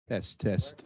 Test, test.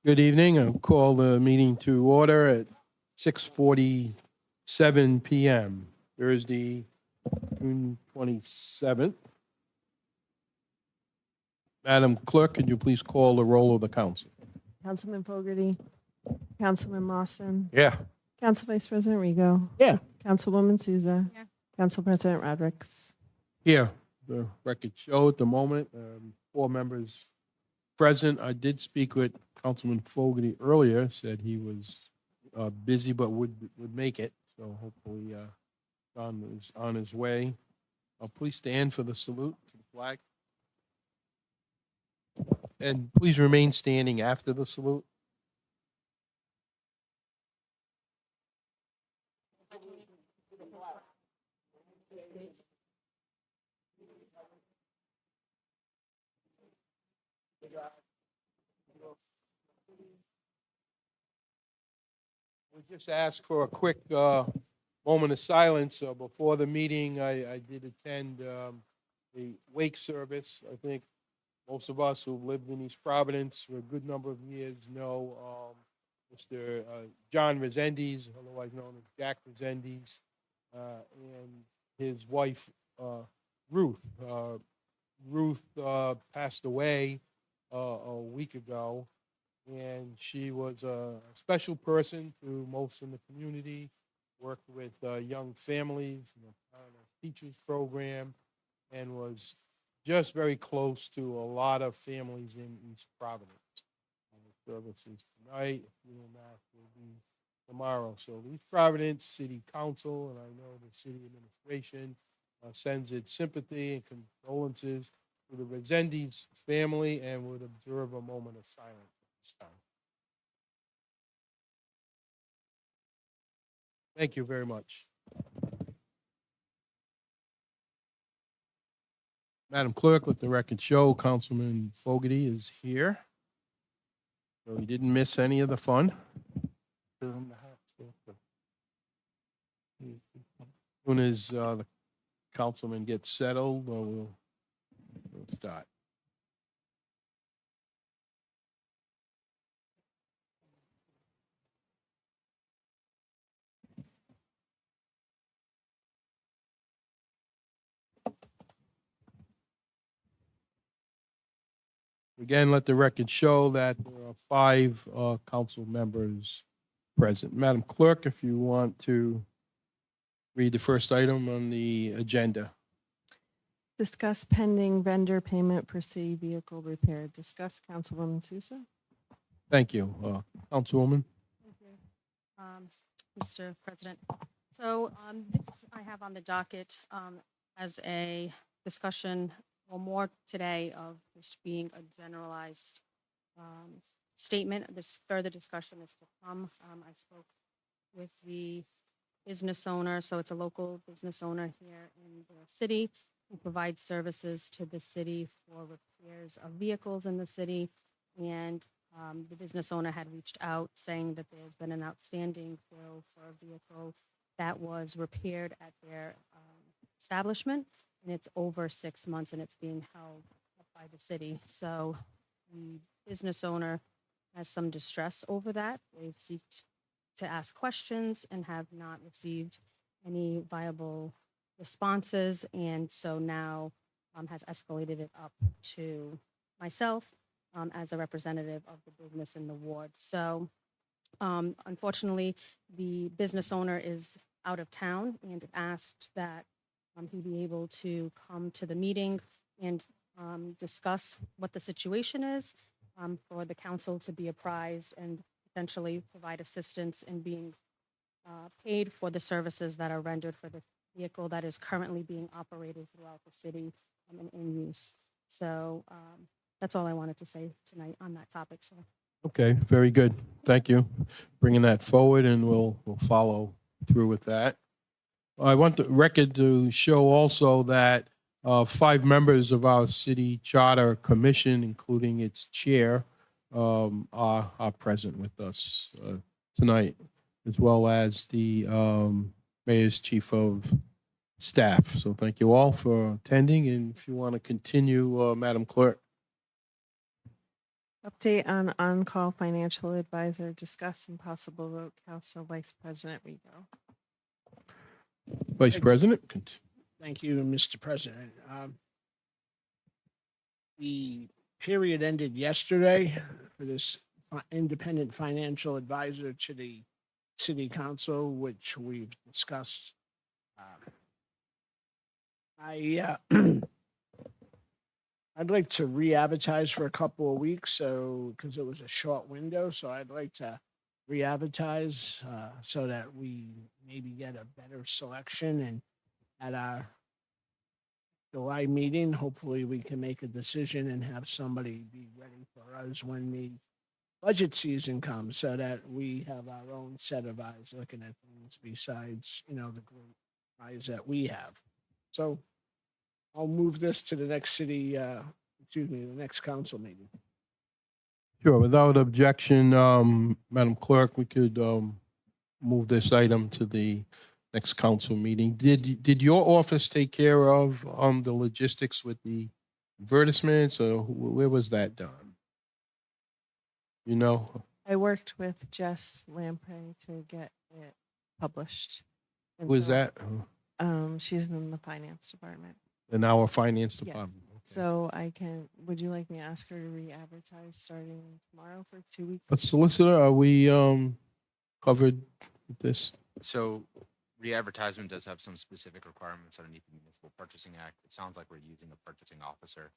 Good evening. I'll call the meeting to order at 6:47 PM, Thursday, June 27th. Madam Clerk, could you please call the roll of the council? Councilman Fogarty. Councilman Mawson. Yeah. Council Vice President Rego. Yeah. Councilwoman Souza. Here. Council President Rodrick. Here, the record show at the moment, 4 members present. I did speak with Councilman Fogarty earlier, said he was busy but would make it. So hopefully John is on his way. Please stand for the salute to the flag. And please remain standing after the salute. We just ask for a quick moment of silence. Before the meeting, I did attend the wake service. I think most of us who've lived in East Providence for a good number of years know Mr. John Resendiz, otherwise known as Jack Resendiz, and his wife, Ruth. Ruth passed away a week ago, and she was a special person to most in the community, worked with young families in the teachers program, and was just very close to a lot of families in East Providence. The services tonight, funeral mass will be tomorrow. So the East Providence City Council, and I know the city administration, sends its sympathy and condolences to the Resendiz family and would observe a moment of silence at this time. Thank you very much. Madam Clerk, let the record show Councilman Fogarty is here. So he didn't miss any of the fun. As soon as the councilman gets settled, we'll start. Again, let the record show that there are 5 council members present. Madam Clerk, if you want to read the first item on the agenda. Discuss pending vendor payment for city vehicle repair. Discuss, Councilwoman Souza. Thank you, Councilwoman. Thank you, Mr. President. So this I have on the docket as a discussion, or more today, of just being a generalized statement. This further discussion is to come. I spoke with the business owner, so it's a local business owner here in the city who provides services to the city for repairs of vehicles in the city. And the business owner had reached out saying that there's been an outstanding bill for a vehicle that was repaired at their establishment, and it's over 6 months, and it's being held up by the city. So the business owner has some distress over that. They've sought to ask questions and have not received any viable responses, and so now has escalated it up to myself as a representative of the business in the ward. So unfortunately, the business owner is out of town and asked that he be able to come to the meeting and discuss what the situation is, for the council to be apprised and potentially provide assistance in being paid for the services that are rendered for the vehicle that is currently being operated throughout the city and in use. So that's all I wanted to say tonight on that topic. So Okay, very good. Thank you. Bringing that forward, and we'll follow through with that. I want the record to show also that 5 members of our city charter commission, including its chair, are present with us tonight, as well as the mayor's chief of staff. So thank you all for attending, and if you want to continue, Madam Clerk. Update on on-call financial advisor, discuss and possible vote, Council Vice President Rego. Vice President? Thank you, Mr. President. The period ended yesterday for this independent financial advisor to the city council, which we've discussed. I'd like to re-advertise for a couple of weeks, so, because it was a short window, so I'd like to re-advertise so that we maybe get a better selection, and at our July meeting, hopefully we can make a decision and have somebody be ready for us when the budget season comes, so that we have our own set of eyes looking at things besides, the great eyes that we have. So I'll move this to the next the next council meeting. Sure, without objection, Madam Clerk, we could move this item to the next council meeting. Did your office take care of the logistics with the advertisements, or where was that done? You know? I worked with Jess Lamprey to get it published. And Who is so, that? She's in the finance department. In our finance Yes. department. Okay. So would you like me to ask her to re-advertise starting tomorrow for 2 weeks? But solicitor, are we covered with this? So re-advertisement does have some specific requirements underneath the Municipal Purchasing Act. It sounds like we're using a purchasing officer.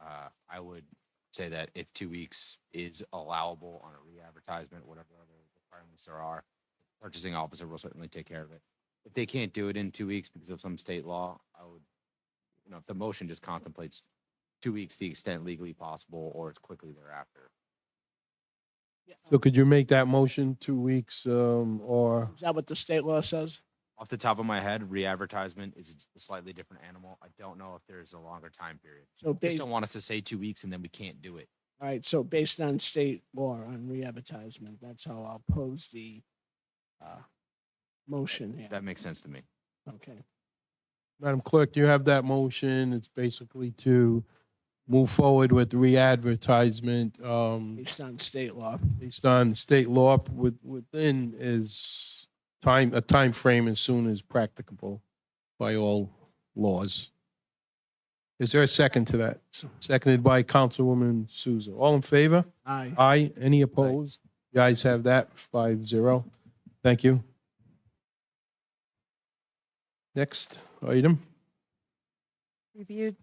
I would say that if 2 weeks is allowable on a re-advertisement, whatever other requirements there are, purchasing officer will certainly take care of it. If they can't do it in 2 weeks because of some state law, I would, if the motion just contemplates 2 weeks, the extent legally possible, or as quickly thereafter. So could you make that motion 2 weeks, or? Is that what the state law says? Off the top of my head, re-advertisement is a slightly different animal. I don't know if there's a longer time period. So I just based, don't want us to say 2 weeks and then we can't do it. all right, so based on state law on re-advertisement, that's how I'll pose the motion here. That makes sense to me. Okay. Madam Clerk, do you have that motion? It's basically to move forward with re-advertisement Based on state law. based on state law within a time frame as soon as practicable by all laws. Is there a second to that? Seconded by Councilwoman Souza. All in favor? Aye. Aye. Any opposed? You guys have that 5-0. Thank you. Next item. Review,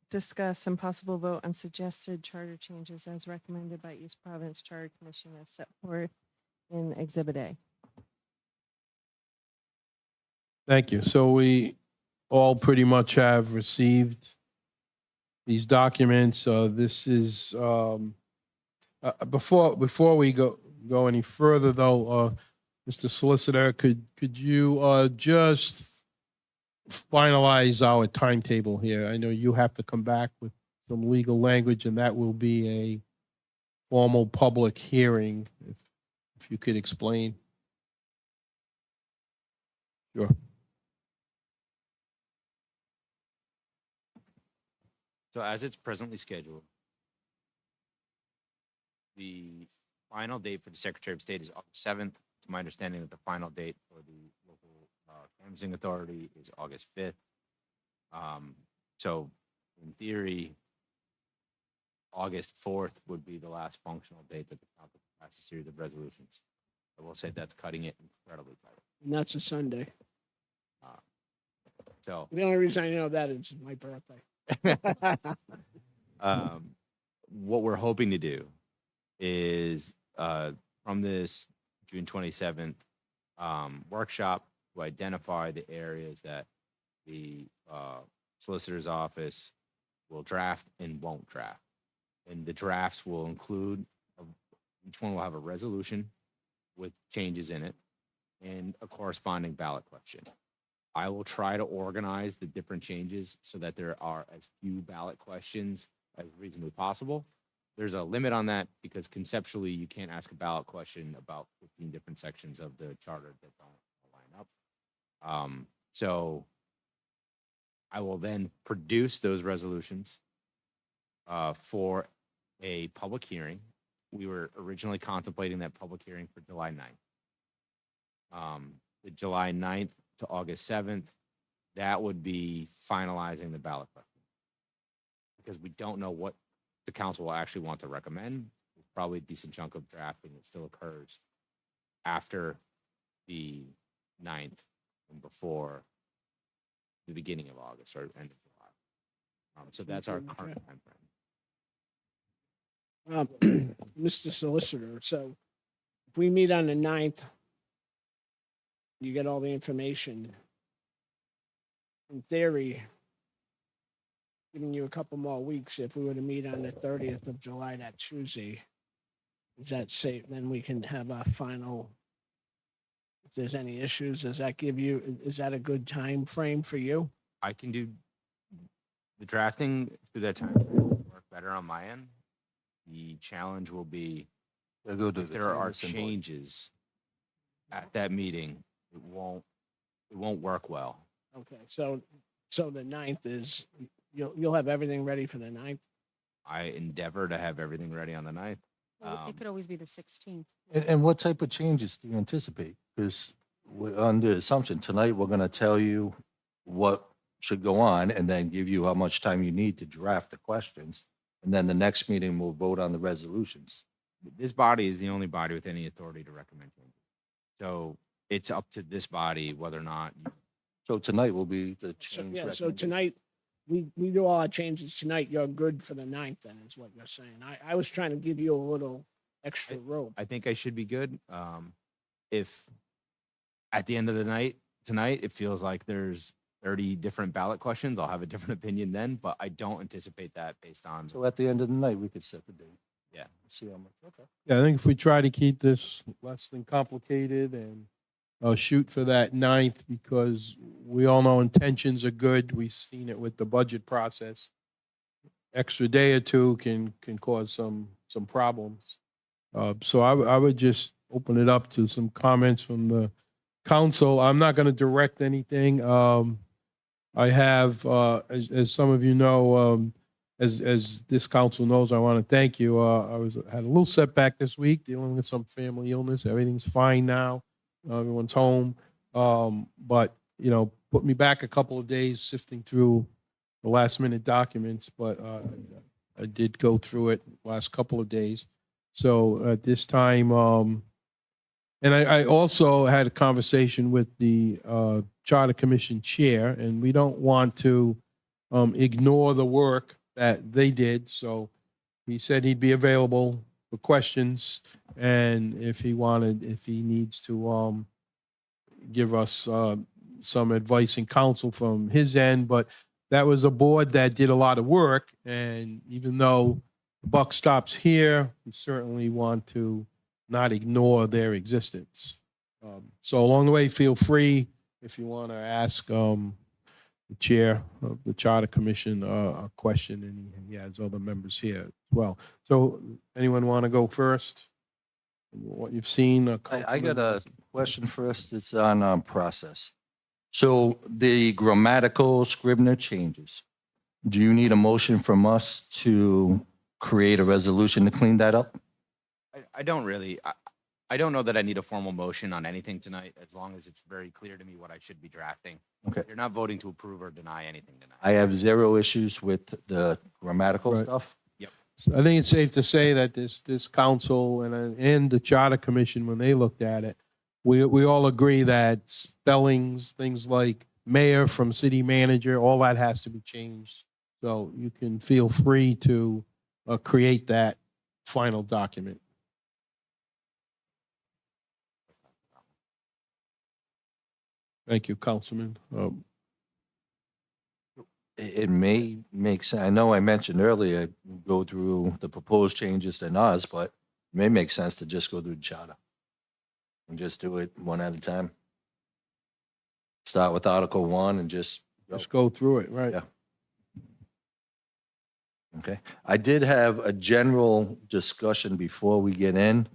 discuss, and possible vote on suggested charter changes as recommended by East Province Charter Commission as set forth in Exhibit A. Thank you. So we all pretty much have received these documents. This is, before we go any further though, Mr. Solicitor, could you just finalize our timetable here? I know you have to come back with some legal language, and that will be a formal public hearing. If you could explain. Sure. So as it's presently scheduled, the final date for the Secretary of State is August 7th. It's my understanding that the final date for the local canvassing authority is August 5th. So in theory, August 4th would be the last functional date that the council passes a series of resolutions. I will say that's cutting it incredibly tight. And that's a Sunday. So The only reason I know that is my birthday. what we're hoping to do is from this June 27th workshop to identify the areas that the solicitor's office will draft and won't draft. And the drafts will include, each one will have a resolution with changes in it and a corresponding ballot question. I will try to organize the different changes so that there are as few ballot questions as reasonably possible. There's a limit on that because conceptually you can't ask a ballot question about 15 different sections of the charter that don't line up. So I will then produce those resolutions for a public hearing. We were originally contemplating that public hearing for July 9th. The July 9th to August 7th, that would be finalizing the ballot question. Because we don't know what the council will actually want to recommend. There's probably a decent chunk of drafting that still occurs after the 9th and before the beginning of August or end of July. So that's our Okay. current timeframe. Mr. Solicitor, so if we meet on the 9th, you get all the information. In theory, giving you a couple more weeks, if we were to meet on the 30th of July, that Tuesday, is that safe? Then we can have our final, if there's any issues, does that give you, is that a good time frame for you? I can do the drafting through that time frame will work better on my end. The challenge will be if there are changes at that meeting, it won't work well. Okay, so the 9th is, you'll have everything ready for the 9th? I endeavor to have everything ready on the 9th. Well, It could always be the 16th. And what type of changes do you anticipate? Because we're under the assumption tonight, we're gonna tell you what should go on and then give you how much time you need to draft the questions. And then the next meeting, we'll vote on the resolutions. This body is the only body with any authority to recommend changes. So it's up to this body whether or not So tonight will be the So, change. yeah, so recommendation. tonight, we do all our changes tonight, you're good for the 9th then, is what you're saying. I was trying to give you a little extra rope. I think I should be good. If at the end of the night tonight, it feels like there's 30 different ballot questions, I'll have a different opinion then, but I don't anticipate that based on, So at the end of the night, we could set the date. yeah. See how much, okay. Yeah, I think if we try to keep this less than complicated and shoot for that 9th, because we all know intentions are good. We've seen it with the budget process. Extra day or two can cause some problems. So I would just open it up to some comments from the council. I'm not going to direct anything. I have, as some of you know, as this council knows, I want to thank you. I had a little setback this week dealing with some family illness. Everything's fine now. Everyone's home. But, put me back a couple of days sifting through the last minute documents, but I did go through it last couple of days. So at this time, and I also had a conversation with the Charter Commission Chair, and we don't want to ignore the work that they did. So he said he'd be available for questions, and if he needs to give us some advice and counsel from his end. But that was a board that did a lot of work, and even though the buck stops here, we certainly want to not ignore their existence. So along the way, feel free if you want to ask the chair of the Charter Commission a question, and he has other members here as well. So anyone want to go first? What you've seen? I got a question first. It's on process. So the grammatical Scrivener changes. Do you need a motion from us to create a resolution to clean that up? I don't really, I don't know that I need a formal motion on anything tonight, as long as it's very clear to me what I should be drafting. Okay. You're not voting to approve or deny anything tonight. I have zero issues with the grammatical Right. stuff. So I think it's safe to say that this council and the Charter Commission, when they looked at it, we all agree that spellings, things like mayor from city manager, all that has to be changed. So you can feel free to create that final document. Thank you, Councilman. It may make sense. I know I mentioned earlier, go through the proposed changes than us, but it may make sense to just go through the charter and just do it one at a time. Start with Article 1 and just go. Just go through it, right? Yeah. Okay. I did have a general discussion before we get in,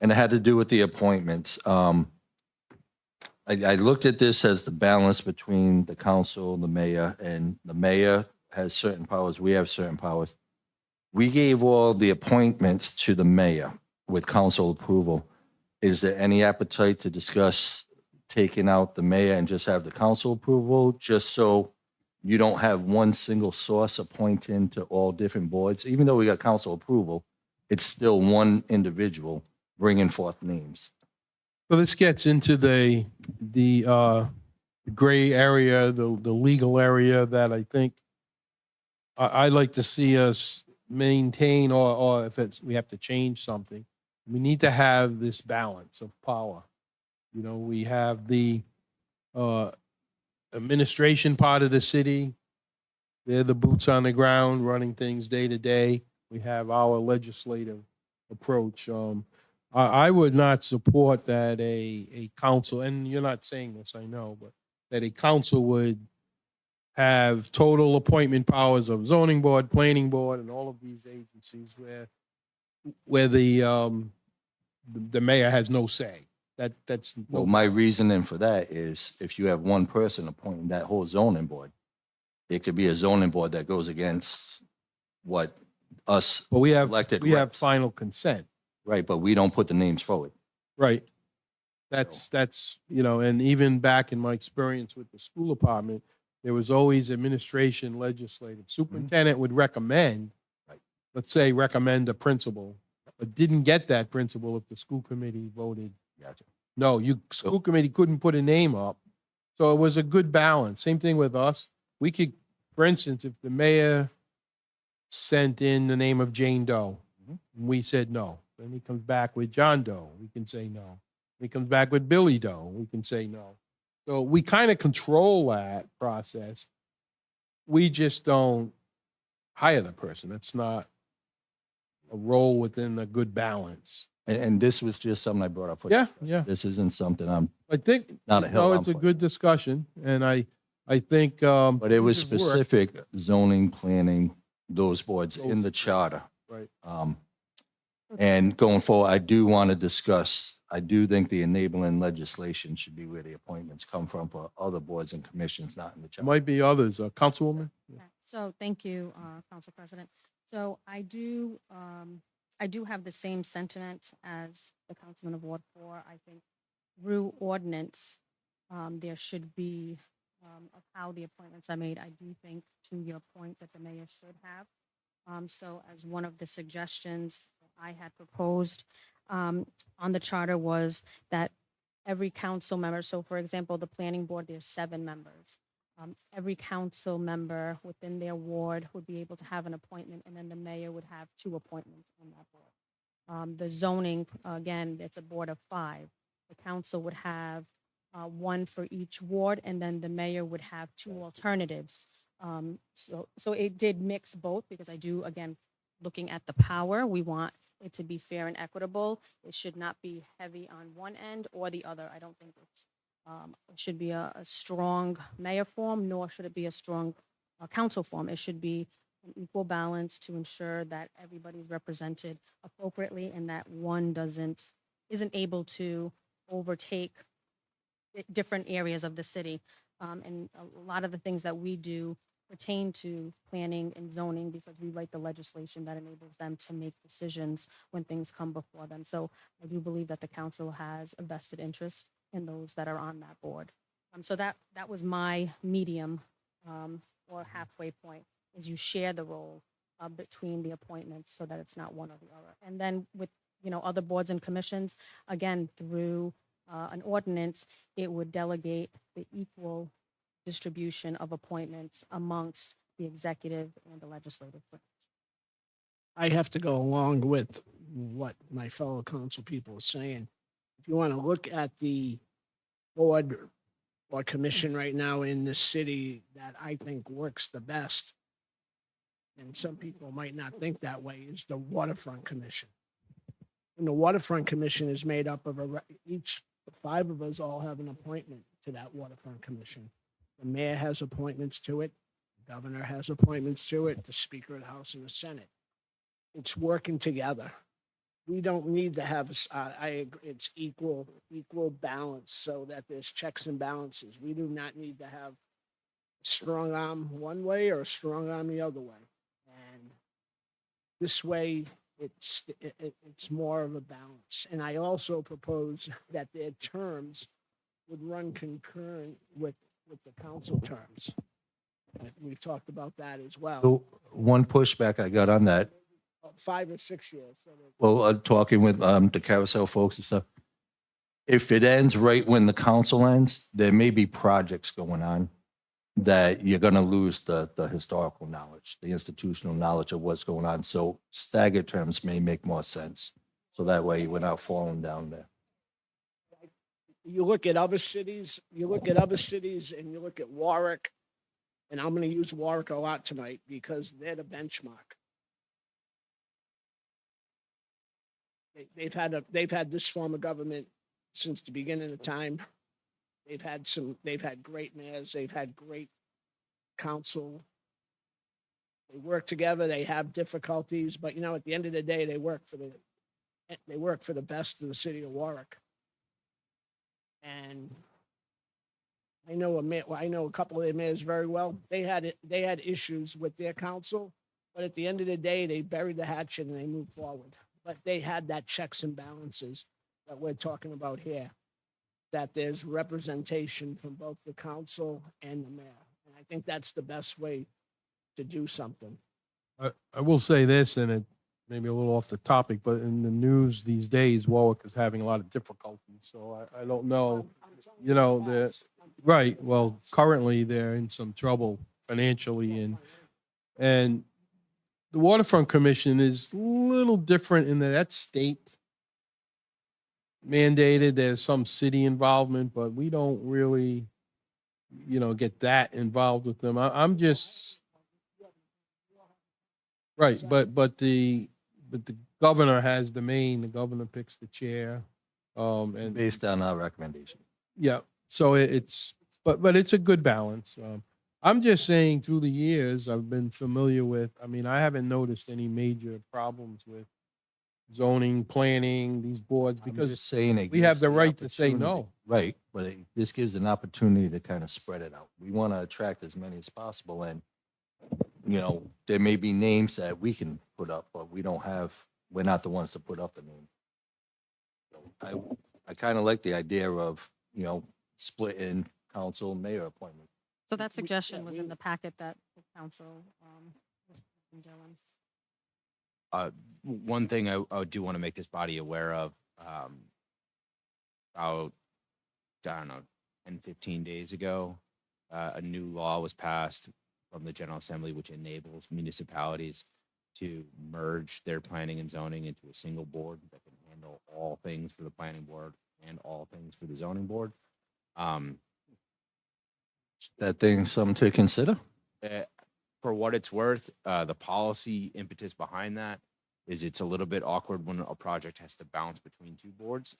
and it had to do with the appointments. I looked at this as the balance between the council and the mayor, and the mayor has certain powers, we have certain powers. We gave all the appointments to the mayor with council approval. Is there any appetite to discuss taking out the mayor and just have the council approval, just so you don't have one single source appointing to all different boards? Even though we got council approval, it's still one individual bringing forth names. So this gets into the gray area, the legal area that I think I'd like to see us maintain, or if it's, we have to change something, we need to have this balance of power. You know, we have the administration part of the city. They're the boots on the ground running things day to day. We have our legislative approach. I would not support that a council, and you're not saying this, I know, but that a council would have total appointment powers of zoning board, planning board, and all of these agencies where the mayor has no say. That's Well, my reasoning for that is if you have one person appointing that whole zoning board, it could be a zoning board that goes against what us, but we have elected we have reps. final consent. right, but we don't put the names forward. Right. That's, you know, and even back in my experience with the school department, there was always administration, legislative. Superintendent would recommend, Right. let's say, recommend a principal, but didn't get that principal if the school committee voted. Gotcha. No, school committee couldn't put a name up. So it was a good balance. Same thing with us. We could, for instance, if the mayor sent in the name of Jane Doe, Mhm. we said no. Then he comes back with John Doe, we can say no. He comes back with Billy Doe, we can say no. So we kind of control that process. We just don't hire the person. That's not a role within a good balance. And this was just something I brought up for Yeah, discussion. yeah. This isn't something I think, Not a hill no, I'm it's a fighting. good discussion, and I think. but it was should work. specific zoning, planning, those boards in the charter. Right. And going forward, I do want to discuss, I do think the enabling legislation should be where the appointments come from for other boards and commissions, not in the There charter. might be others, Councilwoman? Okay, so thank you, Council President. So I do have the same sentiment as the Councilman of Ward 4. I think through ordinance, there should be of how the appointments are made. I do think, to your point, that the mayor should have. So as one of the suggestions that I had proposed on the charter was that every council member, so for example, the planning board, there's 7 members. Every council member within their ward would be able to have an appointment, and then the mayor would have 2 appointments on that board. The zoning, again, it's a board of 5. The council would have 1 for each ward, and then the mayor would have 2 alternatives. So it did mix both, because I do, again, looking at the power, we want it to be fair and equitable. It should not be heavy on one end or the other. I don't think it should be a strong mayor form, nor should it be a strong council form. It should be an equal balance to ensure that everybody's represented appropriately and that one isn't able to overtake different areas of the city. And a lot of the things that we do pertain to planning and zoning, because we write the legislation that enables them to make decisions when things come before them. So I do believe that the council has a vested interest in those that are on that board. So that was my medium or halfway point, is you share the role between the appointments so that it's not one or the other. And then with, other boards and commissions, again, through an ordinance, it would delegate the equal distribution of appointments amongst the executive and the legislative branch. I have to go along with what my fellow council people are saying. If you want to look at the board or commission right now in the city that I think works the best, and some people might not think that way, is the Waterfront Commission. And the Waterfront Commission is made up of each, the five of us all have an appointment to that Waterfront Commission. The mayor has appointments to it, the governor has appointments to it, the Speaker of the House and the Senate. It's working together. We don't need to have, I agree, it's equal balance so that there's checks and balances. We do not need to have a strong arm one way or a strong arm the other way. And this way, it's more of a balance. And I also propose that their terms would run concurrent with the council terms. We've talked about that as well. So one pushback I got on that, 5 or 6 years. So that- well, talking with the carousel folks and stuff, if it ends right when the council ends, there may be projects going on that you're going to lose the historical knowledge, the institutional knowledge of what's going on. So staggered terms may make more sense. So that way we're not falling down there. You look at other cities, and you look at Warwick, and I'm going to use Warwick a lot tonight because they're the benchmark. They've had this form of government since the beginning of time. They've had great mayors, they've had great council. They work together, they have difficulties, but at the end of the day, they work for the best of the city of Warwick. And I know a couple of their mayors very well. They had issues with their council, but at the end of the day, they buried the hatchet and they moved forward. But they had that checks and balances that we're talking about here, that there's representation from both the council and the mayor. And I think that's the best way to do something. I will say this, and it may be a little off the topic, but in the news these days, Warwick is having a lot of difficulties. So I don't know, right. Well, currently they're in some trouble financially, and the Waterfront Commission is a little different in that that's state mandated. There's some city involvement, but we don't really, get that involved with them. I'm just right, but the governor has the governor picks the chair, and Based on our recommendation. yeah. So but it's a good balance. I'm just saying through the years, I've been familiar with, I haven't noticed any major problems with zoning, planning, these boards, I'm because just saying it we have gives the right to say opportunity. no. Right, but this gives an opportunity to kind of spread it out. We want to attract as many as possible, and there may be names that we can put up, but we're not the ones to put up the name. So I kind of like the idea of splitting council and mayor appointment. So that suggestion was in the packet that the council, was doing. One thing I do want to make this body aware of, about, I don't know, 10, 15 days ago, a new law was passed from the General Assembly, which enables municipalities to merge their planning and zoning into a single board that can handle all things for the planning board and all things for the zoning board. That thing something to consider? For what it's worth, the policy impetus behind that is it's a little bit awkward when a project has to bounce between two boards.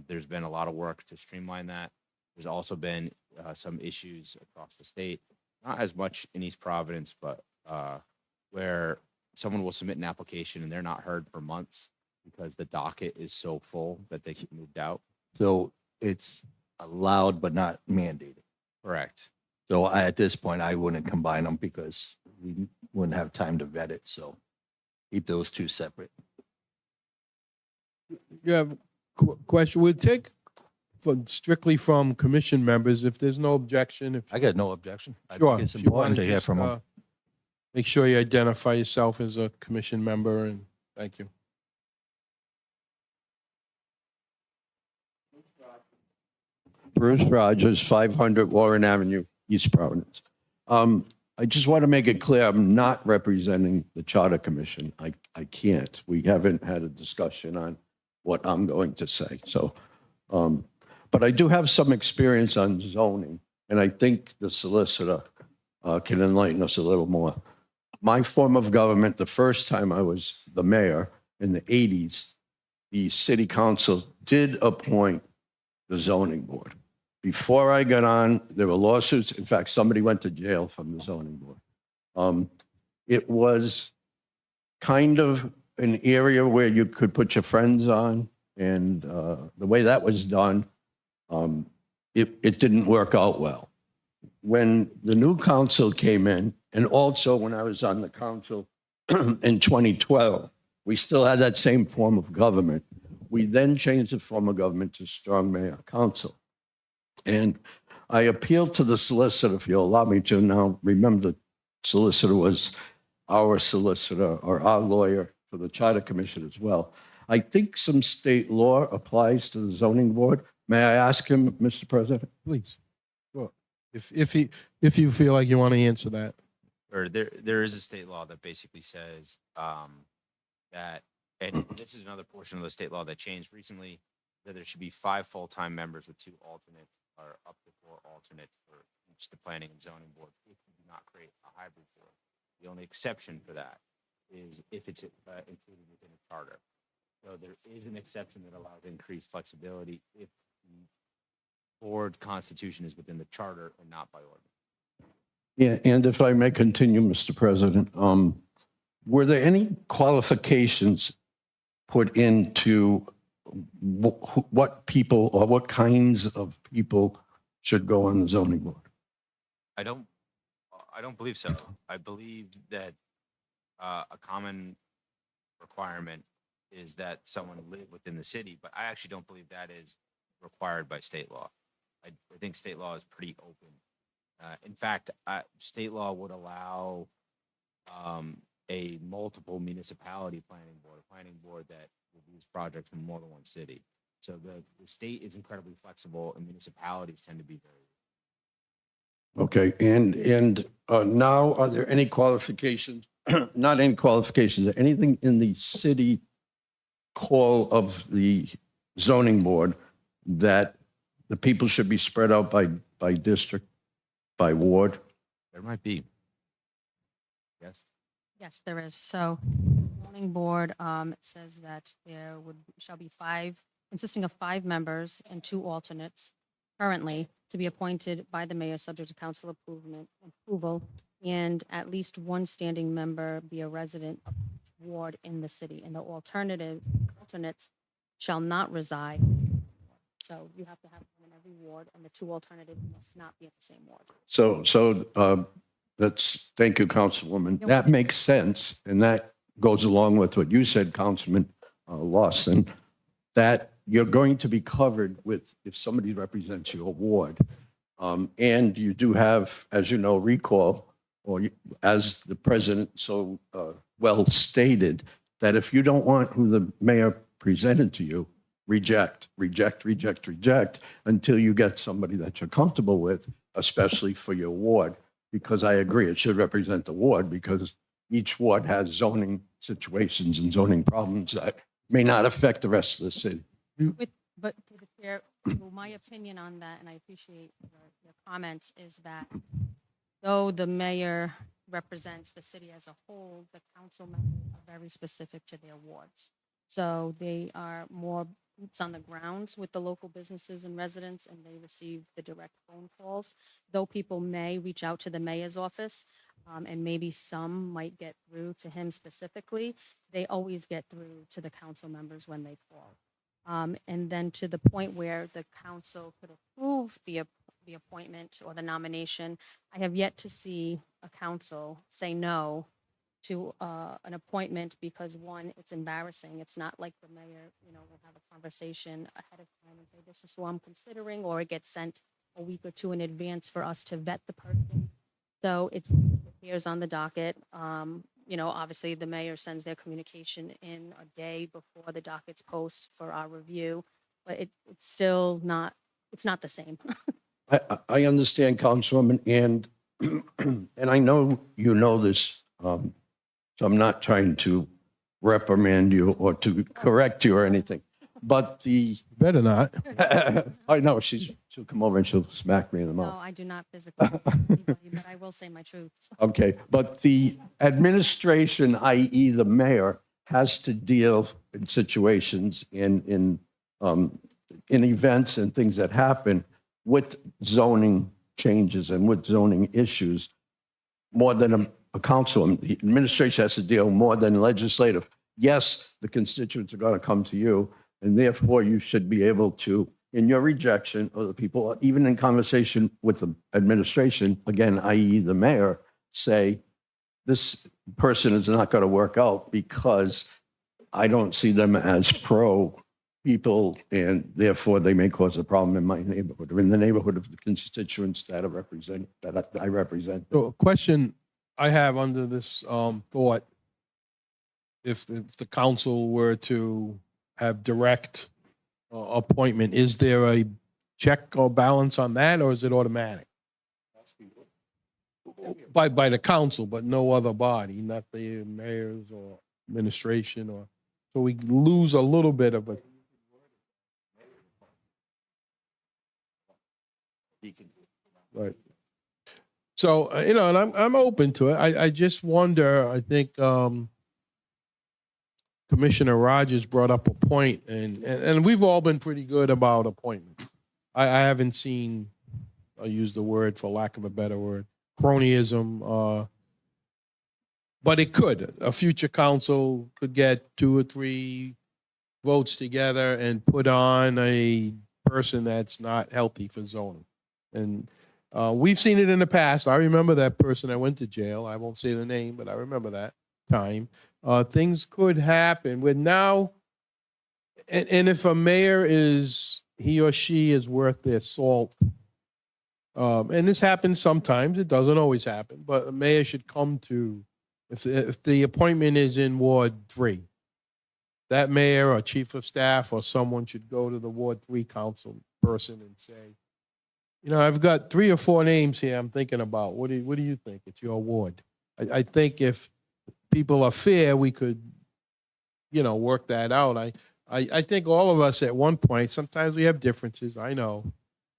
There's been a lot of work to streamline that. There's also been some issues across the state, not as much in East Providence, but where someone will submit an application and they're not heard for months because the docket is so full that they get moved out. So it's allowed but not mandated. Correct. So at this point, I wouldn't combine them because we wouldn't have time to vet it. So keep those two separate. You have a question? We'll take strictly from commission members if there's no objection. If I got no objection. I Sure, think it's if you important wanna to hear just, from them. make sure you identify yourself as a commission member, and thank you. Bruce Rogers, 500 Warren Avenue, East Providence. I just want to make it clear, I'm not representing the Charter Commission. I can't. We haven't had a discussion on what I'm going to say. So, but I do have some experience on zoning. and I think the solicitor can enlighten us a little more. My form of government, the first time I was the mayor in the 80s, the city council did appoint the zoning board. Before I got on, there were lawsuits. In fact, somebody went to jail from the zoning board. It was kind of an area where you could put your friends on, and the way that was done, it didn't work out well. When the new council came in, and also when I was on the council in 2012, we still had that same form of government. We then changed the form of government to strong mayor council. And I appealed to the solicitor, if you'll allow me to now. Remember, the solicitor was our solicitor or our lawyer for the Charter Commission as well. I think some state law applies to the zoning board. May I ask him, Mr. President? Please. Sure. If you feel like you want to answer that. Or there is a state law that basically says that, and this is another portion of the state law that changed recently, that there should be 5 full-time members with 2 alternates or up to 4 alternates for each the planning and zoning board if you do not create a hybrid board. The only exception for that is if it's included within a charter. So there is an exception that allows increased flexibility if the board constitution is within the charter and not by ordinance. Yeah, and if I may continue, Mr. President, were there any qualifications put into what people or what kinds of people should go on the zoning board? I don't believe so. I believe that a common requirement is that someone live within the city, but I actually don't believe that is required by state law. I think state law is pretty open. In fact, state law would allow a multiple municipality planning board that reviews projects from more than one city. So the state is incredibly flexible, and municipalities tend to be very. Okay, and now are there any qualifications, not any qualifications, anything in the city call of the zoning board that the people should be spread out by district, by ward? There might be. Yes. Yes, there is. So zoning board, it says that there shall be 5, consisting of 5 members and 2 alternates currently to be appointed by the mayor subject to council approval, and at least 1 standing member be a resident of each ward in the city, and the alternates shall not reside. So you have to have one in every ward, and the 2 alternatives must not be at the same ward. So thank you, Councilwoman. You're That makes sense, and that goes along with what you said, Councilman Lawson, that you're going to be covered with, if somebody represents your ward. And you do have, as you know, recall, as the president so well stated, that if you don't want who the mayor presented to you, reject until you get somebody that you're comfortable with, especially for your ward. Because I agree, it should represent the ward, because each ward has zoning situations and zoning problems that may not affect the rest of the city. But to the chair, well, my opinion on that, and I appreciate your comments, is that though the mayor represents the city as a whole, the council members are very specific to their wards. So they are more boots on the grounds with the local businesses and residents, and they receive the direct phone calls. Though people may reach out to the mayor's office, and maybe some might get through to him specifically, they always get through to the council members when they call. And then to the point where the council could approve the appointment or the nomination, I have yet to see a council say no to an appointment because, one, it's embarrassing. It's not like the mayor, will have a conversation ahead of time and say, this is who I'm considering, or it gets sent a week or 2 in advance for us to vet the person. So it appears on the docket. Obviously the mayor sends their communication in a day before the dockets post for our review, but it's still not, it's not the same. I understand, Councilwoman, and and I know you know this, so I'm not trying to reprimand you or to correct you or anything. But the, Better not. I know, she'll come over and she'll smack me in the No, mouth. I do not physically, hurt anybody, but I will say my truths. Okay, but the administration, i.e. the mayor, has to deal in situations in events and things that happen with zoning changes and with zoning issues more than a council. The administration has to deal more than legislative. Yes, the constituents are going to come to you, and therefore you should be able to, in your rejection of the people, even in conversation with the administration, again, i.e. the mayor, say, this person is not going to work out because I don't see them as pro people, and therefore they may cause a problem in my neighborhood or in the neighborhood of the constituents that I represent. So a question I have under this thought, if the council were to have direct appointment, is there a check or balance on that, or is it automatic? By the council, but no other body, not the mayors or administration, or, so we lose a little bit of a. Right. So, and I'm open to it. I just wonder, I think, Commissioner Rogers brought up a point, and we've all been pretty good about appointments. I haven't seen, I'll use the word for lack of a better word, cronyism, but it could. A future council could get 2 or 3 votes together and put on a person that's not healthy for zoning. And we've seen it in the past. I remember that person that went to jail. I won't say the name, but I remember that time. Things could happen with now, and if a mayor is, he or she is worth their salt, and this happens sometimes, it doesn't always happen, but a mayor should come to, if the appointment is in Ward 3, that mayor or chief of staff or someone should go to the Ward 3 council person and say, I've got 3 or 4 names here I'm thinking about. What do you think? It's your ward. I think if people are fair, we could, work that out. I think all of us at one point, sometimes we have differences, I know,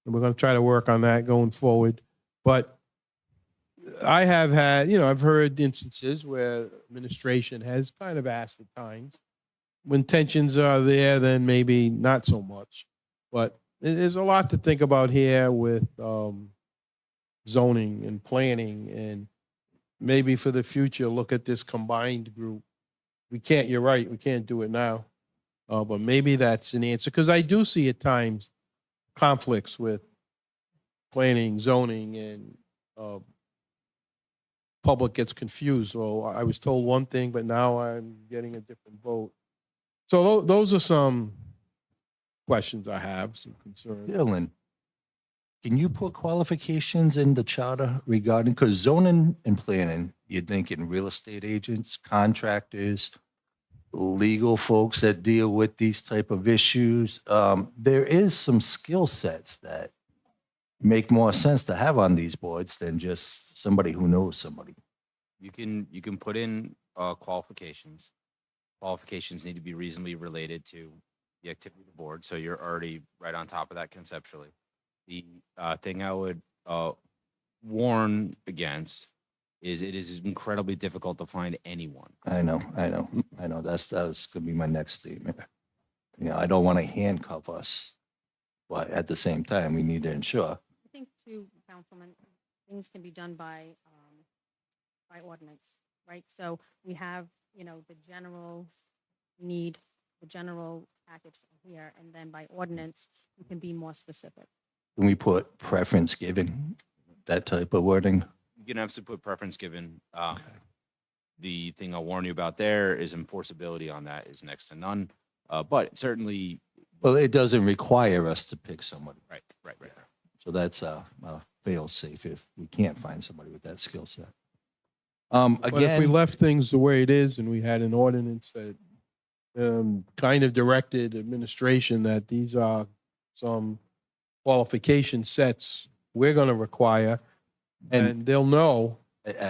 and we're going to try to work on that going forward. But I have had, I've heard instances where administration has kind of asked at times. When tensions are there, then maybe not so much. But there's a lot to think about here with zoning and planning, and maybe for the future, look at this combined group. You're right, we can't do it now. But maybe that's an answer, because I do see at times conflicts with planning, zoning, and public gets confused. Well, I was told one thing, but now I'm getting a different vote. So those are some questions I have, some concerns. Dylan, can you put qualifications in the charter regarding, because zoning and planning, you're thinking real estate agents, contractors, legal folks that deal with these type of issues. There is some skill sets that make more sense to have on these boards than just somebody who knows somebody. You can put in qualifications. Qualifications need to be reasonably related to the activity of the board, so you're already right on top of that conceptually. The thing I would warn against is it is incredibly difficult to find anyone. I know. That was gonna be my next statement. I don't want to handcuff us, but at the same time, we need to ensure. I think too, Councilman, things can be done by ordinance, right? So we have, the general need, the general package here, and then by ordinance, we can be more specific. Can we put preference given, that type of wording? You can absolutely put preference given. The thing I'll warn you about there is enforceability on that is next to none. But certainly, Well, it doesn't require us to pick somebody. right. So that's a fail safe if we can't find somebody with that skill set. But if we Again, left things the way it is and we had an ordinance that kind of directed administration that these are some qualification sets we're going to require, and they'll know.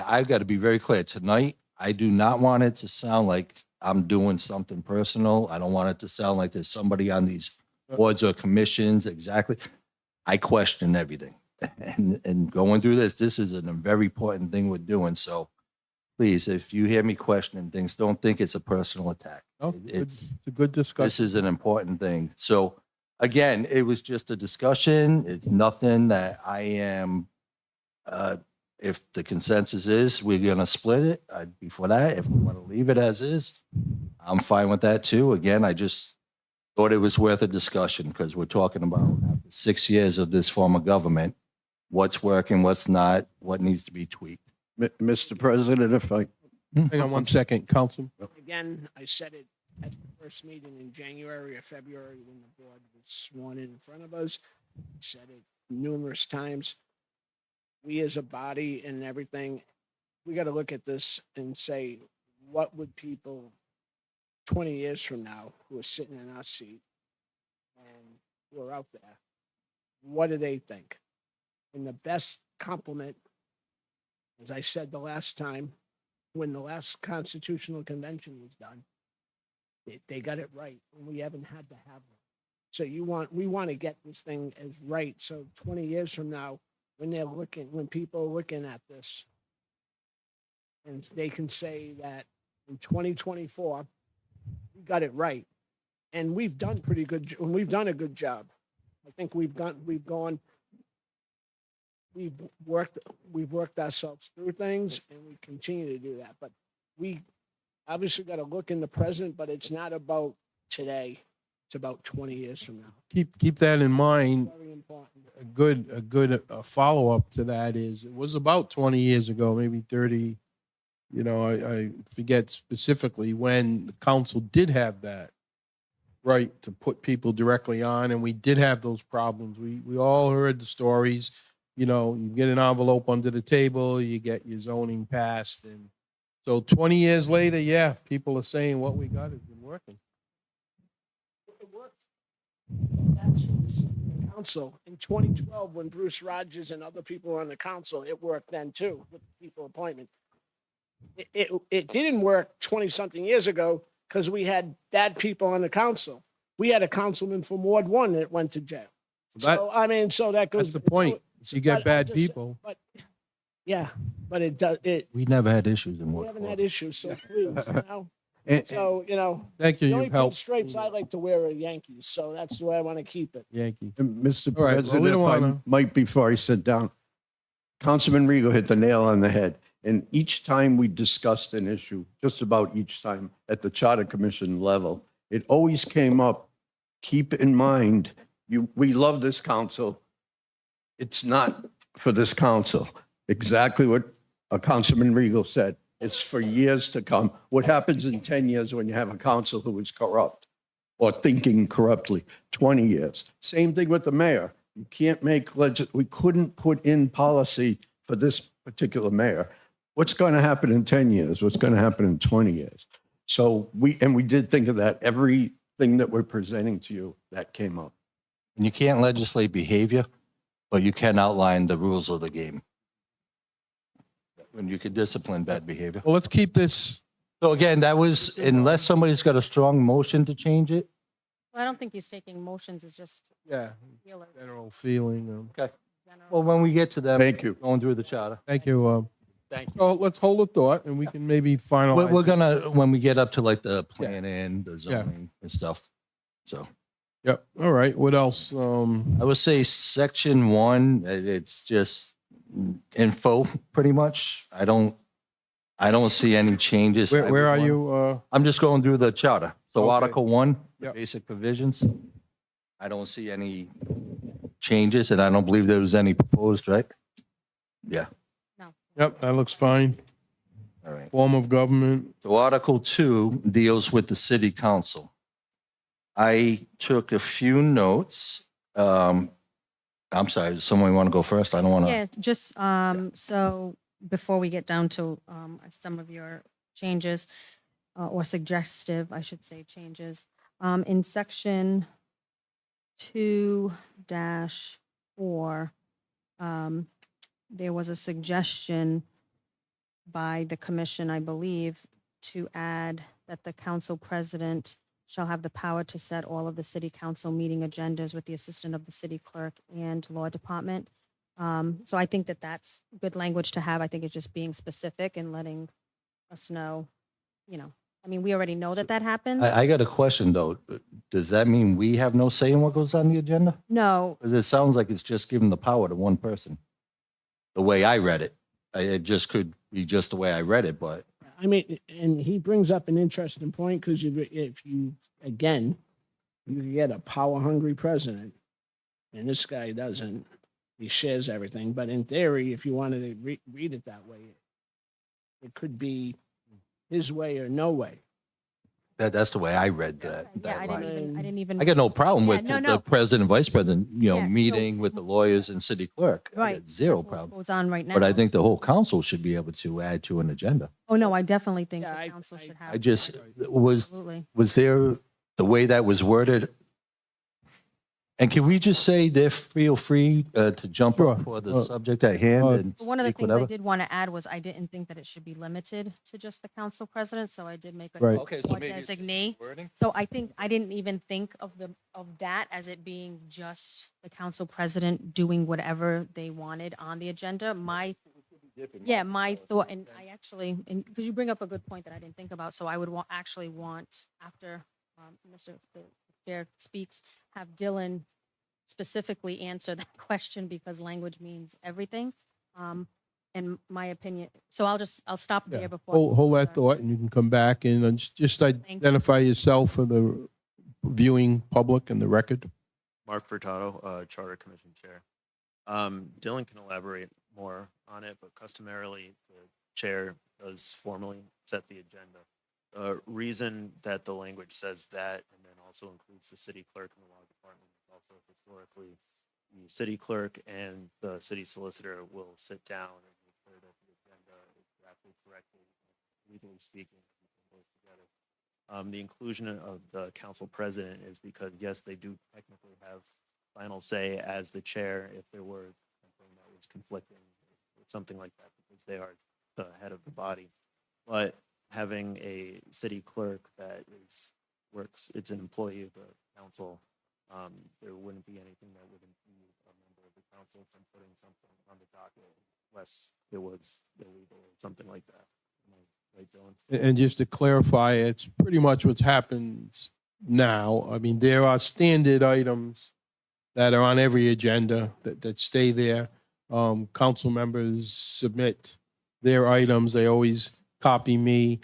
I've got to be very clear. Tonight, I do not want it to sound like I'm doing something personal. I don't want it to sound like there's somebody on these boards or commissions, exactly. I question everything. And going through this is a very important thing we're doing. So please, if you hear me questioning things, don't think it's a personal attack. No, good- It's, it's a good this discussion. is an important thing. So again, it was just a discussion. It's nothing that I am, if the consensus is we're going to split it, I'd be for that. If we want to leave it as is, I'm fine with that too. Again, I just thought it was worth a discussion because we're talking about after 6 years of this form of government, what's working, what's not, what needs to be tweaked. Mr. President, if I, Hang on one second, Councilman. Again, I said it at the first meeting in January or February when the board was sworn in front of us. I said it numerous times. We as a body and everything, we got to look at this and say, what would people 20 years from now who are sitting in our seat and who are out there, what do they think? And the best compliment, as I said the last time, when the last constitutional convention was done, they got it right, and we haven't had to have one. So we want to get this thing as right. So 20 years from now, when people are looking at this, and they can say that in 2024, we got it right, and we've done pretty good. We've done a good job. I think we've worked ourselves through things, and we continue to do that. But we obviously got to look in the present, but it's not about today. It's about 20 years from now. Keep that in mind. Very important. A good follow-up to that is, it was about 20 years ago, maybe 30. You know, I forget specifically when the council did have that right to put people directly on, and we did have those problems. We all heard the stories. You know, you get an envelope under the table, you get your zoning passed, and so 20 years later, yeah, people are saying what we got has been working. It worked. That's the council in 2012 when Bruce Rogers and other people were on the council. It worked then too with people appointment. It didn't work 20 something years ago because we had bad people on the council. We had a councilman from Ward 1 that went to jail. That- So I mean, so that goes. That's the point. If you get but I'm bad just- people, But yeah, but it does. We never had issues in We Ward haven't 4. had issues, so please, you know. and- So thank you, the only you've helped. stripes I like to wear are Yankees, so that's the way I want to keep it. Yankees. and Mr. All right, well, we President, don't if I wanna- might, before I sit down, Councilman Regal hit the nail on the head. And each time we discussed an issue, just about each time at the Charter Commission level, it always came up, keep in mind, we love this council. It's not for this council. Exactly what Councilman Regal said. It's for years to come. What happens in 10 years when you have a council who is corrupt or thinking corruptly? 20 years. Same thing with the mayor. You can't make we couldn't put in policy for this particular mayor. What's going to happen in 10 years? What's going to happen in 20 years? So we did think of that. Everything that we're presenting to you, that came up. And you can't legislate behavior, but you can outline the rules of the game. And you can discipline bad behavior. Well, let's keep this, So again, that was, unless somebody's got a strong motion to change it. Well, I don't think he's taking motions, it's just yeah, feeler. general feeling. Okay. general. Well, when we get to them, Thank you. going through the charter. Thank you. Thank So let's hold a thought and we can maybe finalize. We're gonna, when we get up to like the planning, the zoning and stuff. So Yep. All right. What else? I would say section 1, it's just info pretty much. I don't see any changes. Where are you? I'm just going through the charter. So Okay. Article 1, the Yep. basic provisions. I don't see any changes and I don't believe there was any proposed, right? Yeah, Yep, that looks fine. all right. Form of government. So Article 2 deals with the city council. I took a few notes. I'm sorry, does someone want to go first? I don't want to. Yeah, just, so before we get down to, some of your changes, or suggestive, I should say, changes, in section 2-4, there was a suggestion by the commission, I believe, to add that the council president shall have the power to set all of the city council meeting agendas with the assistance of the city clerk and law department. So I think that that's good language to have. I think it's just being specific and letting us know, I mean, we already know that that happens. I got a question though. Does that mean we have no say in what goes on the agenda? No, Because it sounds like it's just giving the power to one person. The way I read it, it just could be just the way I read it, but I mean, and he brings up an interesting point because if you, again, you get a power hungry president and this guy doesn't, he shares everything. But in theory, if you wanted to read it that way, it could be his way or no way. that's the way I read that. yeah, that I line. didn't even. I got no problem Yeah, with no, the no. president, vice president, Yeah, so- meeting with the lawyers and city clerk. I Right. got zero that's what problem. Goes on right now. But I think the whole council should be able to add to an agenda. Oh, no, I definitely think Yeah, the council should have. I just, was Absolutely. there, the way that was worded? And can we just say they feel free to jump Sure. up for the subject at hand and One of the speak things I whatever? did want to add was I didn't think that it should be limited to just the council president, so I did make a Right. note Okay, for maybe it's just designee. wording? So I think, I didn't even think of that as it being just the council president doing whatever they wanted on the agenda. My thought, and I actually, and because you bring up a good point that I didn't think about, so I would actually want, after Mr. the Chair speaks, have Dylan specifically answer that question because language means everything. In my opinion, so I'll stop Yeah. there before. Hold that thought and you can come back and just you. identify yourself for the viewing public and the record. Mark Furtado, Charter Commission Chair. Dylan can elaborate more on it, but customarily, the chair does formally set the agenda. The reason that the language says that and then also includes the city clerk and the law department is also historically, the city clerk and the city solicitor will sit down and make sure that the agenda is drafted correctly, legally speaking, everything goes together. The inclusion of the council president is because, yes, they do technically have final say as the chair if there were something that was conflicting or something like that, because they are the head of the body. But having a city clerk that it's an employee of the council, there wouldn't be anything that would impede a member of the council from putting something on the docket unless it was illegal or something like that. Am I right, Dylan? And just to clarify, it's pretty much what's happens now. I mean, there are standard items that are on every agenda that stay there. Council members submit their items. They always copy me,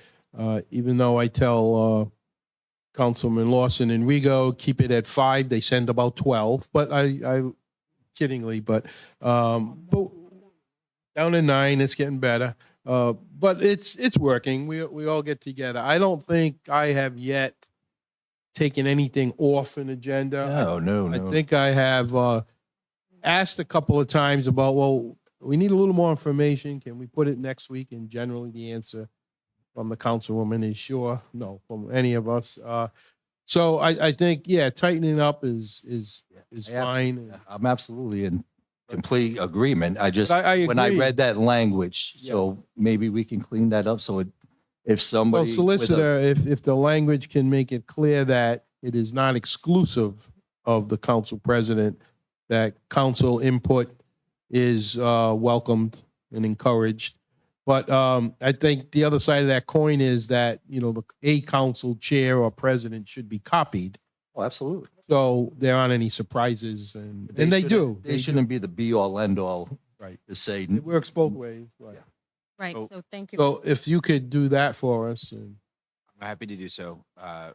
even though I tell Councilman Lawson and Rigo, keep it at 5. They send about 12, but I kiddingly, but down to 9, it's getting better. But it's working. We all get together. I don't think I have yet taken anything off an agenda. No. I think I have asked a couple of times about, well, we need a little more information. Can we put it next week? And generally the answer from the councilwoman is sure, no, from any of us. So I think, yeah, tightening up is fine. I'm absolutely in complete agreement. I just, I when I agree. read that language, so maybe we can clean that up. So if Well, somebody. with a- solicitor, if the language can make it clear that it is not exclusive of the council president, that council input is welcomed and encouraged. But I think the other side of that coin is that, a council chair or president should be copied. Oh, absolutely. So there aren't any surprises and they shouldn't- do. They shouldn't be the be all end all. Right. To say, It works both ways. Right. Right, So- so thank you. So if you could do that for us and. I'm happy to do so. I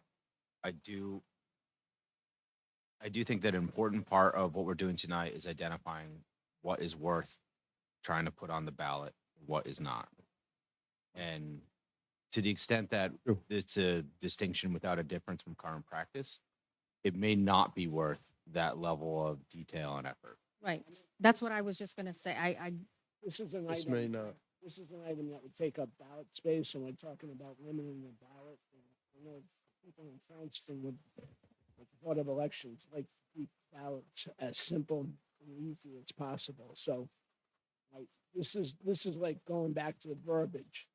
do think that an important part of what we're doing tonight is identifying what is worth trying to put on the ballot, what is not. And to the extent that Sure. it's a distinction without a difference from current practice, it may not be worth that level of detail and effort. Right, that's what I was just gonna say. This is an This may item, not. this is an item that would take up ballot space, and we're talking about limiting the ballot. And I know people in Cranston with the Board of Elections like to keep ballots as simple and easy as possible. So this is like going back to the verbiage.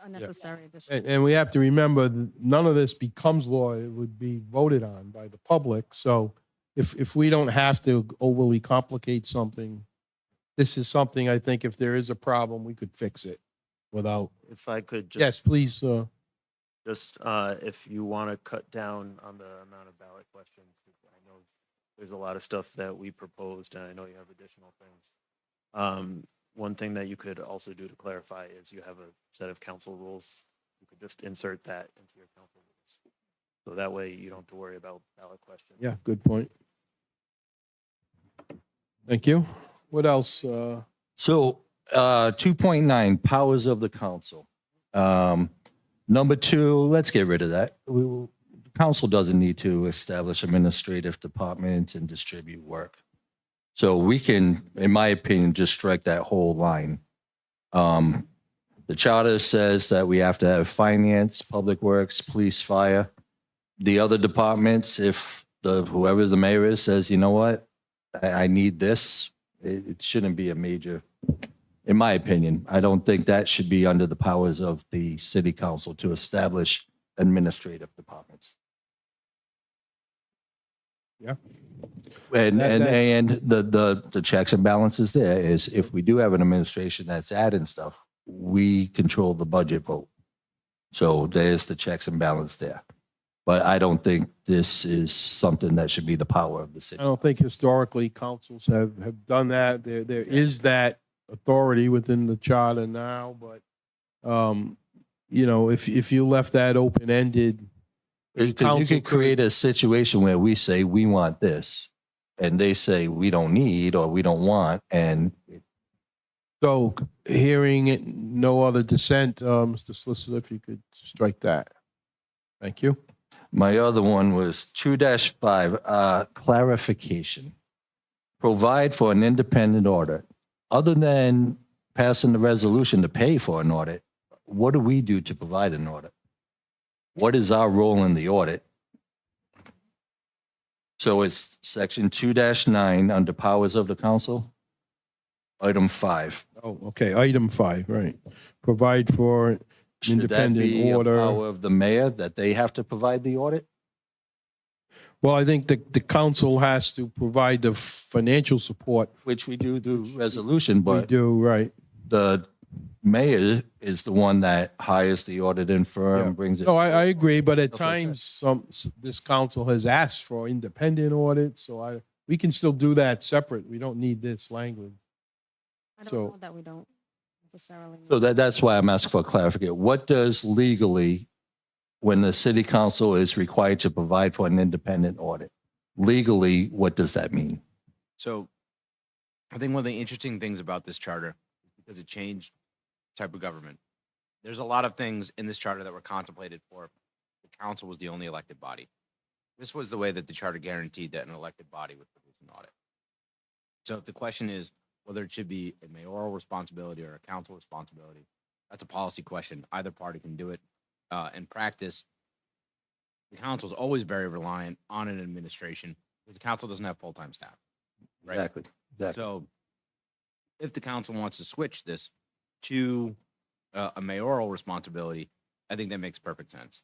unnecessary additional. And we have to remember, none of this becomes law. It would be voted on by the public. So if we don't have to overly complicate something, this is something I think if there is a problem, we could fix it without, If I could just. yes, please, Just if you want to cut down on the amount of ballot questions, 'cause I know there's a lot of stuff that we proposed, and I know you have additional things. One thing that you could also do to clarify is you have a set of council rules. You could just insert that into your council rules. So that way you don't have to worry about ballot questions. yeah, good point. Thank you. What else? So, 2.9, powers of the council. Number 2, let's get rid of that. The council doesn't need to establish administrative departments and distribute work. So we can, in my opinion, just strike that whole line. The charter says that we have to have finance, public works, police, fire. The other departments, if whoever the mayor is says, you know what, I need this, it shouldn't be a major, in my opinion. I don't think that should be under the powers of the city council to establish administrative departments. Yeah. And That- the checks and balances there is if we do have an administration that's adding stuff, we control the budget vote. So there's the checks and balance there. But I don't think this is something that should be the power of the I city. don't think historically councils have done that. There is that authority within the charter now, but, if you left that open-ended, Because you council could create a situation where we say, we want this, and they say, we don't need, or we don't want, and so hearing it, no other dissent, Mr. Solicitor, if you could strike that. Thank you. my other one was 2-5, clarification. Provide for an independent audit. Other than passing the resolution to pay for an audit, what do we do to provide an audit? What is our role in the audit? So it's section 2-9 under powers of the council. Item 5. Oh, okay, item 5, right. Provide for Should that independent be a order. power of the mayor that they have to provide the audit? Well, I think the council has to provide the financial support. Which we do through resolution, We but do, right. the mayor is the one that hires the auditing Yeah. firm, brings it. No, I agree, but at Stuff like that. times, this council has asked for independent audits, so we can still do that separate. We don't need this language. I don't so- know that we don't necessarily. So need- that's why I'm asking for clarification. What does legally, when the city council is required to provide for an independent audit, legally, what does that mean? So I think one of the interesting things about this charter, because it changed type of government, there's a lot of things in this charter that were contemplated for the council was the only elected body. This was the way that the charter guaranteed that an elected body would produce an audit. So if the question is whether it should be a mayoral responsibility or a council responsibility, that's a policy question. Either party can do it. In practice, the council is always very reliant on an administration because the council doesn't have full-time staff. Right. Exactly. So if the council wants to switch this to a mayoral responsibility, I think that makes perfect sense.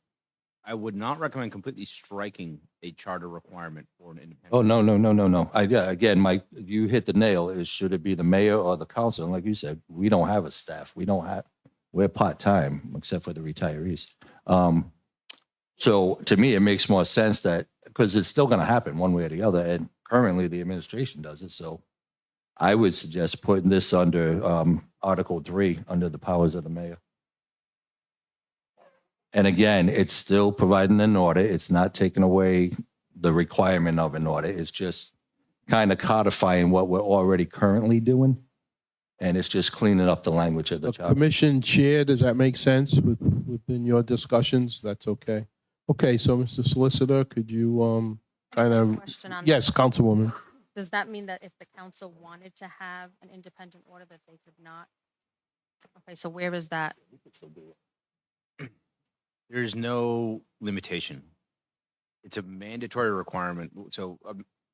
I would not recommend completely striking a charter requirement for an independent. Oh, no. Again, Mike, you hit the nail. Should it be the mayor or the council? And like you said, we don't have a staff. We're part-time, except for the retirees. So to me, it makes more sense that, because it's still going to happen one way or the other, and currently the administration does it. So I would suggest putting this under Article 3, under the powers of the mayor. And again, it's still providing an audit. It's not taking away the requirement of an audit. It's just kind of codifying what we're already currently doing. And it's just cleaning up the language of the The charter. commission chair, does that make sense within your discussions? That's okay. Okay, so Mr. Solicitor, could you kind of, Question on that. yes, Councilwoman. Does that mean that if the council wanted to have an independent order that they could not? Okay, so where is that? There's no limitation. It's a mandatory requirement. So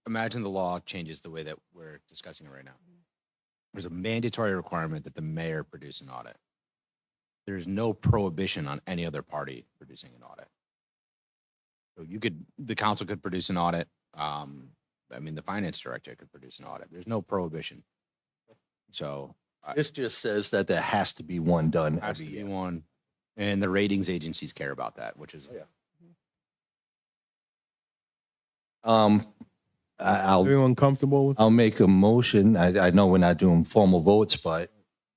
imagine the law changes the way that we're discussing it right now. There's a mandatory requirement that the mayor produce an audit. there's no prohibition on any other party producing an audit. So the council could produce an audit. I mean, the finance director could produce an audit. There's no prohibition. So This just says that there has to be one done has every to be year. one, and the ratings agencies care about that, which is I'll, Everyone comfortable with? I'll make a motion. I know we're not doing formal votes, but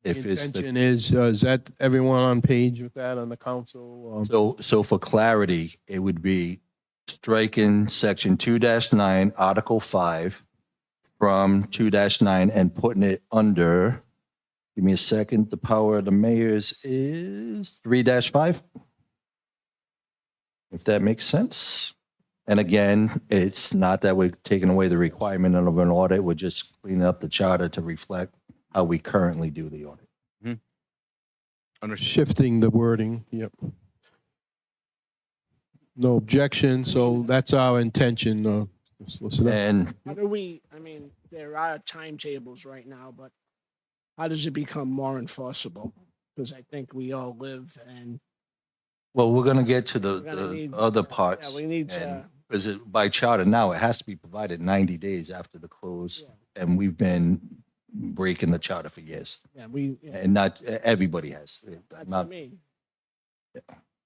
if The it's the, intention is that everyone on page with that on the council? so for clarity, it would be striking section 2-9, article 5 from 2-9 and putting it under, give me a second, the power of the mayors is 3-5. If that makes sense. And again, it's not that we're taking away the requirement of an audit, we're just cleaning up the charter to reflect how we currently do the audit. understood. Shifting the wording, yep. No objection, so that's our intention, solicitor. And How do we, I mean, there are timetables right now, but how does it become more enforceable? Because I think we all live and, well, we're gonna get to We're gonna the need- other yeah, parts. we need and- to, Because by charter now, it has to be provided 90 days after the close. And we've been breaking the charter for years. yeah, we, yeah, And not, everybody has. that's what I Not, mean.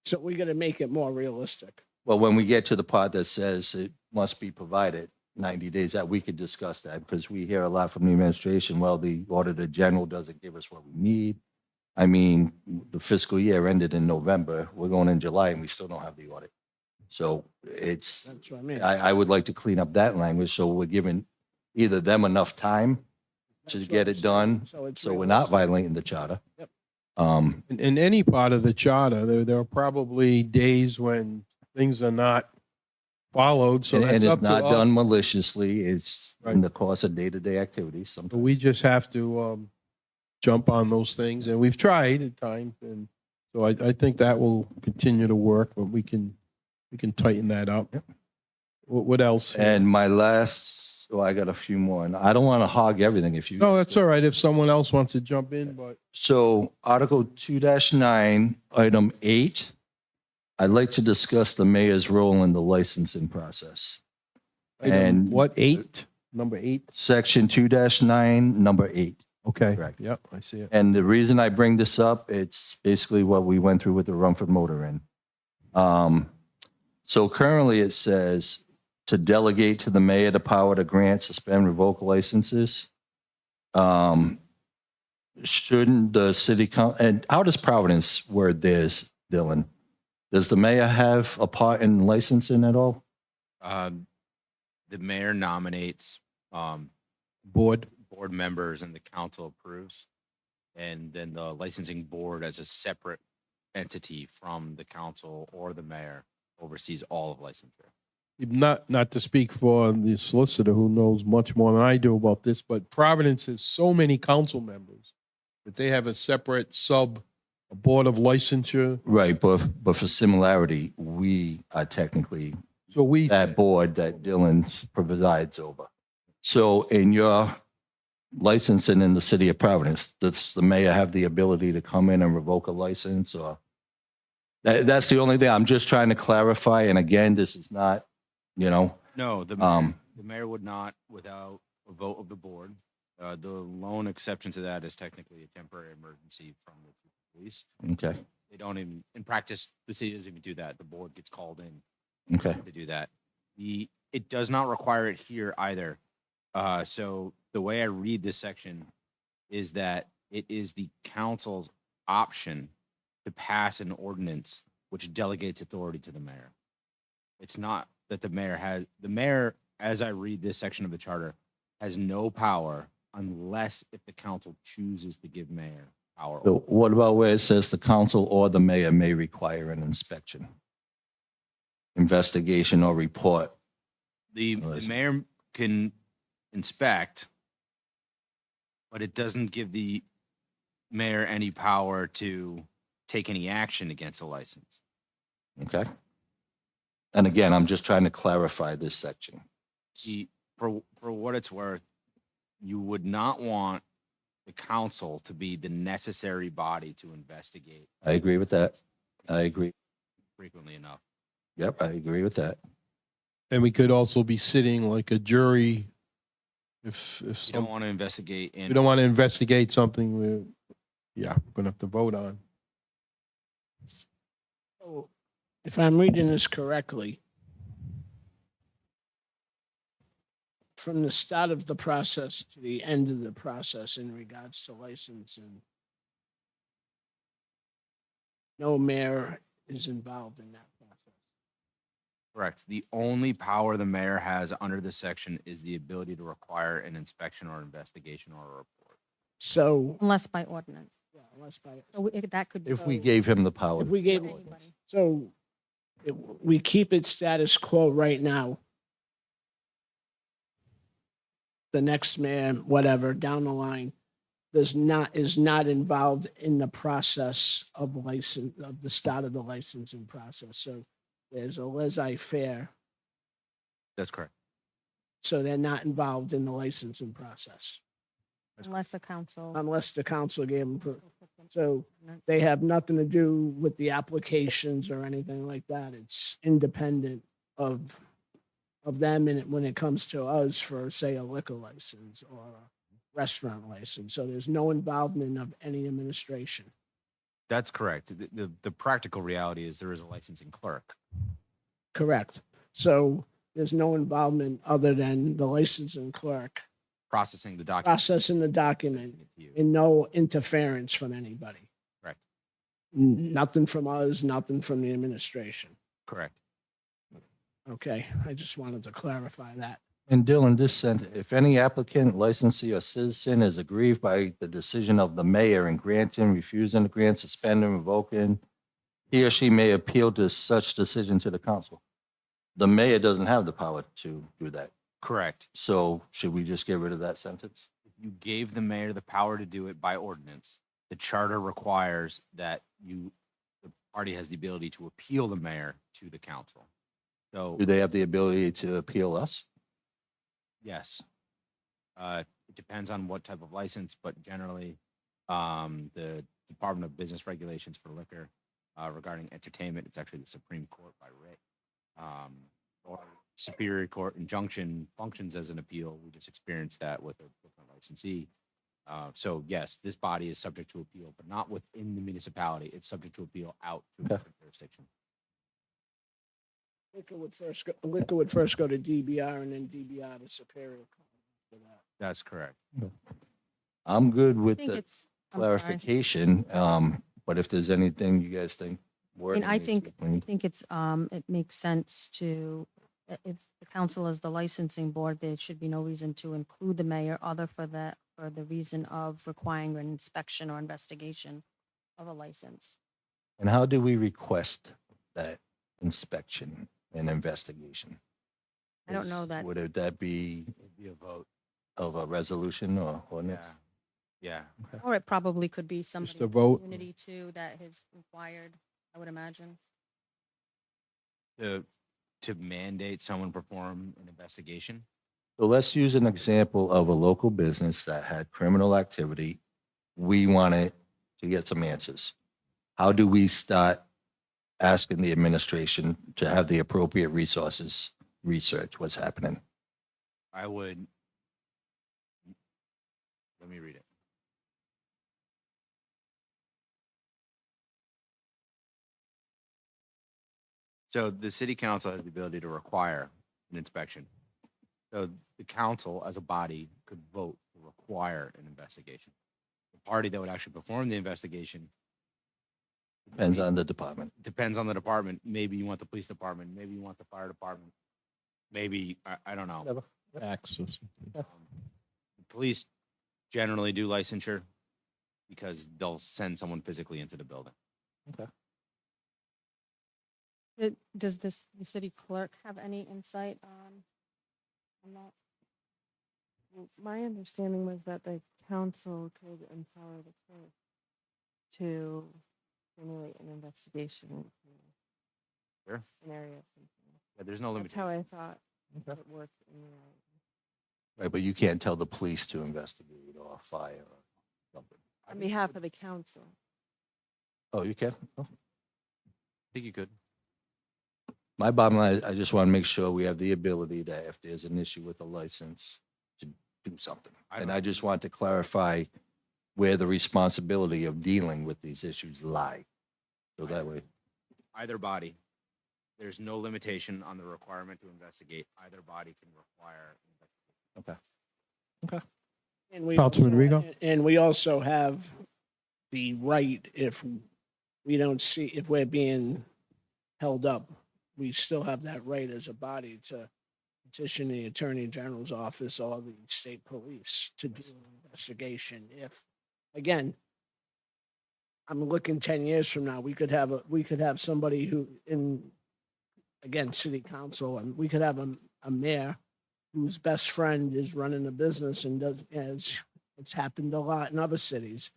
So we gotta make it more realistic. well, when we get to the part that says it must be provided 90 days, that we could discuss that because we hear a lot from the administration, well, the auditor general doesn't give us what we need. I mean, the fiscal year ended in November. We're going in July and we still don't have the audit. So it's, That's what I mean. I would like to clean up that language so we're giving either them enough time to That's what get I'm it done, saying. it's so we're not realistic. violating the charter. Yep. In any part of the charter, there are probably days when things are not followed, so And that's it's up to not done us. maliciously, it's in Right. the course of day-to-day activities. So Sometimes we just have to jump on those things, and we've tried at times, and so I think that will continue to work, but we can tighten that up. Yep. What else? And my last, oh, I got a few more, and I don't want to hog everything if you. No, that's all right if someone else wants to jump in, but So Article 2-9, Item 8, I'd like to discuss the mayor's role in the licensing process. item And- what, 8? Number 8? Section 2-9, number 8. Okay. Correct. Yep, I see it. And the reason I bring this up, it's basically what we went through with the Rumford Motor Inn. So currently it says to delegate to the mayor the power to grant, suspend, revoke licenses. Shouldn't the city council, and how does Providence word theirs, Dylan? Does the mayor have a part in licensing at all? The mayor nominates Board. board members and the council approves. And then the licensing board as a separate entity from the council or the mayor oversees all of licensure. Not to speak for the solicitor who knows much more than I do about this, but Providence has so many council members that they have a separate a board of licensure. Right, but for similarity, we are technically So we, that board that Dylan presides over. So in your licensing in the city of Providence, does the mayor have the ability to come in and revoke a license or? That's the only thing. I'm just trying to clarify. And again, this is not, No, the mayor would not without a vote of the board. The lone exception to that is technically a temporary emergency from the police. okay, They don't even, in practice, the city doesn't even do that. The board gets called in okay. to do that. It does not require it here either. So the way I read this section is that it is the council's option to pass an ordinance which delegates authority to the mayor. It's not that the mayor, as I read this section of the charter, has no power unless if the council chooses to give mayor power. So what about where it says the council or the mayor may require an inspection, investigation or report? The mayor can inspect, but it doesn't give the mayor any power to take any action against a license. Okay. And again, I'm just trying to clarify this section. For what it's worth, you would not want the council to be the necessary body to investigate I agree with that. I agree. frequently enough. Yep, I agree with that. And we could also be sitting like a jury if You don't some, want to investigate we and don't want to investigate something we're, yeah, we're gonna have to vote on. So if I'm reading this correctly, from the start of the process to the end of the process in regards to licensing, no mayor is involved in that process. correct. The only power the mayor has under this section is the ability to require an inspection or investigation or a report. So, Unless by ordinance. yeah, unless by, So that could be. If we gave him the power. if we gave, Anybody. so we keep it status quo right now. The next man, whatever, down the line, is not involved in the process of the start of the licensing process. So there's a laissez-faire, That's correct. so they're not involved in the licensing process Unless a council. unless the council gave them. So they have nothing to do with the applications or anything like that. It's independent of them, and when it comes to us for, say, a liquor license or a restaurant license. So there's no involvement of any administration. That's correct. The practical reality is there is a licensing clerk. Correct. So there's no involvement other than the licensing clerk Processing the document. processing the document and no interference from anybody. Correct. Nothing from us, nothing from the administration. Correct. Okay, I just wanted to clarify that. And Dylan, this sentence, if any applicant, licensee, or citizen is aggrieved by the decision of the mayor in granting, refusing to grant, suspending, revoking, he or she may appeal to such decision to the council. The mayor doesn't have the power to do that. Correct. So should we just get rid of that sentence? You gave the mayor the power to do it by ordinance. The charter requires that the party has the ability to appeal the mayor to the council. So, Do they have the ability to appeal us? yes. It depends on what type of license, but generally, the Department of Business Regulations for liquor regarding entertainment, it's actually the Supreme Court by writ. Or Superior Court injunction functions as an appeal. We just experienced that with a different licensee. So yes, this body is subject to appeal, but not within the municipality. It's subject to appeal out to a Okay. different jurisdiction. Liquor would first go to DBR and then DBR to Superior Court after that. That's correct. I'm good I with think the it's. I'm sorry. clarification, but if there's anything you guys think. I think it's, it makes sense to, if the council is the licensing board, there should be no reason to include the mayor other for the reason of requiring an inspection or investigation of a license. And how do we request that inspection and investigation? I don't know that. Would that be It'd be a vote. of a resolution or ordinance? Yeah. Or it probably could be somebody a in the vote. community too that has inquired, I would imagine. To mandate someone perform an investigation. So let's use an example of a local business that had criminal activity. We wanted to get some answers. How do we start asking the administration to have the appropriate resources, research what's happening? I would, let me read it. So the city council has the ability to require an inspection. So the council as a body could vote to require an investigation. The party that would actually perform the investigation Depends on the department. depends on the department. Maybe you want the police department, maybe you want the fire department. Maybe, I don't know. Acts or something. The police generally do licensure because they'll send someone physically into the building. Does the city clerk have any insight on that? My understanding was that the council could empower the clerk to formulate an investigation into Sure. an area. Yeah, there's no That's limitation. how I thought it worked in the. Right, but you can't tell the police to investigate or fire. something. On behalf of the council. Oh, you can? Oh. I think you could. My bottom line, I just want to make sure we have the ability that if there's an issue with the license, to do something. And I just want to clarify where the responsibility of dealing with these issues lie. So that way, Either body, there's no limitation on the requirement to investigate. Either body can require. And we Councilman also- Rigo? And we also have the right, if we don't see, if we're being held up, we still have that right as a body to petition the Attorney General's office or the state police to do an investigation. If, again, I'm looking 10 years from now, we could have somebody who again, city council, and we could have a mayor whose best friend is running a business and it's happened a lot in other cities.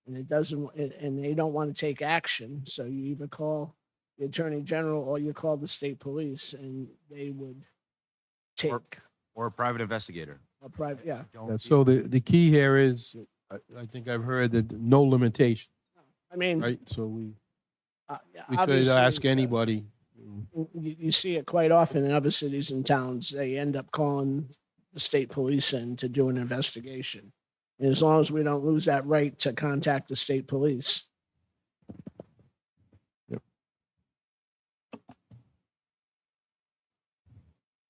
And and they don't want to take action. So you either call the Attorney General or you call the state police and they would take Or a private investigator. a private, yeah. Yeah, so the key here is, I think I've heard that no limitation, I mean, right? So we could obviously, ask anybody. You see it quite often in other cities and towns. They end up calling the state police in to do an investigation. And as long as we don't lose that right to contact the state police.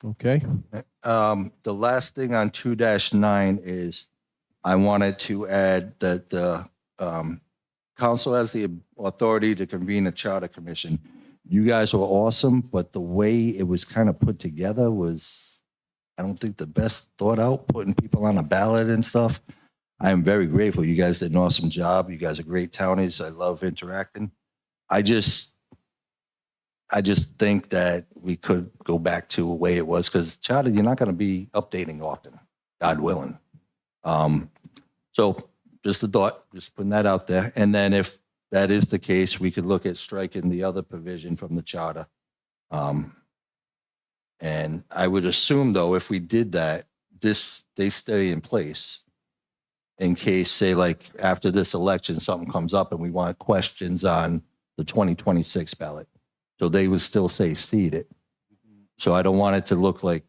Okay, the last thing on 2-9 is I wanted to add that the council has the authority to convene a charter commission. You guys were awesome, but the way it was kind of put together was, I don't think the best thought out, putting people on a ballot and stuff. I am very grateful. You guys did an awesome job. You guys are great townies. I love interacting. I just think that we could go back to a way it was, because charter, you're not going to be updating often, God willing. So just a thought, just putting that out there. And then if that is the case, we could look at striking the other provision from the charter. And I would assume, though, if we did that, they stay in place in case, say, like after this election, something comes up and we want questions on the 2026 ballot. So they would still say seated. So I don't want it to look like,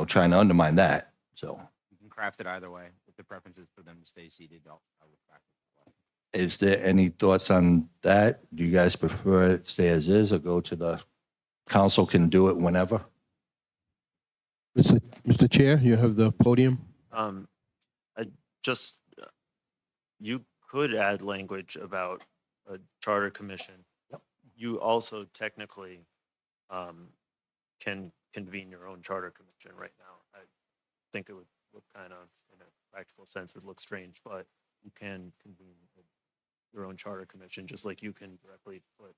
trying to undermine that. So You can craft it either way. If the preference is for them to stay seated, I would craft it that way. is there any thoughts on that? Do you guys prefer it stay as is or go to the council can do it whenever? Mr. Chair, you have the podium. You could add language about a charter commission. You also technically can convene your own charter commission right now. I think it would look kind of, in a practical sense, would look strange, but you can convene your own charter commission, just like you can directly put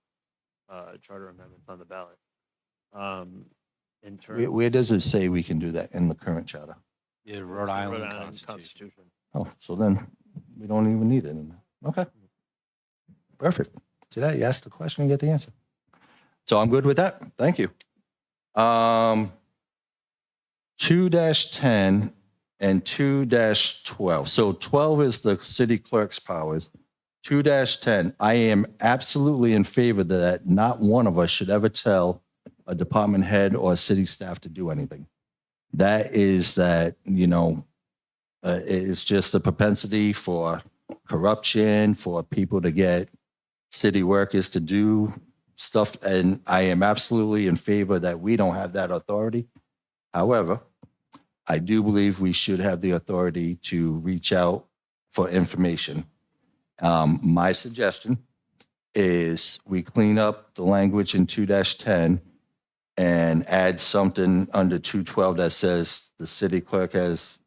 charter amendments on the ballot. In terms Where does it say we can do that in the current charter? The Rhode Island Constitution. Constitution. Oh, so then we don't even need it anymore. Okay. Perfect. See that? You asked the question, you get the answer. So I'm good with that. Thank you. 2-10 and 2-12. So 12 is the city clerk's powers. 2-10, I am absolutely in favor that not one of us should ever tell a department head or city staff to do anything. That is it's just a propensity for corruption, for people to get city workers to do stuff. And I am absolutely in favor that we don't have that authority. However, I do believe we should have the authority to reach out for information. My suggestion is we clean up the language in 2-10 and add something under 212 that says the city clerk has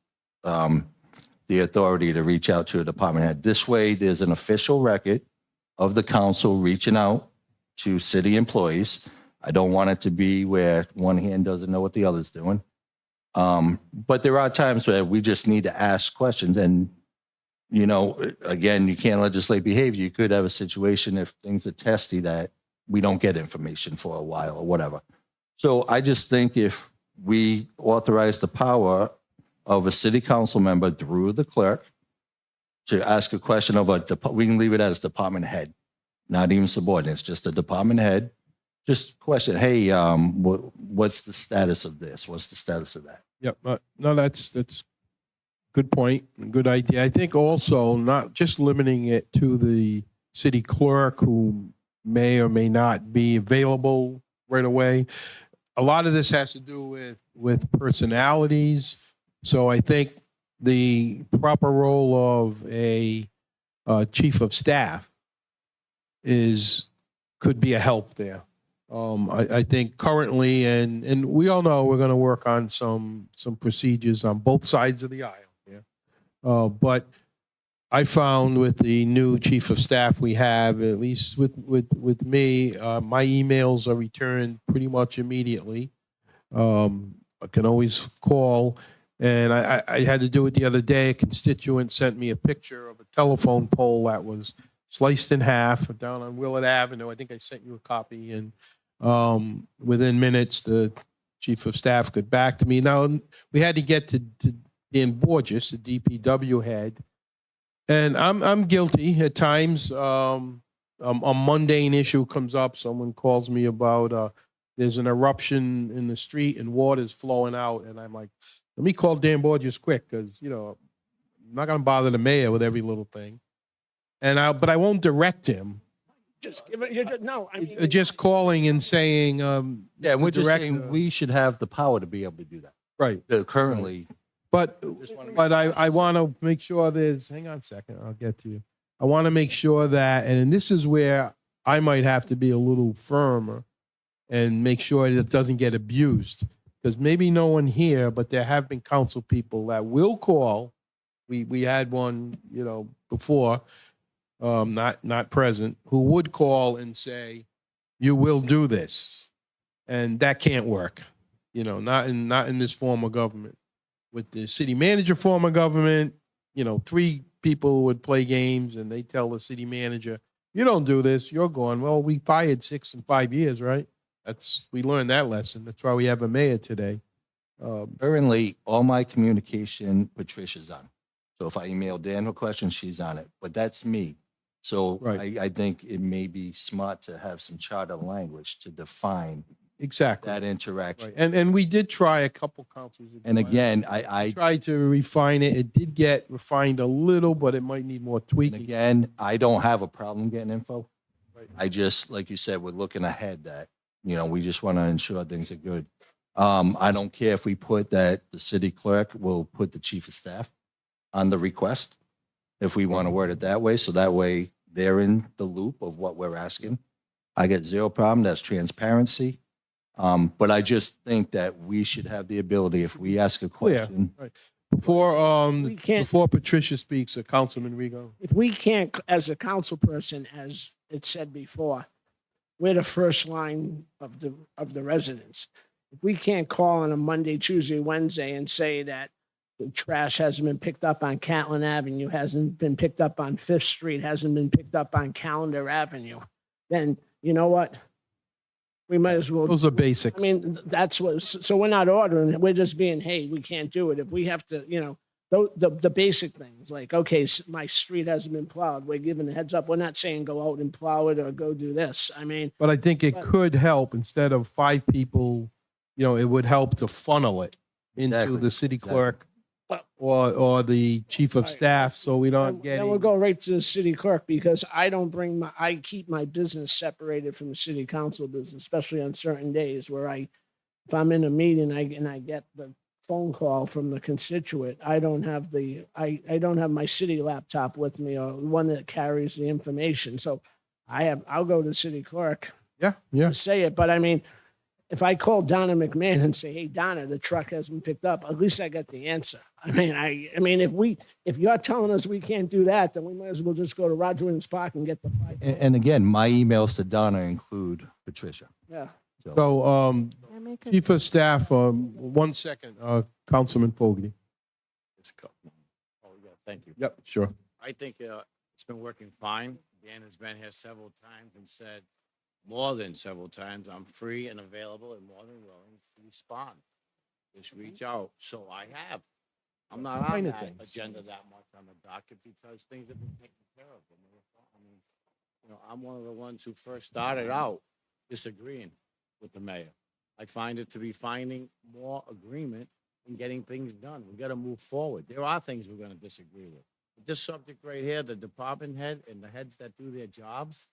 the authority to reach out to a department head. This way, there's an official record of the council reaching out to city employees. I don't want it to be where one hand doesn't know what the other's doing. But there are times where we just need to ask questions. And, again, you can't legislate behavior. You could have a situation if things are testy that we don't get information for a while or whatever. So I just think if we authorize the power of a city council member through the clerk to ask a question of we can leave it as department head, not even subordinates, just a department head. Just question, hey, what's the status of this? What's the status of that? Yep, no, that's good point, good idea. I think also not just limiting it to the city clerk who may or may not be available right away. A lot of this has to do with personalities. So I think the proper role of a chief of staff could be a help there. I think currently, and we all know we're going to work on some procedures on both sides of the aisle. Yeah. But I found with the new chief of staff we have, at least with me, my emails are returned pretty much immediately. I can always call. And I had to do it the other day. A constituent sent me a picture of a telephone pole that was sliced in half down on Willard Avenue. I think I sent you a copy. And within minutes, the chief of staff got back to me. Now, we had to get to Dan Borges, the DPW head. And I'm guilty at times. A mundane issue comes up. Someone calls me about there's an eruption in the street and water's flowing out. And I'm like, let me call Dan Borges quick because, I'm not going to bother the mayor with every little thing. But I won't direct him. Just give it, no, I mean. Just calling and saying, Yeah, and we're just Director. saying we should have the power to be able to do that. right. Currently, But Just wanna make but I want to make sure hang on a second, I'll get to you. I want to make sure that, and this is where I might have to be a little firmer and make sure that it doesn't get abused. Because maybe no one here, but there have been council people that will call. We had one, before, not present, who would call and say, you will do this. And that can't work, not in this form of government. With the city manager form of government, 3 people would play games and they tell the city manager, you don't do this, you're gone. Well, we fired 6 in 5 years, right? We learned that lesson. That's why we have a mayor today. currently, all my communication, Patricia's on. So if I email Dan a question, she's on it. But that's me. So Right. I think it may be smart to have some charter language to define Exactly. that interaction. Right. And we did try a couple councils. ago. And again, I Tried to refine it. It did get refined a little, but it might need more and tweaking. again, I don't have a problem getting info. Right. I just, like you said, we're looking ahead that, we just want to ensure things are good. I don't care if we put that the city clerk will put the chief of staff on the request, if we want to word it that way. So that way they're in the loop of what we're asking. I get zero problem. That's transparency. But I just think that we should have the ability, if we ask a question, Before Patricia speaks, Councilman Rigo. If we can't, as a council person, as it said before, we're the first line of the residents. If we can't call on a Monday, Tuesday, Wednesday and say that the trash hasn't been picked up on Catlin Avenue, hasn't been picked up on Fifth Street, hasn't been picked up on Calendar Avenue, then you know what? We might as well. Those are basics. I mean, that's what, so we're not ordering it. We're just being, hey, we can't do it. If we have to, the basic things like, okay, my street hasn't been plowed. We're giving a heads up. We're not saying go out and plow it or go do this. I mean, But I think it But- could help instead of 5 people, it would help to funnel it into Exactly, the city exactly. clerk Well- or the chief of Right. staff, so we don't get. then we'll go right to the city clerk because I keep my business separated from the city council business, especially on certain days where if I'm in a meeting and I get the phone call from the constituent, I don't have I don't have my city laptop with me or one that carries the information. So I'll go to the city clerk Yeah. to say it. But I mean, if I call Donna McMahon and say, hey, Donna, the truck has been picked up, at least I got the answer. I mean, if you're telling us we can't do that, then we might as well just go to Roger Williams Park and get the 5. And again, my emails to Donna include Patricia. Yeah. So So, Can I make a- chief of staff, 1 second, Councilman Fogarty. Thank you. Yep, sure. I think it's been working fine. Dan has been here several times and said more than several times, I'm free and available and more than willing to respond. Just reach out. So I have. I'm not on Minor that things. agenda that much on the docket because things have been taken care of. I mean, you know, I'm one of the ones who first started out disagreeing with the mayor. I find it to be finding more agreement and getting things done. We gotta move forward. There are things we're gonna disagree with. But this subject right here, the department head and the heads that do their jobs,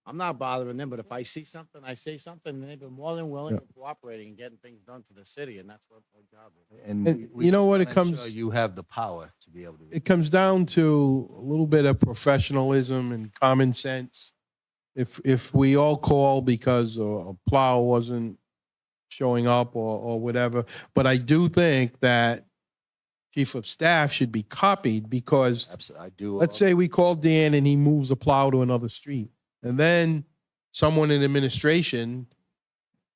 I'm not bothering them, but if I see something, I say something, and they've been more than willing Yeah. and cooperating and getting things done for the city, and that's what our job is. And And we you know just what, it wanna ensure comes- You have the power to be able to. It comes down to a little bit of professionalism and common sense. If we all call because a plow wasn't showing up or whatever, but I do think that chief of staff should be copied because Absolutely, I do. let's say we call Dan and he moves a plow to another street. And then someone in administration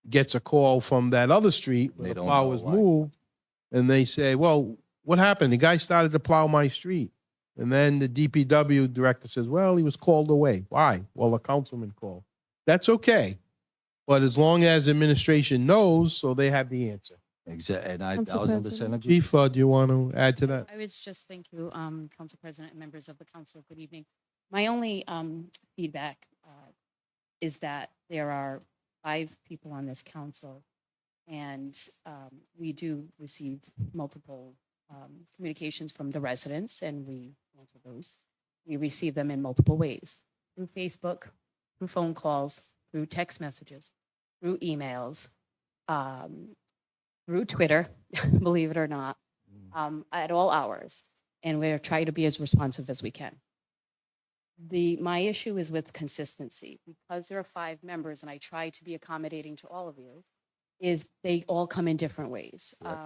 gets a call from that other street where They the don't plow know was why. moved. And they say, well, what happened? The guy started to plow my street. And then the DPW director says, well, he was called away. Why? Well, a councilman called. That's okay. But as long as administration knows, so they have the answer. Exactly, and I Council 1,000% President. agree. Chief, do you want to add to that? I was just, thank you, Council President and members of the council. Good evening. My only feedback is that there are 5 people on this council, and we do receive multiple communications from the residents, and we answer those. We receive them in multiple ways, through Facebook, through phone calls, through text messages, through emails, through Twitter, believe it or not, at all hours. And we're trying to be as responsive as we can. My issue is with consistency. Because there are 5 members and I try to be accommodating to all of you, is they all come in different ways. Correct.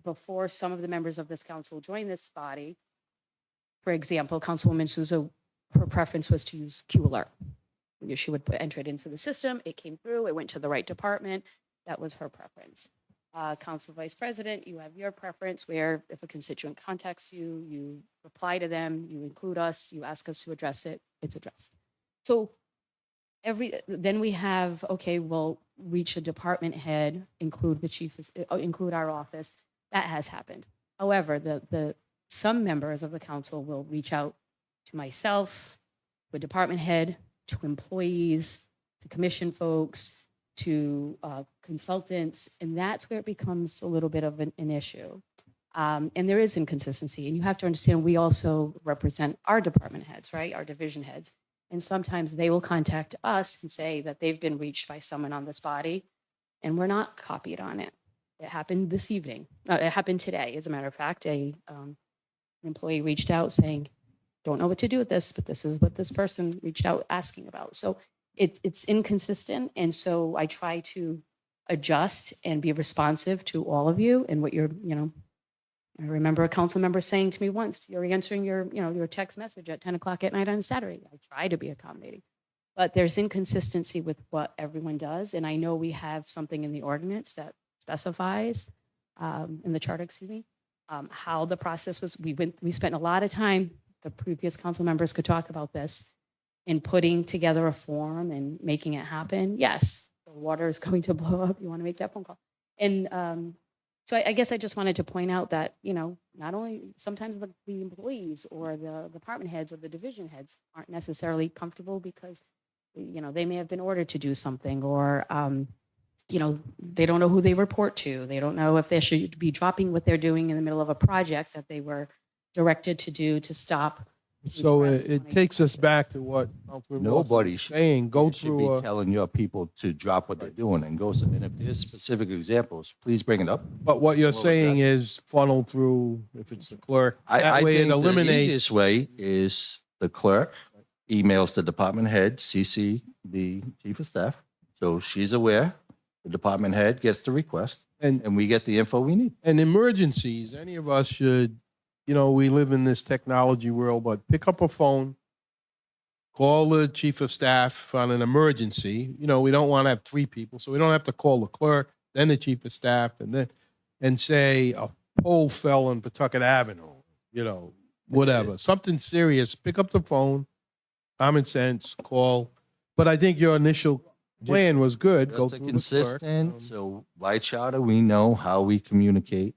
Before some of the members of this council joined this body, for example, Councilwoman Souza, her preference was to use Q Alert. She would enter it into the system, it came through, it went to the right department. That was her preference. Council Vice President, you have your preference where if a constituent contacts you, you reply to them, you include us, you ask us to address it, it's addressed. So then we have, okay, well, reach a department head, include the chief, include our office. That has happened. However, some members of the council will reach out to myself, to a department head, to employees, to commission folks, to consultants, and that's where it becomes a little bit of an issue. And there is inconsistency, and you have to understand, we also represent our department heads, right? Our division heads. And sometimes they will contact us and say that they've been reached by someone on this body, and we're not copied on it. It happened this evening. It happened today, as a matter of fact. An employee reached out saying, don't know what to do with this, but this is what this person reached out asking about. So it's inconsistent. And so I try to adjust and be responsive to all of you and what you're, I remember a council member saying to me once, you're answering your text message at 10 o'clock at night on Saturday. I try to be accommodating, but there's inconsistency with what everyone does. And I know we have something in the ordinance that specifies, in the charter, excuse me, how the process was. We spent a lot of time, the previous council members could talk about this, in putting together a form and making it happen. Yes, the water is going to blow up. You want to make that phone call. And so I guess I just wanted to point out that, not only sometimes the employees or the department heads or the division heads aren't necessarily comfortable because, they may have been ordered to do something or, they don't know who they report to. They don't know if they should be dropping what they're doing in the middle of a project that they were directed to do to stop. So address it money. takes us back to what Councilman Lawson Nobody was should- saying, go You should be through a. telling your people to drop what they're doing and go. And if there's specific examples, please bring it up. But what you're We'll saying address is funnel through, if it's the clerk. I That way it think the eliminates. easiest way is the clerk emails the department head, CC the chief of staff. So she's aware, the department head gets the request And, and we get the info we need. and emergencies, any of us should, we live in this technology world, but pick up a phone, call the chief of staff on an emergency. We don't want to have 3 people, so we don't have to call the clerk, then the chief of staff, and say a pole fell on Pawtucket Avenue, whatever, something serious. Pick up the phone, common sense, call. But I think your initial plan was good. Go Just a through the clerk. consistent, so by charter, we know how we communicate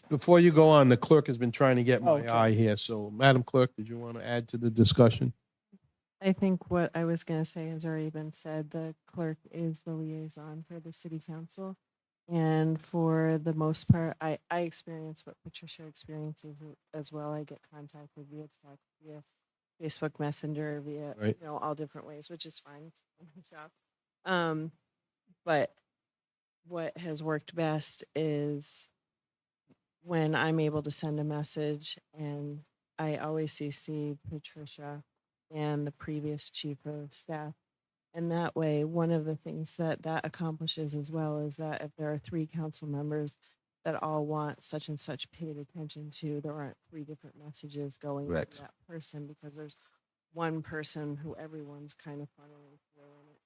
Before you go on, the clerk has been trying to get my Okay. eye here. So, Madam Clerk, did you want to add to the discussion? I think what I was going to say has already been said. The clerk is the liaison for the city council. And for the most part, I experience what Patricia experiences as well. I get contacted via text, via Facebook Messenger, via, Right. all different ways, which is fine. It's my job. But what has worked best is when I'm able to send a message, and I always CC Patricia and the previous chief of staff. And that way, one of the things that accomplishes as well is that if there are 3 council members that all want such and such paid attention to, there aren't 3 different messages going to Correct. that person, because there's one person who everyone's kind of funneling through, and it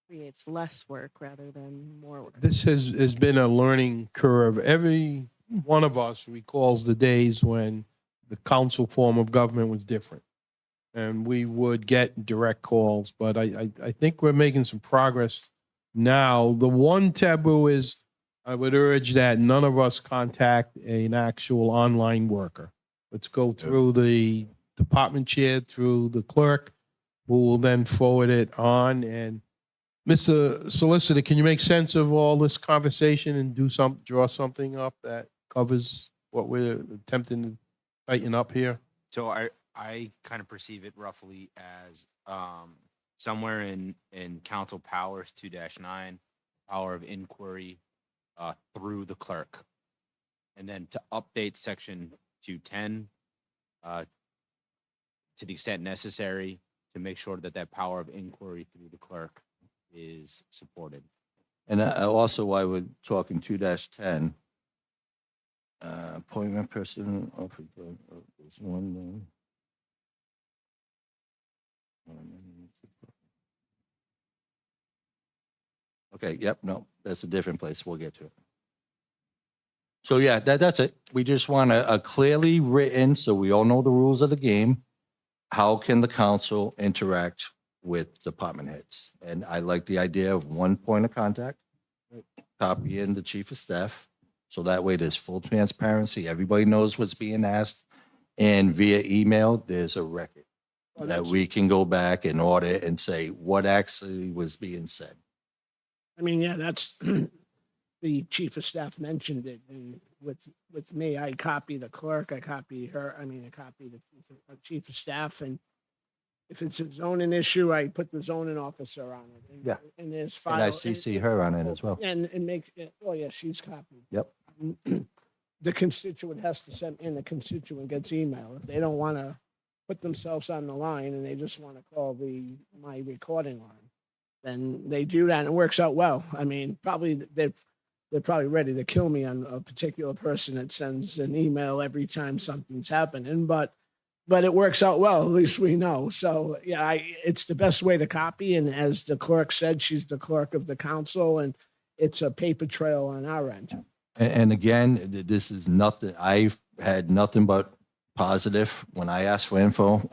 creates less work rather than more work. This has been a learning curve. Every one of us recalls the days when the council form of government was different. And we would get direct calls, but I think we're making some progress now. The one taboo is, I would urge that none of us contact an actual online worker. Let's go through the department chair, through the clerk, who will then forward it on. And Mr. Solicitor, can you make sense of all this conversation and draw something up that covers what we're attempting to tighten up here? So I kind of perceive it roughly as somewhere in council powers 2-9, power of inquiry through the clerk. And then to update section 210 to the extent necessary to make sure that that power of inquiry through the clerk is supported. And also, while we're talking 2-10, appointment person, there's one. Okay, yep, no, that's a different place. We'll get to it. So yeah, that's it. We just want a clearly written, so we all know the rules of the game. How can the council interact with department heads? And I like the idea of one point of contact, copy in the chief of staff. So that way there's full transparency. Everybody knows what's being asked. And via email, there's a record that we can go back and audit and say what actually was being said. I mean, yeah, that's, the chief of staff mentioned it, and with me, I copy the clerk, I copy her, I copy the chief of staff, and if it's a zoning issue, I put the zoning officer on it. And- Yeah. And there's And I files. CC her on it as well. And make, oh yeah, she's copied. Yep. The constituent has to send in, the constituent gets email. If they don't want to put themselves on the line and they just want to call my recording line, then they do that and it works out well. I mean, probably they're probably ready to kill me on a particular person that sends an email every time something's happening, but it works out well. At least we know. So yeah, it's the best way to copy. And as the clerk said, she's the clerk of the council, and it's a paper trail on our end. And again, this is nothing, I've had nothing but positive when I asked for info.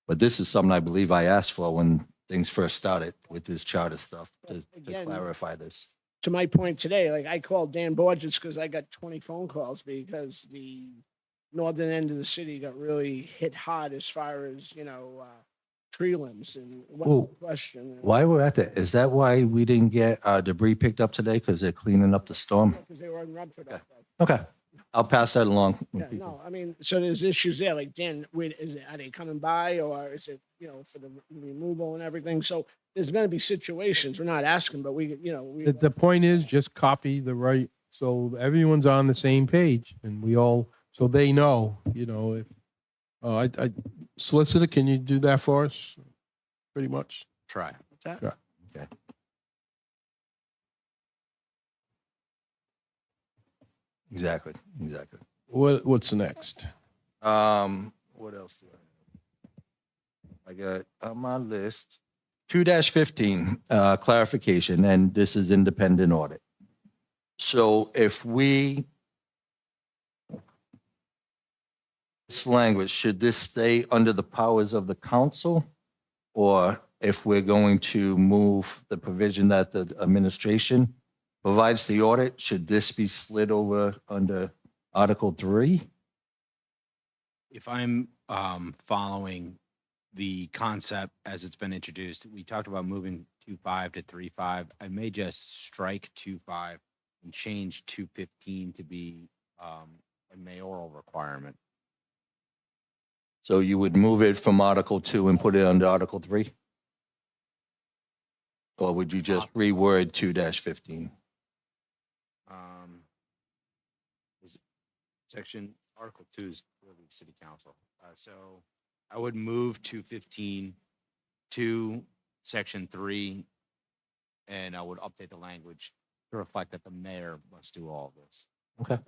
But this is something I believe I asked for when things first started with this charter stuff to Again, clarify this. To my point today, like I called Dan Borges because I got 20 phone calls because the northern end of the city got really hit hard as far as, tree limbs and Ooh. one question. Why we're at that, is that why we didn't get debris picked up today? Because they're cleaning up the storm? Because they were in Redford. Okay. Okay, I'll pass that along. with Yeah, people. no, so there's issues there, like Dan, are they coming by, or is it, for the removal and everything? So there's gonna be situations, we're not asking, but we. The point is just copy the right, so everyone's on the same page and we all, so they know, if, I Solicitor, can you do that for us? Pretty much. Try. Exactly. What's next? What else do I have? I got on my list 2-15, clarification, and this is independent audit. So if this language, should this stay under the powers of the council? Or if we're going to move the provision that the administration provides the audit, should this be slid over under Article 3? If I'm following the concept as it's been introduced, we talked about moving 2.5 to 3.5. I may just strike 2.5 and change 2.15 to be a mayoral requirement. So you would move it from Article 2 and put it under Article 3? Or would you just reword 2-15? Is section Article 2 is really the city council. So I would move 2.15 to section 3, and I would update the language to reflect that the mayor must do all of this. Okay.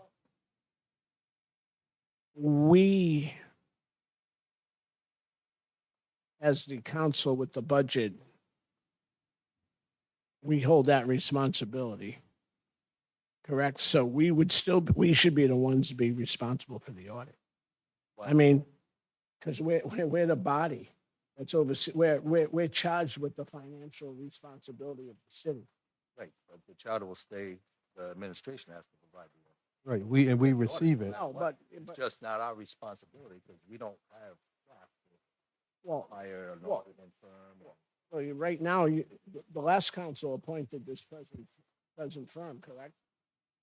We, as the council with the budget, we hold that responsibility. Correct? So we should be the ones to be responsible for the audit. I mean, because we're the body that's we're charged with the financial responsibility of the city. Right, but the charter will stay, the administration has to provide the. Right, we receive it. No, but, It's just not our responsibility because we don't have staff to well, hire an well, auditing firm. well, right now, the last council appointed this present firm, correct?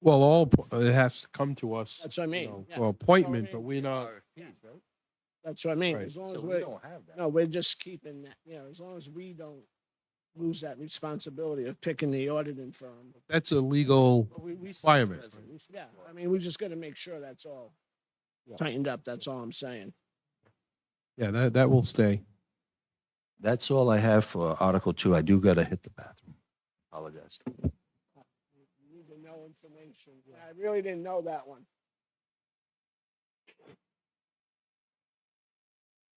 Well, it has to come to us. That's what I you mean, know, yeah. For appointment, So, but we're not, That's what I mean. Right. As long So as we we're, don't have that. no, we're just keeping that, as long as we don't lose that responsibility of picking the auditing firm. that's a legal But we requirement. Yeah, I mean, we just got to make sure that's all tightened up. That's all I'm saying. Yeah, that will stay. That's all I have for Article 2. I do gotta hit the bathroom. Apologize. You need to know information. I really didn't know that one.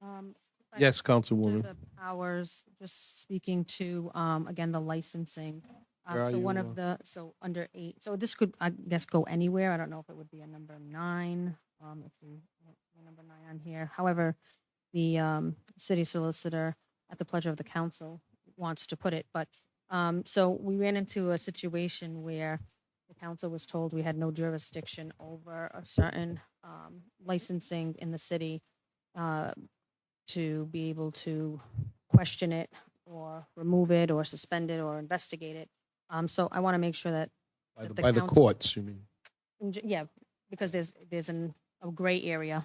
If I Yes, to Councilwoman. the powers, just speaking to, again, the licensing. Where are So one you, of the, so under 8, so this could, I guess, go anywhere. I don't know if it would be a number 9, if we, number 9 on here. However, the city solicitor at the pleasure of the council wants to put it. But, so we ran into a situation where the council was told we had no jurisdiction over a certain licensing in the city, to be able to question it or remove it or suspend it or investigate it. So I want to make sure that, the By the council- courts, you mean? yeah, because there's a gray area.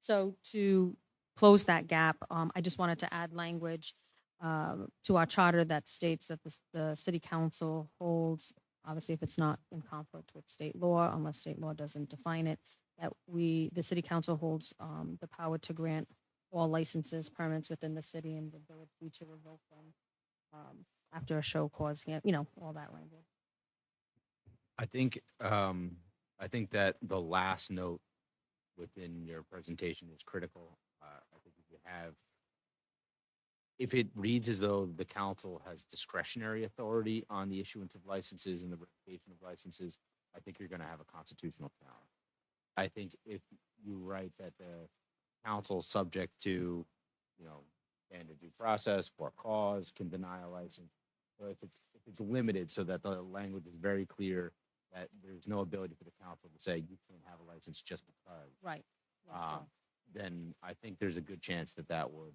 So to close that gap, I just wanted to add language to our charter that states that the city council holds, obviously if it's not in conflict with state law, unless state law doesn't define it, that the city council holds the power to grant all licenses, permits within the city and the ability to revoke them after a show cause, all that language. I think that the last note within your presentation is critical. I think if it reads as though the council has discretionary authority on the issuance of licenses and the revocation of licenses, I think you're going to have a constitutional challenge. I think if you write that the council, subject to, standard due process for cause, can deny a license. So if it's limited so that the language is very clear that there's no ability for the council to say you can't have a license just because, Right. Yeah, then I think there's a good chance that would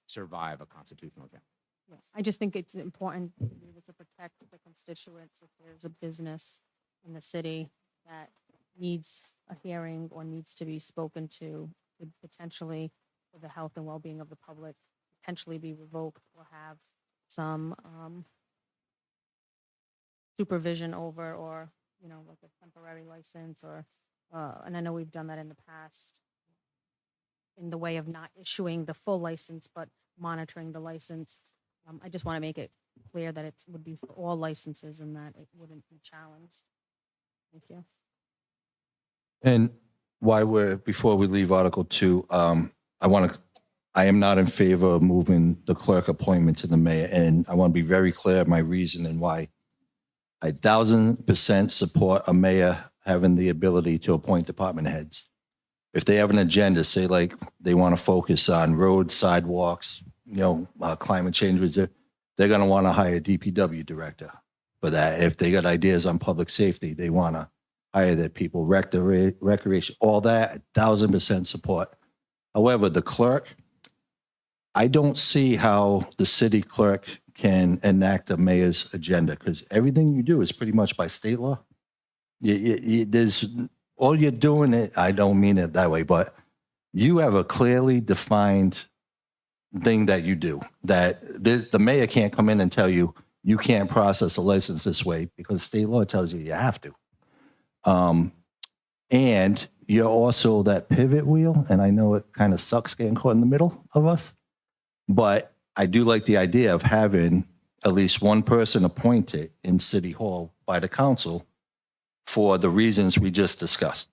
survive a constitutional challenge. yeah. I just think it's important to be able to protect the constituents if there's a business in the city that needs a hearing or needs to be spoken to, could potentially, for the health and well-being of the public, potentially be revoked or have some supervision over, or, like a temporary license, or, and I know we've done that in the past in the way of not issuing the full license, but monitoring the license. I just want to make it clear that it would be for all licenses and that it wouldn't be challenged. Thank you. And before we leave Article 2, I am not in favor of moving the clerk appointment to the mayor. And I want to be very clear my reason and why. I 1,000% support a mayor having the ability to appoint department heads. If they have an agenda, say like they want to focus on roads, sidewalks, climate change, they're going to want to hire a DPW director for that. If they got ideas on public safety, they want to hire their people, recreation, all that, 1,000% support. However, the clerk, I don't see how the city clerk can enact a mayor's agenda because everything you do is pretty much by state law. There's all you're doing it. I don't mean it that way, but you have a clearly defined thing that you do that the mayor can't come in and tell you you can't process a license this way because state law tells you you have to. And you're also that pivot wheel. And I know it kind of sucks getting caught in the middle of us, but I do like the idea of having at least one person appointed in City Hall by the council for the reasons we just discussed.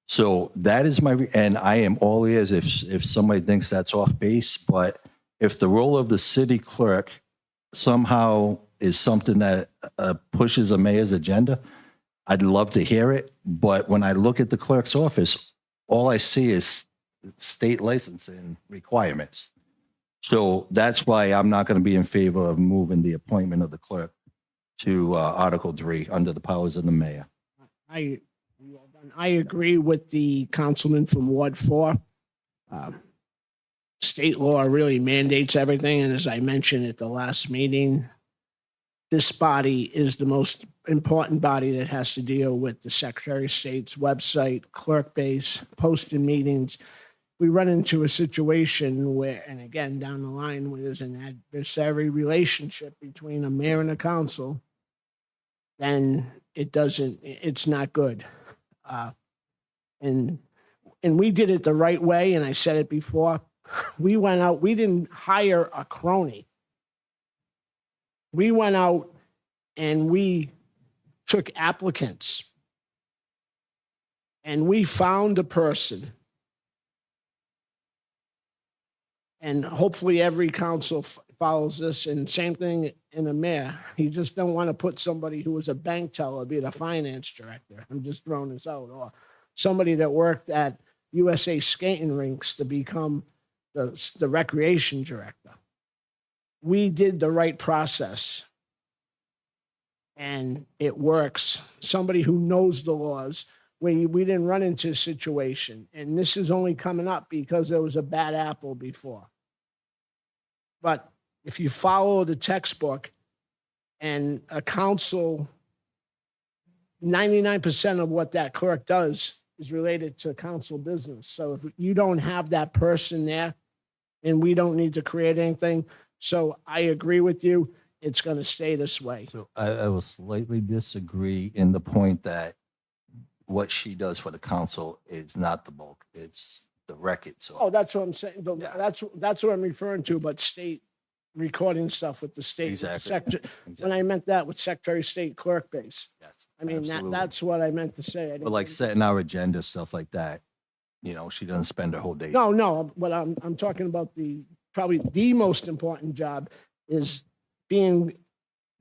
So that is and I am all ears if somebody thinks that's off base, but if the role of the city clerk somehow is something that pushes a mayor's agenda, I'd love to hear it. But when I look at the clerk's office, all I see is state licensing requirements. So that's why I'm not going to be in favor of moving the appointment of the clerk to Article 3 under the powers of the mayor. I agree with the councilman from Ward 4. State law really mandates everything. And as I mentioned at the last meeting, this body is the most important body that has to deal with the Secretary of State's website, clerk base, posted meetings. We run into a situation where, and again, down the line, where there's an adversary relationship between a mayor and a council, then it's not good. And we did it the right way. And I said it before, we went out, we didn't hire a crony. We went out and we took applicants and we found a person. And hopefully every council follows this, and same thing in a mayor. You just don't want to put somebody who was a bank teller, be the finance director. I'm just throwing this out. Or somebody that worked at USA skating rinks to become the recreation director. We did the right process and it works. Somebody who knows the laws. We didn't run into a situation, and this is only coming up because there was a bad apple before. But if you follow the textbook and a council, 99% of what that clerk does is related to council business. So if you don't have that person there, and we don't need to create anything. So I agree with you. It's going to stay this way. So I will slightly disagree in the point that what she does for the council is not the bulk, it's the record. So Oh, that's what I'm saying. Yeah. That's what I'm referring to, but state recording stuff with the state. with the Exactly. When I meant that with Secretary of State clerk base. yes, I mean, absolutely. that's what I meant to say. I But didn't like mean- setting our agenda, stuff like that, she doesn't spend her whole day. No, but I'm talking about probably the most important job is being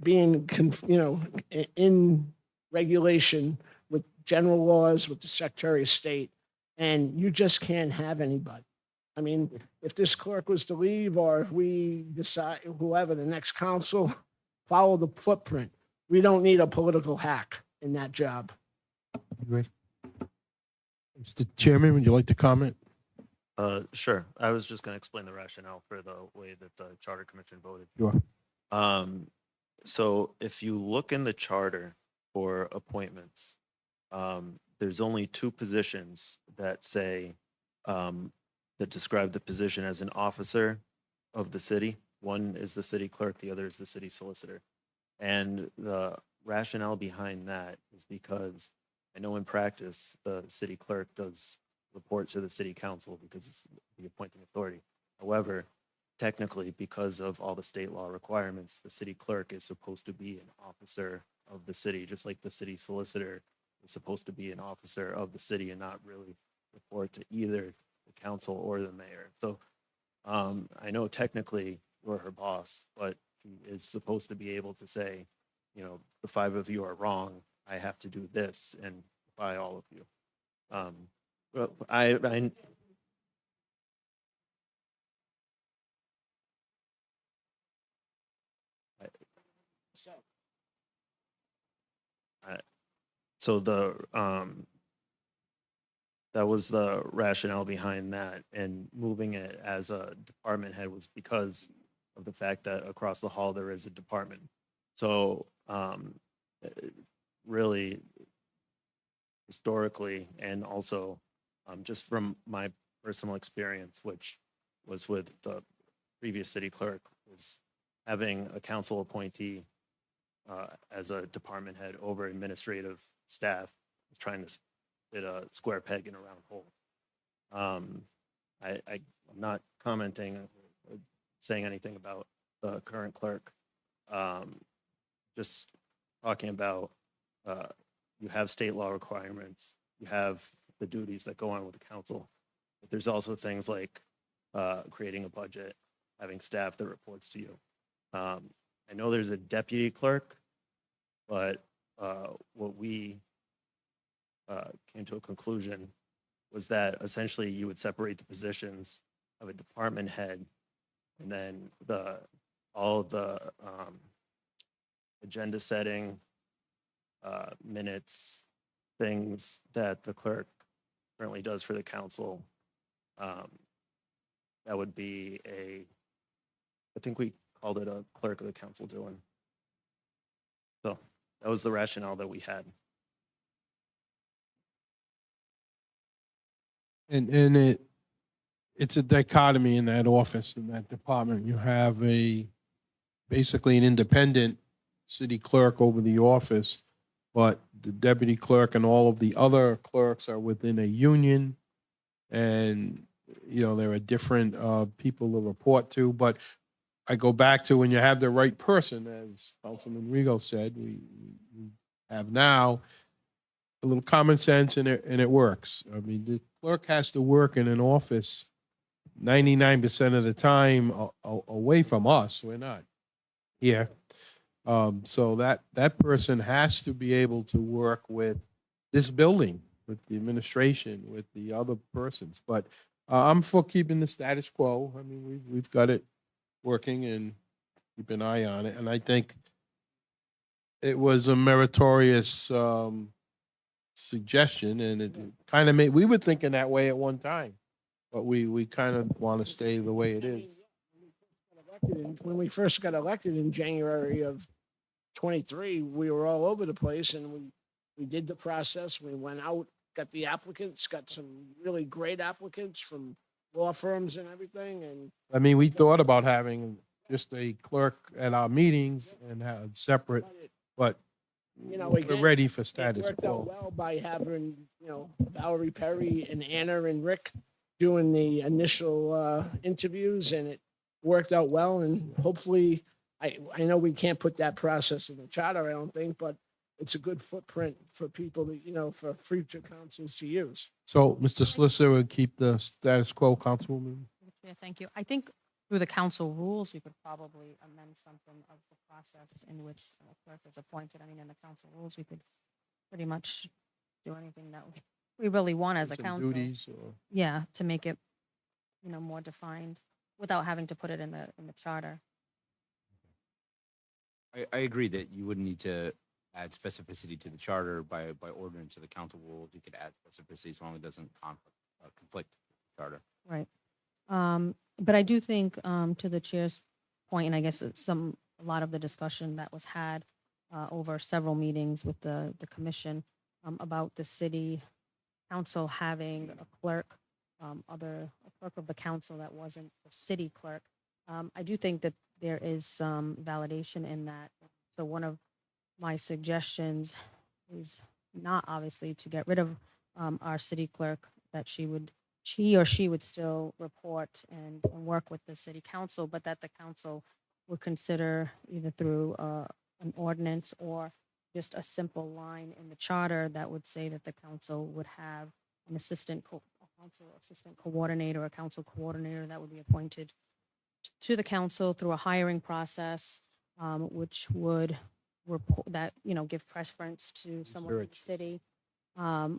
in regulation with general laws, with the Secretary of State, and you just can't have anybody. I mean, if this clerk was to leave, or if we decide, whoever, the next council, follow the footprint, we don't need a political hack in that job. Mr. Chairman, would you like to comment? Sure. I was just going to explain the rationale for the way that the Charter Commission voted. Sure. So if you look in the charter for appointments, there's only two positions that say, that describe the position as an officer of the city. One is the city clerk, the other is the city solicitor. And the rationale behind that is because I know in practice, the city clerk does report to the city council because it's the appointing authority. However, technically, because of all the state law requirements, the city clerk is supposed to be an officer of the city, just like the city solicitor is supposed to be an officer of the city and not really report to either the council or the mayor. So I know technically you're her boss, but she is supposed to be able to say, the five of you are wrong. I have to do this and by all of you. Well, so that was the rationale behind that, and moving it as a department head was because of the fact that across the hall there is a department. So really historically, and also just from my personal experience, which was with the previous city clerk, was having a council appointee as a department head over administrative staff, was trying to fit a square peg in a round hole. I'm not commenting, or saying anything about the current clerk. Just talking about you have state law requirements, you have the duties that go on with the council. But there's also things like creating a budget, having staff that reports to you. I know there's a deputy clerk, but what we came to a conclusion was that essentially you would separate the positions of a department head, and then all of the agenda setting, minutes, things that the clerk currently does for the council. That would be I think we called it a clerk of the council doing. So that was the rationale that we had. And it's a dichotomy in that office, in that department. You have basically an independent city clerk over the office, but the deputy clerk and all of the other clerks are within a union. And, there are different people to report to, but I go back to when you have the right person, as Councilman Rigo said, we have now a little common sense, and it works. I mean, the clerk has to work in an office 99% of the time away from us. We're not here. So that person has to be able to work with this building, with the administration, with the other persons. But I'm for keeping the status quo. I mean, we've got it working, and keep an eye on it. And I think it was a meritorious suggestion, and it kind of made, we were thinking that way at one time, but we kind of want to stay the way it is. When we first got elected in January of 23, we were all over the place, and we did the process. We went out, got the applicants, got some really great applicants from law firms and everything. And I mean, we thought about having just a clerk at our meetings and have separate, but we're again, ready for it status worked out quo. well by having, Valerie Perry and Anna and Rick doing the initial interviews, and it worked out well. And hopefully, I know we can't put that process in the charter, I don't think, but it's a good footprint for people to, for future councils to use. So, Mr. Solicitor would keep the status quo, Councilwoman? Yeah, thank you. I think through the council rules, we could probably amend something of the process in which a clerk is appointed. I mean, in the council rules, we could pretty much do anything that we really want as a Some council. duties or? Yeah, to make it, more defined without having to put it in the charter. I agree that you wouldn't need to add specificity to the charter by ordinance to the council rules. You could add specificity as long as it doesn't conflict with the charter. Right. But I do think, to the chair's point, and I guess it's a lot of the discussion that was had over several meetings with the commission about the city council having a clerk, a clerk of the council that wasn't the city clerk. I do think that there is some validation in that. So one of my suggestions is not obviously to get rid of our city clerk, that she or she would still report and work with the city council, but that the council would consider either through an ordinance or just a simple line in the charter that would say that the council would have an council assistant coordinator, a council coordinator that would be appointed to the council through a hiring process, which would report that, give preference to someone in the city,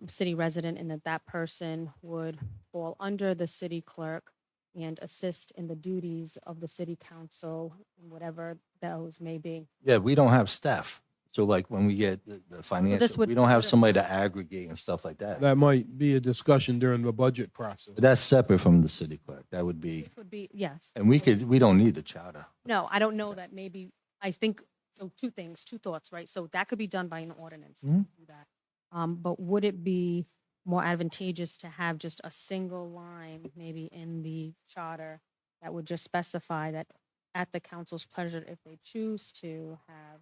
city resident, and that person would fall under the city clerk and assist in the duties of the city council, and whatever those may be. Yeah, we don't have staff. So like when we get the financial, would we don't have fit- somebody to aggregate and stuff like that. That might be a discussion during the budget process. But that's separate from the city clerk. That would be, This would be, yes. and we don't need the charter. No, I don't know that maybe, I think, so two things, two thoughts, right? So that could be done by an ordinance. Mhm. do that. But would it be more advantageous to have just a single line, maybe in the charter, that would just specify that at the council's pleasure, if they choose to have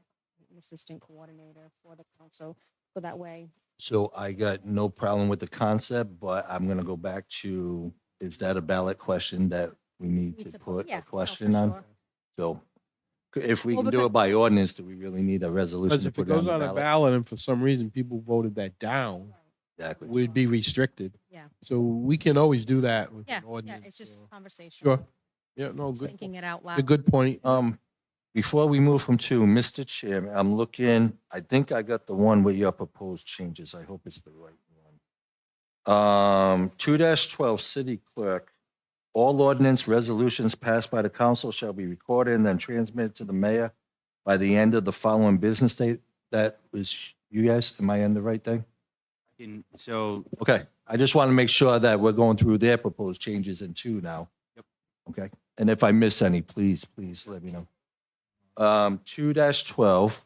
an assistant coordinator for the council, so that way, So I got no problem with the concept, but I'm gonna go back to, is that a ballot question that we need Need to to- put yeah, a no, for question on? sure. So if we Well, can do because- it by ordinance, do we really need a resolution Because to if it put it on goes the on a ballot? ballot and for some reason people voted that down, Exactly. we'd be restricted. Yeah. So we can always do that with yeah, an yeah, ordinance. it's just so- conversation. Sure. Yeah, no, Just good, Thinking it out a loud. good point. Before we move from two, Mr. Chairman, I'm looking, I think I got the one with your proposed changes. I hope it's the right one. 2-12, city clerk. All ordinance resolutions passed by the council shall be recorded and then transmitted to the mayor by the end of the following business day. That was you guys? Am I in the right thing? So Okay, I just want to make sure that we're going through their proposed changes in two now. Yep. Okay, and if I miss any, please let me know. 2-12,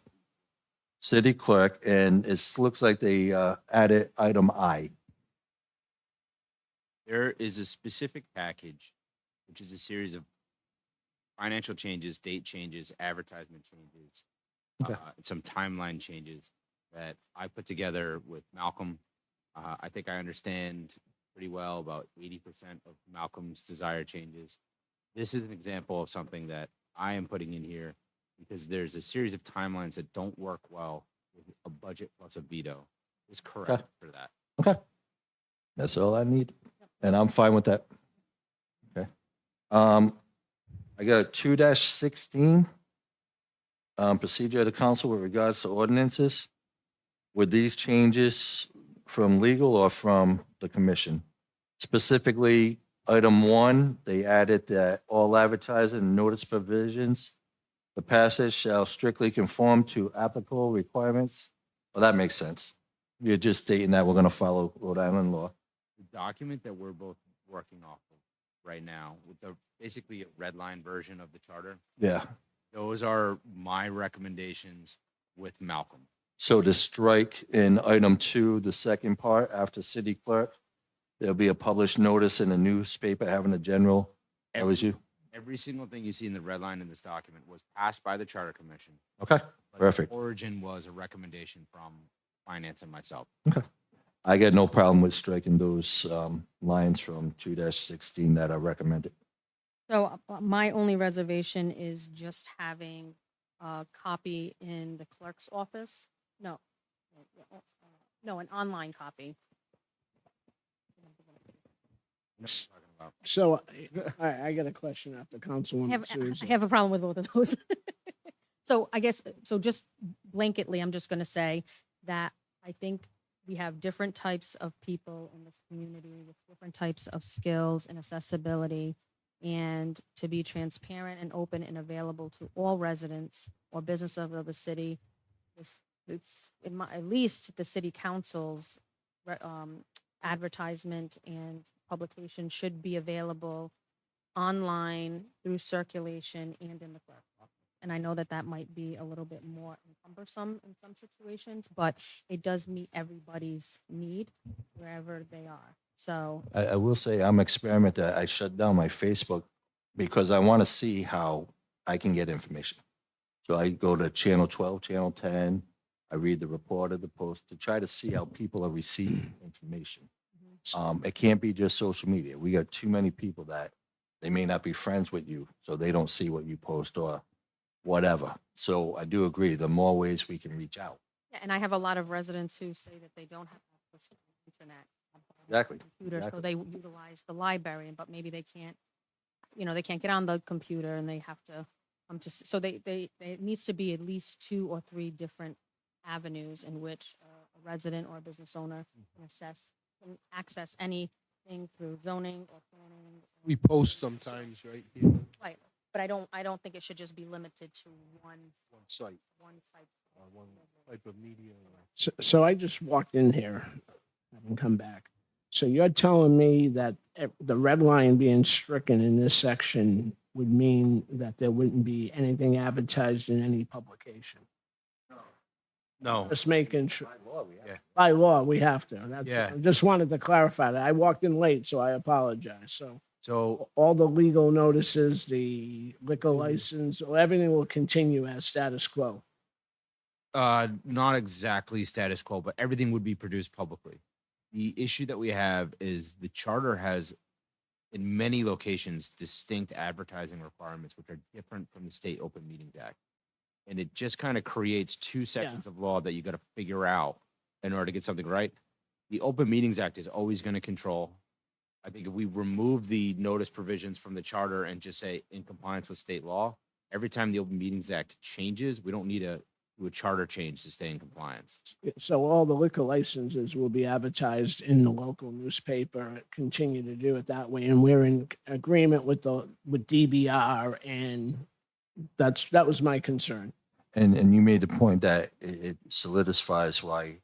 city clerk, and it looks like they added item I. there is a specific package, which is a series of financial changes, date changes, advertisement changes, Okay. some timeline changes that I put together with Malcolm. I think I understand pretty well about 80% of Malcolm's desired changes. This is an example of something that I am putting in here because there's a series of timelines that don't work well with a budget plus a veto. Is correct for that. Okay, that's all I need, and I'm fine with that. Okay. I got 2-16. Procedure of the council with regards to ordinances. Were these changes from legal or from the commission? Specifically, item 1, they added that all advertising and notice provisions, the passage shall strictly conform to applicable requirements. Well, that makes sense. You're just stating that we're going to follow Rhode Island law. The document that we're both working off of right now with the basically a red line version of the charter, Yeah. those are my recommendations with Malcolm. So to strike in item 2, the second part, after city clerk, there'll be a published notice in the newspaper having a general, that was you? Every single thing you see in the red line in this document was passed by the Charter Commission. Okay, but the perfect. Origin was a recommendation from finance and myself. I got no problem with striking those lines from 2-16 that are recommended. So my only reservation is just having a copy in the clerk's office. No, an online copy. You know what I'm talking about. So I got a question after I Councilwoman have, Souza. I have a problem with both of those. So I guess, so just blanketly, I'm just going to say that I think we have different types of people in this community with different types of skills and accessibility. And to be transparent and open and available to all residents or businesses of the city, it's in my, at least the city council's advertisement and publication should be available online through circulation and in the clerk's office. And I know that that might be a little bit more cumbersome in some situations, but it does meet everybody's need wherever they are. So, I will say I'm experimenting. I shut down my Facebook because I want to see how I can get information. So I go to channel 12, channel 10. I read the report of the post to try to see how people are receiving information. It can't be just social media. We got too many people that they may not be friends with you, so they don't see what you post or whatever. So I do agree, the more ways we can reach out. yeah, and I have a lot of residents who say that they don't have access to the internet. Exactly, Computer, so exactly. they utilize the library, but maybe they can't, they can't get on the computer and they have to so it needs to be at least 2 or 3 different avenues in which a resident or a business owner can access anything through zoning or planning. We post sometimes, right, here, Right, but I don't think it should just be limited to one on site. type. one type of media. So I just walked in here, haven't come back. So you're telling me that the red line being stricken in this section would mean that there wouldn't be anything advertised in any publication? No. Just making sure. Yeah. By law, we have to. That's, Yeah. I just wanted to clarify that. I walked in late, so I apologize. So So all the legal notices, the liquor license, everything will continue as status quo. not exactly status quo, but everything would be produced publicly. The issue that we have is the charter has, in many locations, distinct advertising requirements, which are different from the state open meetings act. And it just kind of creates two sections of law that you got to figure out in order to get something right. The open meetings act is always going to control. I think if we remove the notice provisions from the charter and just say in compliance with state law, every time the open meetings act changes, we don't need to do a charter change to stay in compliance. So all the liquor licenses will be advertised in the local newspaper, continue to do it that way. And we're in agreement with DBR, and that was my concern. And you made the point that it solidifies why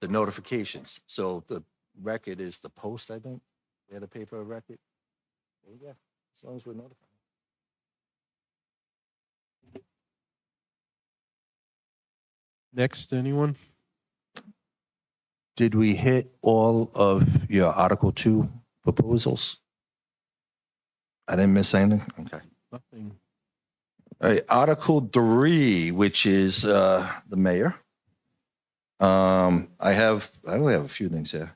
the notifications. So the record is the Post, I think. They had a paper record. There you go. As long as we're notified. Next, anyone? Did we hit all of your Article 2 proposals? I didn't miss anything? Okay. Nothing. All right, Article 3, which is the mayor. I only have a few things here.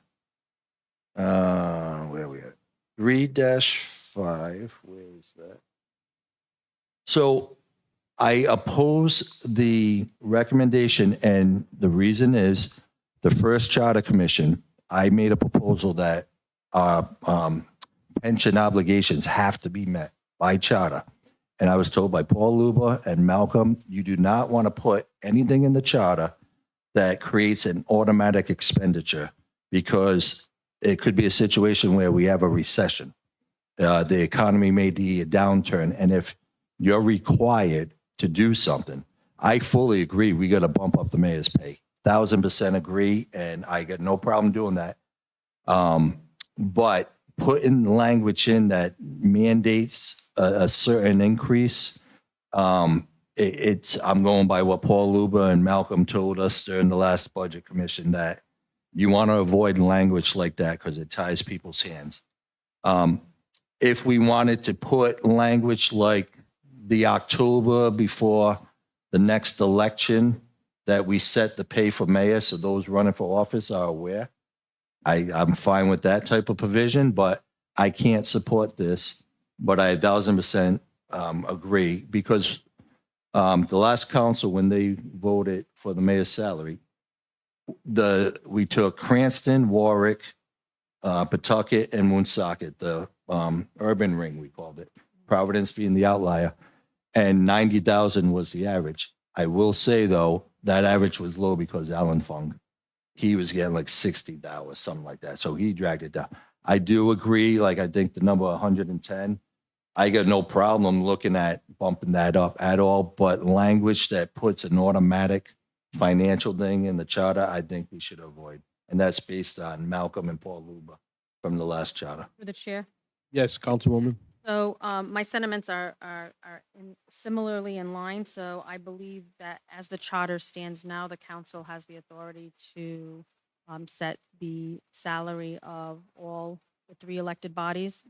Where are we at? 3-5, where is that? So I oppose the recommendation, and the reason is the first charter commission, I made a proposal that pension obligations have to be met by charter. And I was told by Paul Luba and Malcolm, you do not want to put anything in the charter that creates an automatic expenditure, because it could be a situation where we have a recession. The economy may be a downturn. And if you're required to do something, I fully agree. We got to bump up the mayor's pay. 1,000% agree. And I got no problem doing that. But putting language in that mandates a certain increase, I'm going by what Paul Luba and Malcolm told us during the last budget commission, that you want to avoid language like that because it ties people's hands. If we wanted to put language like the October before the next election, that we set the pay for mayor so those running for office are aware, I'm fine with that type of provision, but I can't support this. But I 1,000% agree, because the last council, when they voted for the mayor's salary, we took Cranston, Warwick, Pawtucket, and Woonsocket, the urban ring, we called it, Providence being the outlier, and 90,000 was the average. I will say, though, that average was low because Alan Fung, he was getting like 60,000 or something like that, so he dragged it down. I do agree, like I think the number 110, I got no problem looking at bumping that up at all, but language that puts an automatic financial thing in the charter, I think we should avoid. And that's based on Malcolm and Paul Luba from the last charter. Through the chair. Yes, Councilwoman. So my sentiments are similarly in line. So I believe that as the charter stands now, the council has the authority to set the salary of all the 3 elected bodies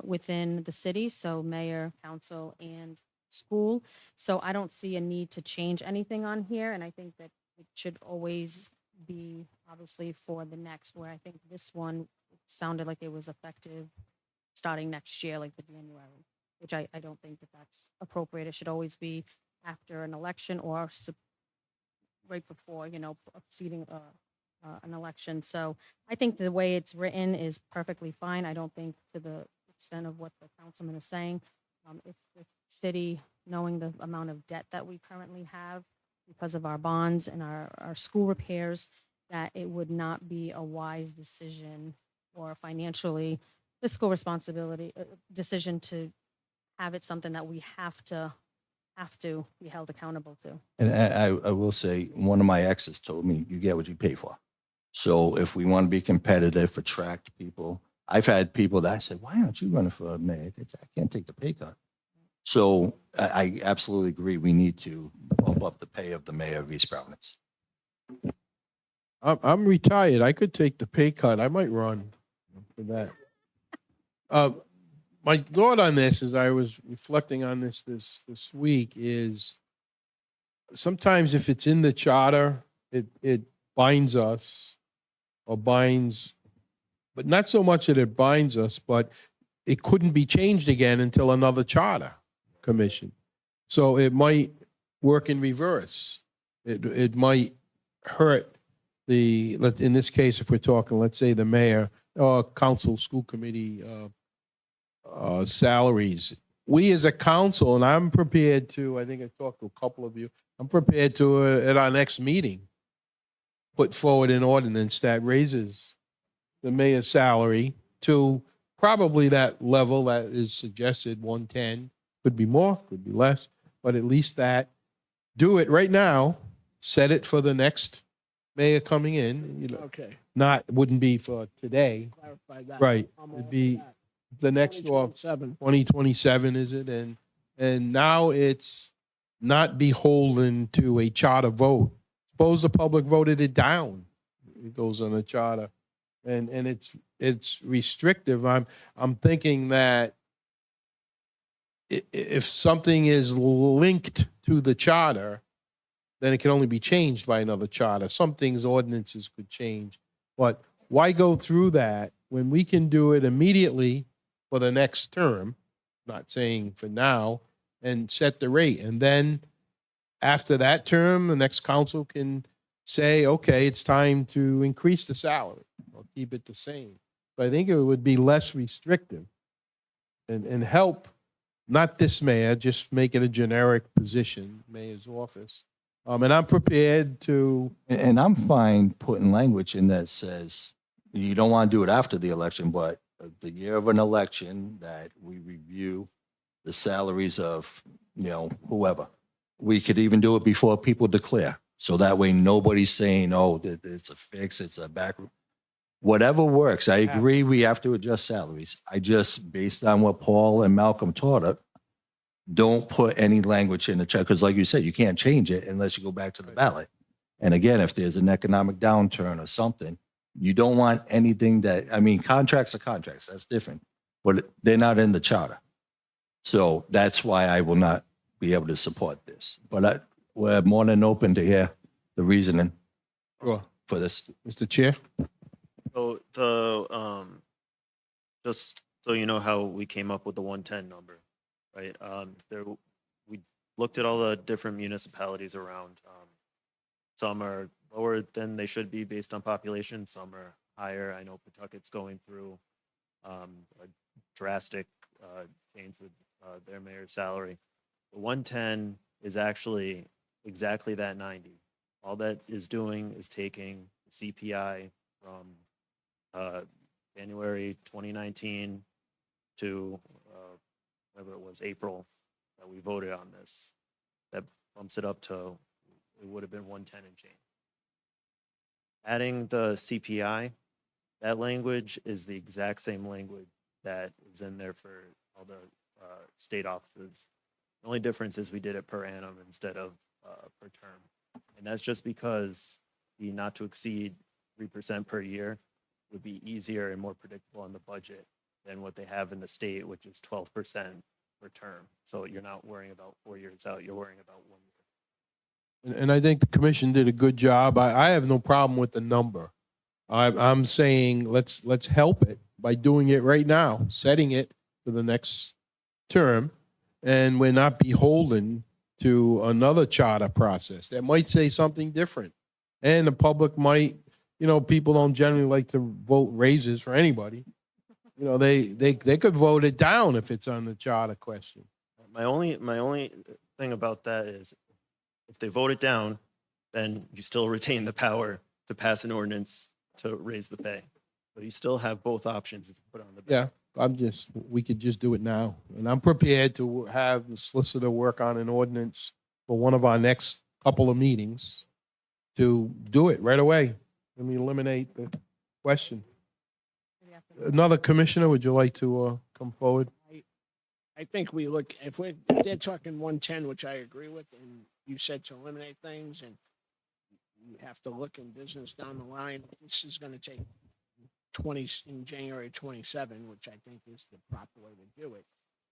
within the city, so mayor, council, and school. So I don't see a need to change anything on here, and I think that it should always be obviously for the next, where I think this one sounded like it was effective starting next year, like the January, which I don't think that that's appropriate. It should always be after an election or right before, preceding an election. So I think the way it's written is perfectly fine. I don't think, to the extent of what the councilman is saying, if the city, knowing the amount of debt that we currently have because of our bonds and our school repairs, that it would not be a wise decision or financially fiscal responsibility decision to have it something that we have to be held accountable to. And I will say, one of my exes told me, you get what you pay for. So if we want to be competitive, attract people, I've had people that said, why aren't you running for mayor? I can't take the pay cut. So I absolutely agree. We need to bump up the pay of the mayor of East Providence. I'm retired. I could take the pay cut. I might run for that. My thought on this, as I was reflecting on this week, is sometimes if it's in the charter, it binds us or binds, but not so much that it binds us, but it couldn't be changed again until another charter commission. So it might work in reverse. It might hurt in this case, if we're talking, let's say the mayor or council, school committee salaries. We as a council, and I'm prepared to, I think I talked to a couple of you, I'm prepared to, at our next meeting, put forward an ordinance that raises the mayor's salary to probably that level that is suggested, 110. Could be more, could be less, but at least that. Do it right now, set it for the next mayor coming in, Okay, wouldn't be for today, clarify that. right? I'm all It'd for be that. the next, or 2027. 2027, is it? And now it's not beholden to a charter vote. Suppose the public voted it down. It goes on a charter. And it's restrictive. I'm thinking that if something is linked to the charter, then it can only be changed by another charter. Some things, ordinances could change. But why go through that when we can do it immediately for the next term, not saying for now, and set the rate? And then after that term, the next council can say, okay, it's time to increase the salary or keep it the same. But I think it would be less restrictive and help, not this mayor, just make it a generic position, mayor's office. And I'm prepared to, And I'm fine putting language in that says, you don't want to do it after the election, but the year of an election, that we review the salaries of, whoever. We could even do it before people declare. So that way nobody's saying, oh, it's a fix, it's a back. Whatever works. I agree we have to adjust salaries. I just, based on what Paul and Malcolm taught us, don't put any language in the check, because like you said, you can't change it unless you go back to the ballot. And again, if there's an economic downturn or something, you don't want anything contracts are contracts, that's different, but they're not in the charter. So that's why I will not be able to support this. But we're more than open to hear the reasoning Sure. for this. Mr. Chair. So just so you know how we came up with the 110 number, right? We looked at all the different municipalities around. Some are lower than they should be based on population. Some are higher. I know Pawtucket's going through a drastic change with their mayor's salary. The 110 is actually exactly that 90. All that is doing is taking the CPI from January 2019 to whatever it was, April, that we voted on this. That bumps it up to, it would have been 110 and change. Adding the CPI, that language is the exact same language that is in there for all the state offices. The only difference is we did it per annum instead of per term. And that's just because the not to exceed 3% per year would be easier and more predictable on the budget than what they have in the state, which is 12% per term. So you're not worrying about 4 years out, you're worrying about 1 year. And I think the commission did a good job. I have no problem with the number. I'm saying let's help it by doing it right now, setting it for the next term, and we're not beholden to another charter process that might say something different. And the public might, people don't generally like to vote raises for anybody. They could vote it down if it's on the charter question. My only thing about that is if they vote it down, then you still retain the power to pass an ordinance to raise the pay. But you still have both options if you put it on the ballot. we could just do it now. And I'm prepared to have the solicitor work on an ordinance for one of our next couple of meetings to do it right away. Let me eliminate the question. Maybe after- Another commissioner, would you like to come forward? I think we look, if they're talking 110, which I agree with, and you said to eliminate things, and you have to look in business down the line, this is gonna take in January 27, which I think is the proper way to do it.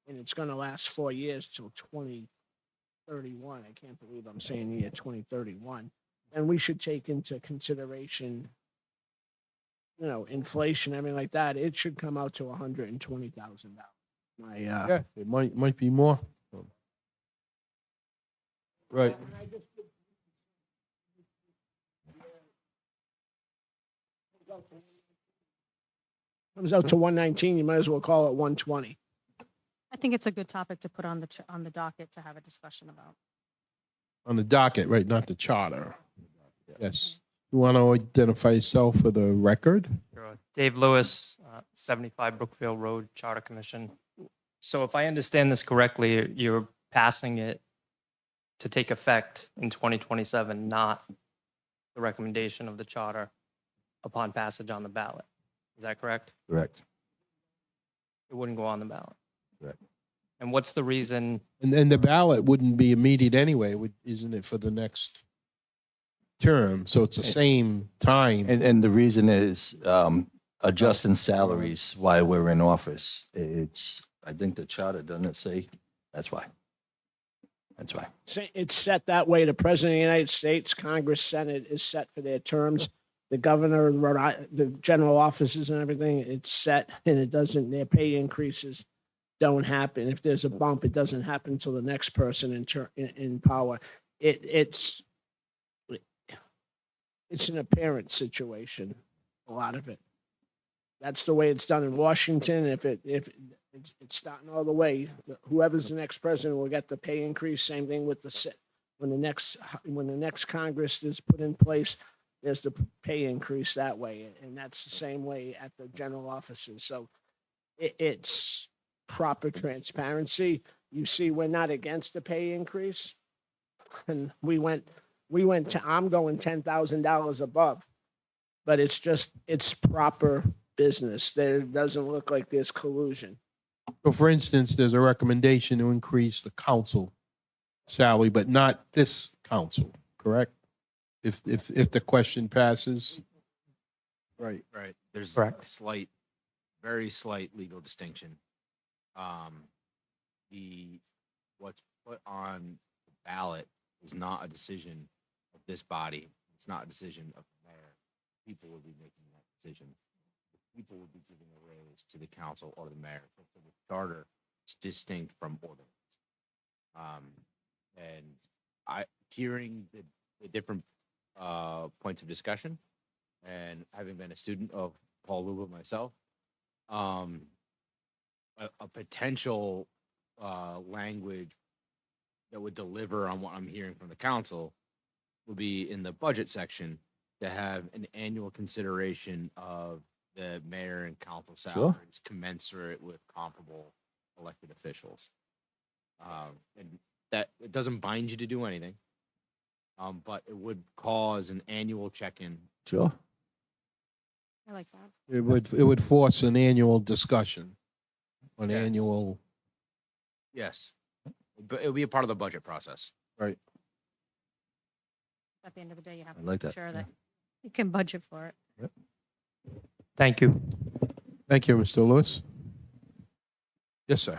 And it's gonna last 4 years till 2031. I can't believe I'm saying the year 2031. And we should take into consideration, inflation, everything like that. It should come out to $120,000. Yeah, it might be more. Right. Comes out to 119, you might as well call it 120. I think it's a good topic to put on the docket to have a discussion about. On the docket, right, not the charter. Yes. You want to identify yourself for the record? Sure. Dave Lewis, 75 Brookfield Road, Charter Commission. So if I understand this correctly, you're passing it to take effect in 2027, not the recommendation of the charter upon passage on the ballot. Is that correct? Correct. It wouldn't go on the ballot. Correct. And what's the reason? And then the ballot wouldn't be immediate anyway, isn't it, for the next term? So it's the same time. And the reason is adjusting salaries while we're in office. I think the charter doesn't say, that's why. That's why. It's set that way. The President of the United States, Congress, Senate is set for their terms. The governor, the general offices and everything, it's set, and it doesn't, their pay increases don't happen. If there's a bump, it doesn't happen until the next person in power. It's an apparent situation, a lot of it. That's the way it's done in Washington. If it's starting all the way, whoever's the next president will get the pay increase. Same thing with when the next Congress is put in place, there's the pay increase that way, and that's the same way at the general offices. So it's proper transparency. You see, we're not against the pay increase, and we went to, I'm going $10,000 above, but it's proper business. There doesn't look like there's collusion. So for instance, there's a recommendation to increase the council salary, but not this council, correct? If the question passes. Right. Right. There's Correct. a slight, very slight legal distinction. What's put on the ballot is not a decision of this body. It's not a decision of the mayor. People will be making that decision. People will be giving a raise to the council or the mayor. So for the charter, it's distinct from ordinance. And hearing the different points of discussion, and having been a student of Paul Luba myself, a potential language that would deliver on what I'm hearing from the council would be in the budget section to have an annual consideration of the mayor and council salaries commensurate with comparable elected officials. And that it doesn't bind you to do anything. But it would cause an annual check-in. Sure. I like that. It would force an annual discussion, an Yes. annual, Yes. But it would be a part of the budget process. right. At the end of the day, you have I to like make that, sure yeah. that you can budget for it. Thank you. Thank you, Mr. Lewis. Yes, sir.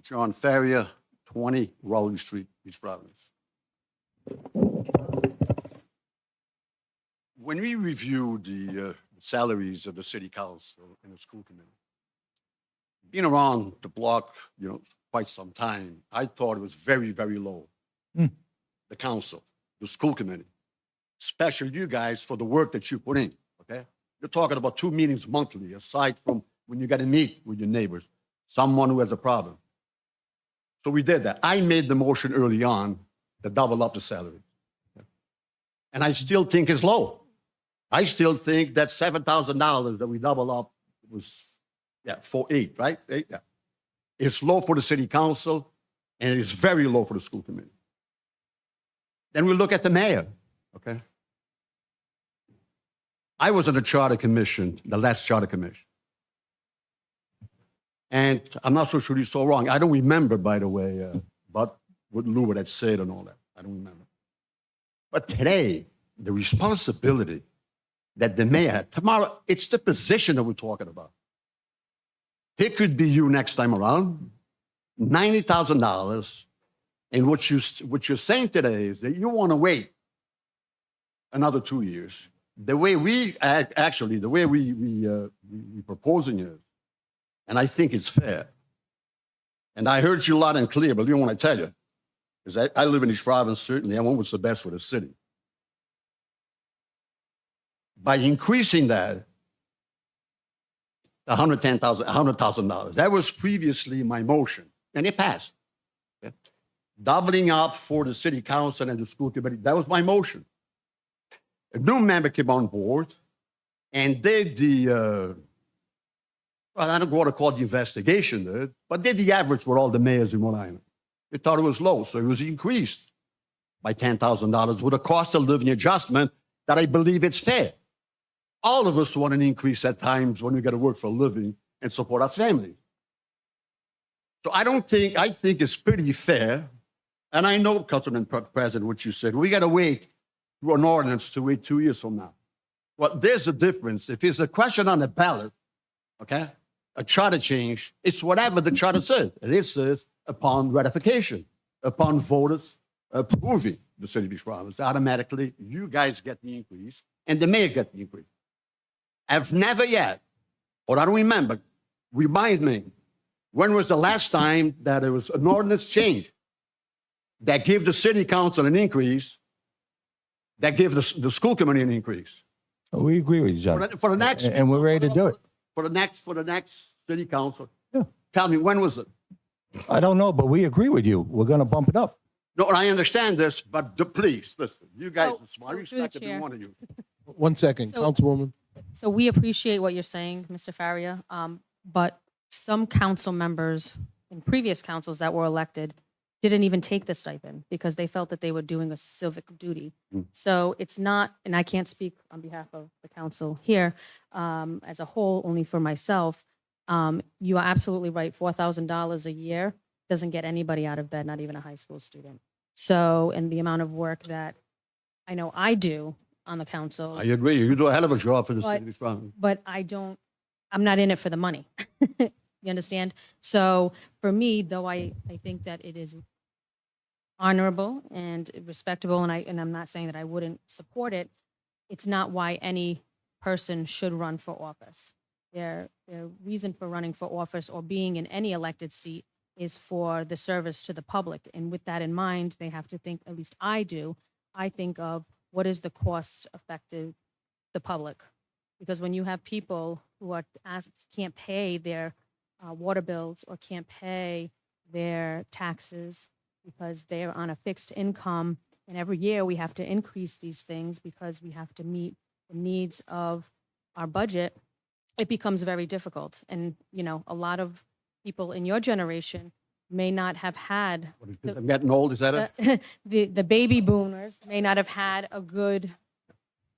John Farrier, 20 Rowley Street, East Providence. When we reviewed the salaries of the city council and the school committee, being around the block, quite some time, I thought it was very, very low. The council, the school committee, especially you guys for the work that you put in, okay? You're talking about 2 meetings monthly, aside from when you got to meet with your neighbors, someone who has a problem. So we did that. I made the motion early on to double up the salary. And I still think it's low. I still think that $7,000 that we double up was, 4.8, right? 8, yeah. It's low for the city council and it's very low for the school committee. Then we look at the mayor, okay? I was on the charter commission, the last charter commission. And I'm not so sure he's so wrong. I don't remember, by the way, but what Lou had said and all that. I don't remember. But today, the responsibility that the mayor had, tomorrow, it's the position that we're talking about. It could be you next time around, $90,000. And what you're saying today is that you want to wait another 2 years. The way we proposing it, and I think it's fair. And I heard you loud and clear, but I don't want to tell you, because I live in East Providence, certainly, I want what's the best for the city. By increasing that, $100,000, that was previously my motion, and it passed. Okay? Doubling up for the city council and the school committee, that was my motion. A new member came on board and did the, well, I don't want to call it the investigation, but did the average with all the mayors in Rhode Island. They thought it was low, so it was increased by $10,000 with a cost of living adjustment that I believe it's fair. All of us want an increase at times when we got to work for a living and support our family. So I think it's pretty fair. And I know, Councilman President, what you said. We got to wait for an ordinance to wait 2 years from now. Well, there's a difference. If it's a question on the ballot, okay, a charter change, it's whatever the charter says. And it says upon ratification, upon voters approving the city of East Providence, automatically you guys get the increase and the mayor get the increase. I've never yet, or I don't remember, remind me, when was the last time that there was an ordinance change that gave the city council an increase, that gave the school committee an increase? We agree with you, John. For the next, And we're ready to do it. For the next city council. Yeah. Tell me, when was it? I don't know, but we agree with you. We're going to bump it up. No, I understand this, but please, listen, you guys So- are smart. I so through the respect every chair. one of you. 1 second, So- Councilwoman. So we appreciate what you're saying, Mr. Faria, but some council members in previous councils that were elected didn't even take the stipend because they felt that they were doing a civic duty. So it's not, and I can't speak on behalf of the council here as a whole, only for myself. You are absolutely right. $4,000 a year doesn't get anybody out of bed, not even a high school student. So, and the amount of work that I know I do on the council. I agree. You do a hell of a job for the But- city of East Providence. But I'm not in it for the money. You understand? So for me, though, I think that it is honorable and respectable, and I'm not saying that I wouldn't support it, it's not why any person should run for office. Their reason for running for office or being in any elected seat is for the service to the public. And with that in mind, they have to think, at least I do, I think of what is the cost effective the public. Because when you have people who are can't pay their water bills or can't pay their taxes because they're on a fixed income, and every year we have to increase these things because we have to meet the needs of our budget, it becomes very difficult. And, you know, a lot of people in your generation may not have had Because I'm getting old, is that it? the baby boomers may not have had a good,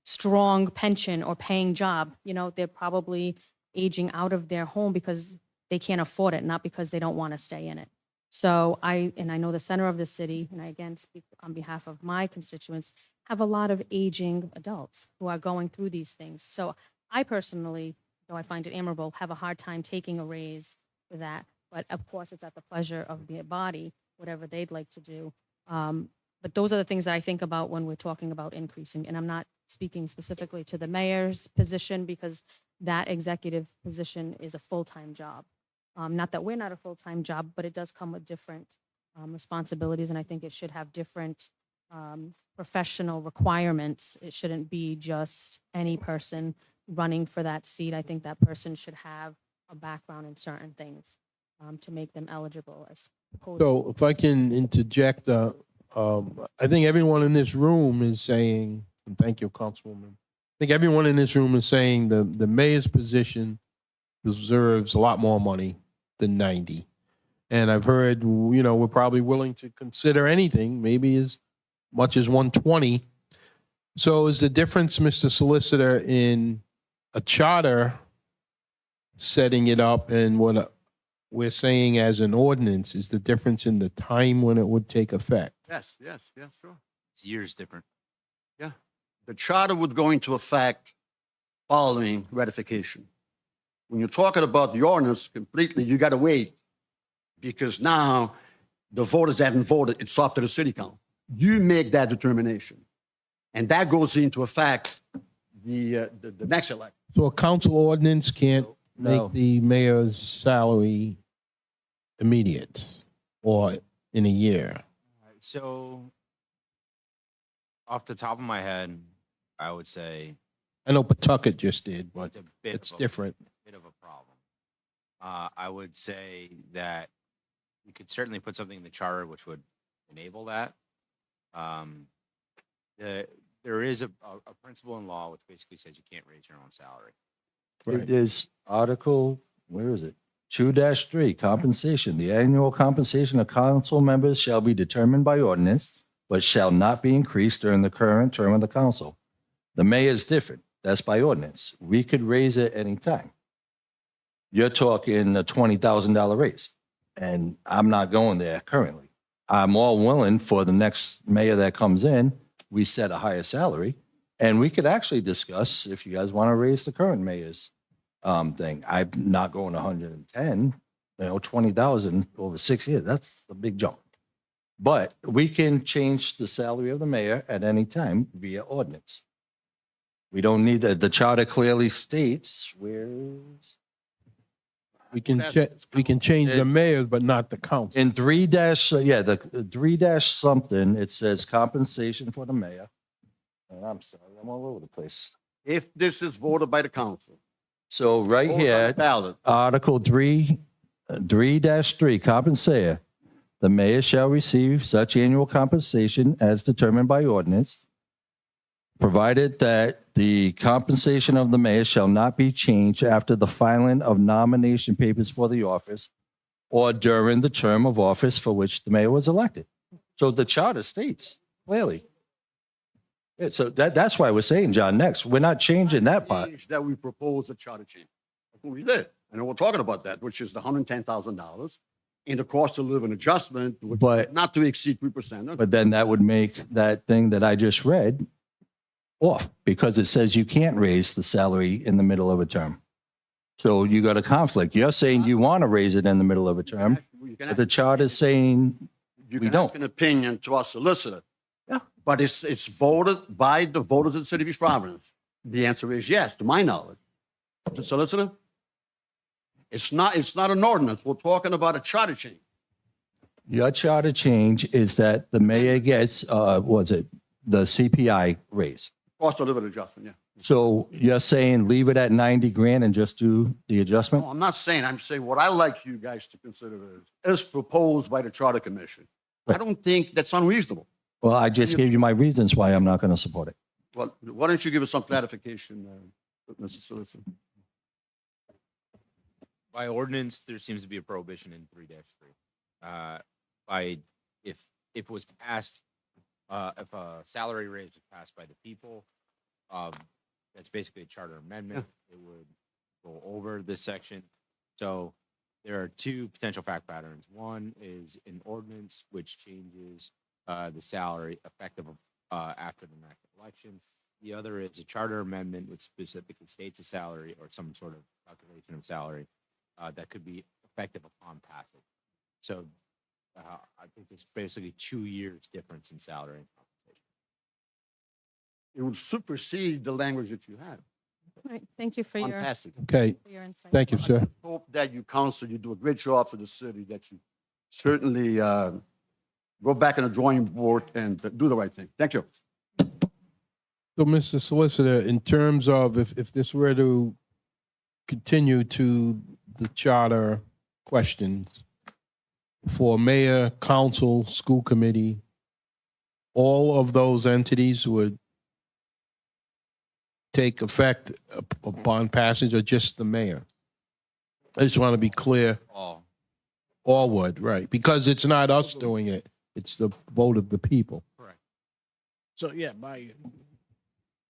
strong pension or paying job. You know, they're probably aging out of their home because they can't afford it, not because they don't want to stay in it. So I know the center of the city, and I again speak on behalf of my constituents, have a lot of aging adults who are going through these things. So I personally, though I find it admirable, have a hard time taking a raise for that. But of course, it's at the pleasure of the body, whatever they'd like to do. But those are the things that I think about when we're talking about increasing. And I'm not speaking specifically to the mayor's position because that executive position is a full-time job. Not that we're not a full-time job, but it does come with different responsibilities. And I think it should have different professional requirements. It shouldn't be just any person running for that seat. I think that person should have a background in certain things to make them eligible, So if I can interject, I think everyone in this room is saying, and thank you, Councilwoman. I think everyone in this room is saying the mayor's position deserves a lot more money than 90. And I've heard, we're probably willing to consider anything, maybe as much as 120. So is the difference, Mr. Solicitor, in a charter setting it up and what we're saying as an ordinance is the difference in the time when it would take effect? Yes, sure. It's years different. The charter would go into effect following ratification. When you're talking about the ordinance completely, you got to wait because now the voters haven't voted. It's up to the city council. You make that determination. And that goes into effect the next election. So a council ordinance can't No. make the mayor's salary immediate or in a year? So off the top of my head, I would say I know Pawtucket just did, but it's a bit it's of a different. bit of a problem. I would say that we could certainly put something in the charter which would enable that. There is a principle in law which basically says you can't raise your own salary. Right. There's Article, where is it? 2-3, compensation. The annual compensation of council members shall be determined by ordinance, but shall not be increased during the current term of the council. The mayor is different. That's by ordinance. We could raise it anytime. You're talking a $20,000 raise, and I'm not going there currently. I'm all willing for the next mayor that comes in, we set a higher salary, and we could actually discuss if you guys want to raise the current mayor's thing. I'm not going 110, 20,000 over 6 years. That's a big jump. But we can change the salary of the mayor at any time via ordinance. We don't need the charter clearly states where We can That's- we can change the mayor, but not the council. in 3 dash, yeah, the 3 dash something, it says compensation for the mayor. And I'm sorry, I'm all over the place. If this is voted by the council. So right voted by the here, Ballot. Article 3-3, compensator. The mayor shall receive such annual compensation as determined by ordinance, provided that the compensation of the mayor shall not be changed after the filing of nomination papers for the office or during the term of office for which the mayor was elected. So the charter states clearly. Yeah, so that's why we're saying, John, next, we're not changing that part. Change That we propose a charter change. That's what we did. And we're talking about that, which is the $110,000 and the cost of living adjustment, which But- not to exceed 3%. But then that would make that thing that I just read off because it says you can't raise the salary in the middle of a term. So you got a conflict. You're saying you want to raise it in the middle of a term, You can but the charter's saying, You We can don't. ask an opinion to our solicitor. Yeah. But it's voted by the voters of the city of East Providence. The answer is yes, to my knowledge. The solicitor? It's not an ordinance. We're talking about a charter change. your charter change is that the mayor gets, the CPI raise. Cost of living adjustment, yeah. So you're saying leave it at 90 grand and just do the adjustment? No, I'm not saying, I'm saying what I like you guys to consider is, as proposed by the Charter Commission. I don't think that's unreasonable. Well, I just gave you my reasons why I'm not going to support it. Well, why don't you give us some clarification, Mr. Solicitor? By ordinance, there seems to be a prohibition in 3-3. If it was passed, if a salary raise was passed by the people, that's basically a charter amendment. It would go over this section. So there are two potential fact patterns. One is an ordinance which changes the salary effective after the next election. The other is a charter amendment which specifically states a salary or some sort of calculation of salary that could be effective upon passage. So I think it's basically 2 years difference in salary and compensation. It would supersede the language that you had All right, thank you for on your, passage. Okay, for your insight. thank you, I sir. just hope that you counsel, you do a great job for the city, that you certainly go back on the drawing board and do the right thing. Thank you. So, Mr. Solicitor, in terms of if this were to continue to the charter questions, for mayor, council, school committee, all of those entities would take effect upon passage, or just the mayor? I just want to be clear. All. All would, right, because it's not us doing it, it's the vote of the people. So yeah, by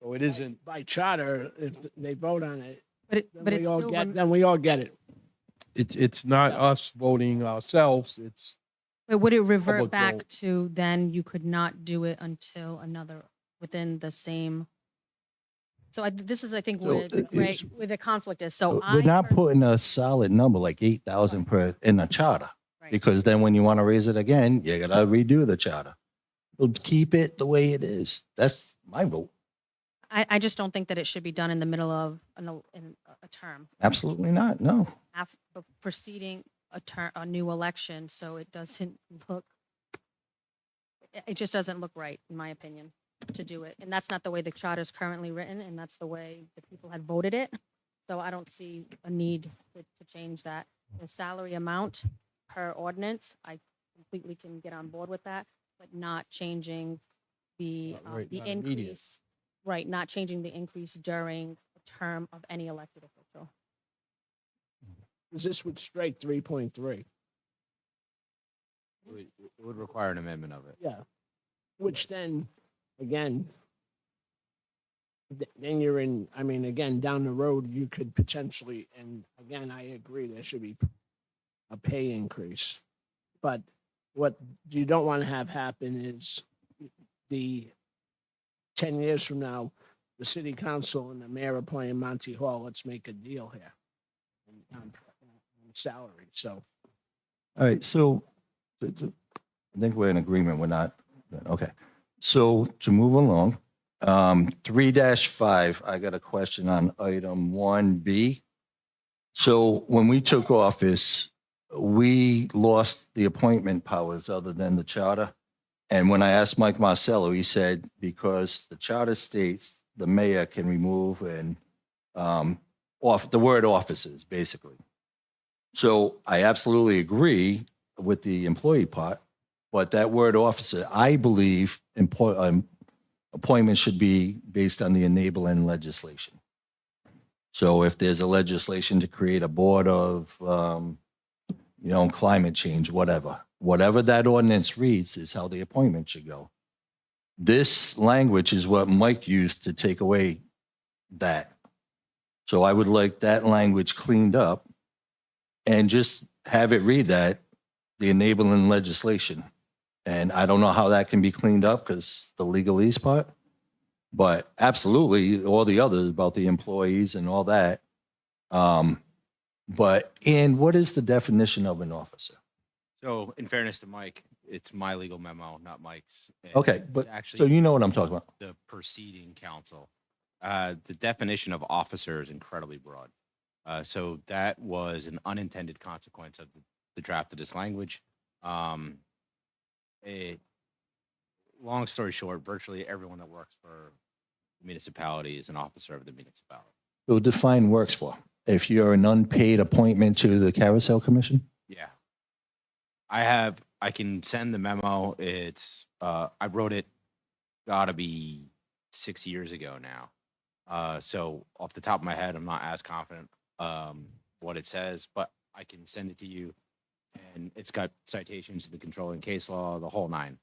So it isn't, by charter, if they vote on it, But then it's we all still, get, then we all get it. it's not us voting ourselves, it's, but would it revert public back vote. to then you could not do it until another, within the same? So this is, I think, So where, it's- where the conflict is. So We're I not per- putting a solid number like 8,000 per, in the charter. Right. Because then when you want to raise it again, you gotta redo the charter. We'll keep it the way it is. That's my vote. I just don't think that it should be done in the middle of in a term, Absolutely not, no. preceding a new election, so it doesn't look, it just doesn't look right, in my opinion, to do it. And that's not the way the charter is currently written, and that's the way the people had voted it. So I don't see a need to change that. The salary amount per ordinance, I completely can get on board with that, but not changing the Not immediate. increase. Right, not changing the increase during the term of any elected official. 'Cause this would strike 3.3. It would require an amendment of it. Yeah. Which then, again, then you're in, I mean, again, down the road, you could potentially, and again, I agree, there should be a pay increase. But what you don't want to have happen is the 10 years from now, the city council and the mayor are playing Monty Hall, let's make a deal here. On salary, so. All right, so I think we're in agreement. We're not, okay. So to move along, 3-5, I got a question on item 1B. So when we took office, we lost the appointment powers other than the charter. And when I asked Mike Marcello, he said, because the charter states the mayor can remove and off the word officers, basically. So I absolutely agree with the employee part, but that word officer, I believe appointments should be based on the enabling legislation. So if there's a legislation to create a board of, climate change, whatever that ordinance reads is how the appointment should go. This language is what Mike used to take away that. So I would like that language cleaned up and just have it read that, the enabling legislation. And I don't know how that can be cleaned up because the legalese part, but absolutely all the others about the employees and all that. And what is the definition of an officer? So in fairness to Mike, it's my legal memo, not Mike's. and Okay, it's but so actually you know what I'm talking about. the preceding council. The definition of officer is incredibly broad. So that was an unintended consequence of the draft of this language. Long story short, virtually everyone that works for the municipality is an officer of the municipality. So define works for. If you're an unpaid appointment to the Carousel Commission? Yeah. I can send the memo. It's, I wrote it, gotta be 6 years ago now. So off the top of my head, I'm not as confident, what it says, but I can send it to you. And it's got citations to the controlling case law, the whole nine.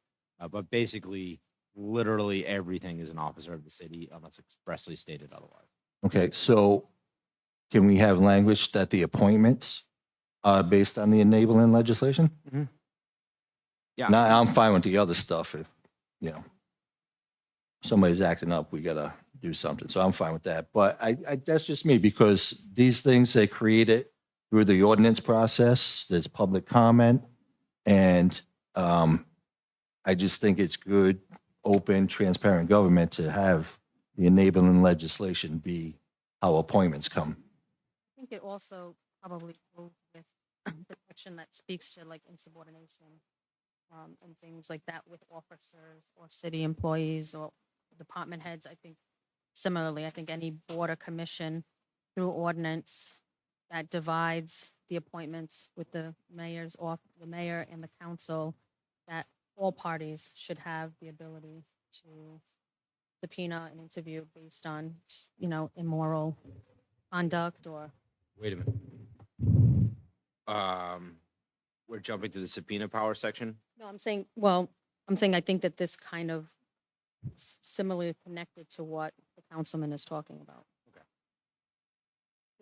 But basically, literally everything is an officer of the city unless expressly stated otherwise. Okay, so can we have language that the appointments are based on the enabling legislation? Yeah. Now, I'm fine with the other stuff. If, somebody's acting up, we gotta do something. So I'm fine with that. But I that's just me because these things they created through the ordinance process, there's public comment. And I just think it's good, open, transparent government to have the enabling legislation be how appointments come. I think it also probably goes with the section that speaks to like insubordination and things like that with officers or city employees or department heads. I think similarly, I think any board or commission through ordinance that divides the appointments with the the mayor and the council, that all parties should have the ability to subpoena an interview based on, immoral conduct or, Wait a minute. We're jumping to the subpoena power section. no, I'm saying I think that this kind of similarly connected to what the councilman is talking about. Okay.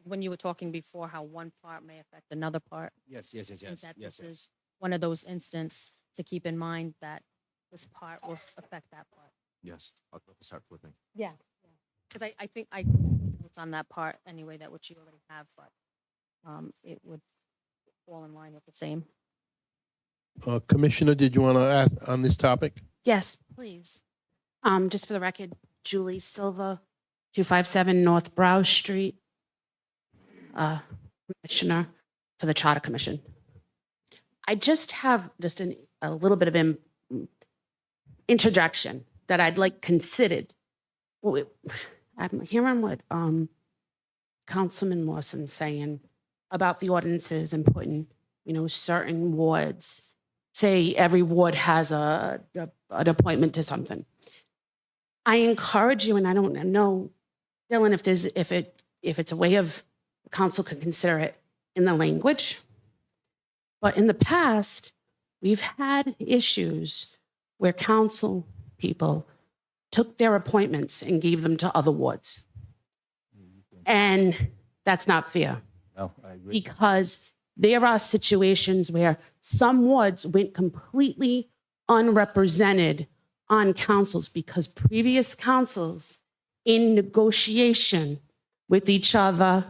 When you were talking before, how one part may affect another part. Yes, I think that this is one of those instances to keep in mind that this part will affect that part. Yes, I'll start flipping. Yeah. Because I think it's on that part anyway, that which you already have, but it would fall in line with the same. Commissioner, did you want to ask on this topic? Yes, please. Just for the record, Julie Silva, 257 North Brow Street, Commissioner for the Charter Commission. I just have a little bit of interjection that I'd like considered. I'm hearing what Councilman Lawson's saying about the ordinances and putting, certain wards. Say every ward has an appointment to something. I encourage you, and I don't know, Dylan, if it's a way of council can consider it in the language. But in the past, we've had issues where council people took their appointments and gave them to other wards. And that's not fair, No, I agree. because there are situations where some wards went completely unrepresented on councils because previous councils in negotiation with each other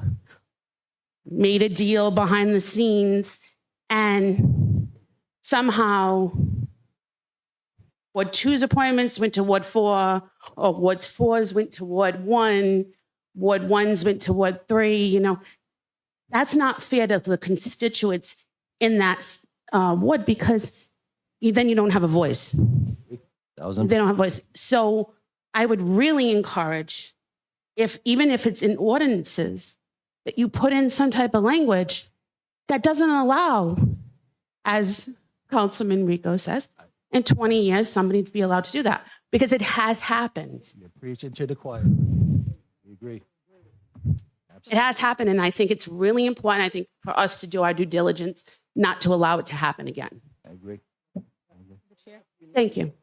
made a deal behind the scenes, and somehow Ward 2's appointments went to Ward 4, or Ward 4's went to Ward 1, Ward 1's went to Ward 3, That's not fair to the constituents in that ward, because then you don't have a voice. They don't have a voice. So I would really encourage, even if it's in ordinances, that you put in some type of language that doesn't allow, as Councilman Rico says, in 20 years, somebody to be allowed to do that, because it has happened. You're preaching to the choir. We agree. It has happened, and I think it's really important, I think, for us to do our due diligence not to allow it to happen again. I agree. Thank you.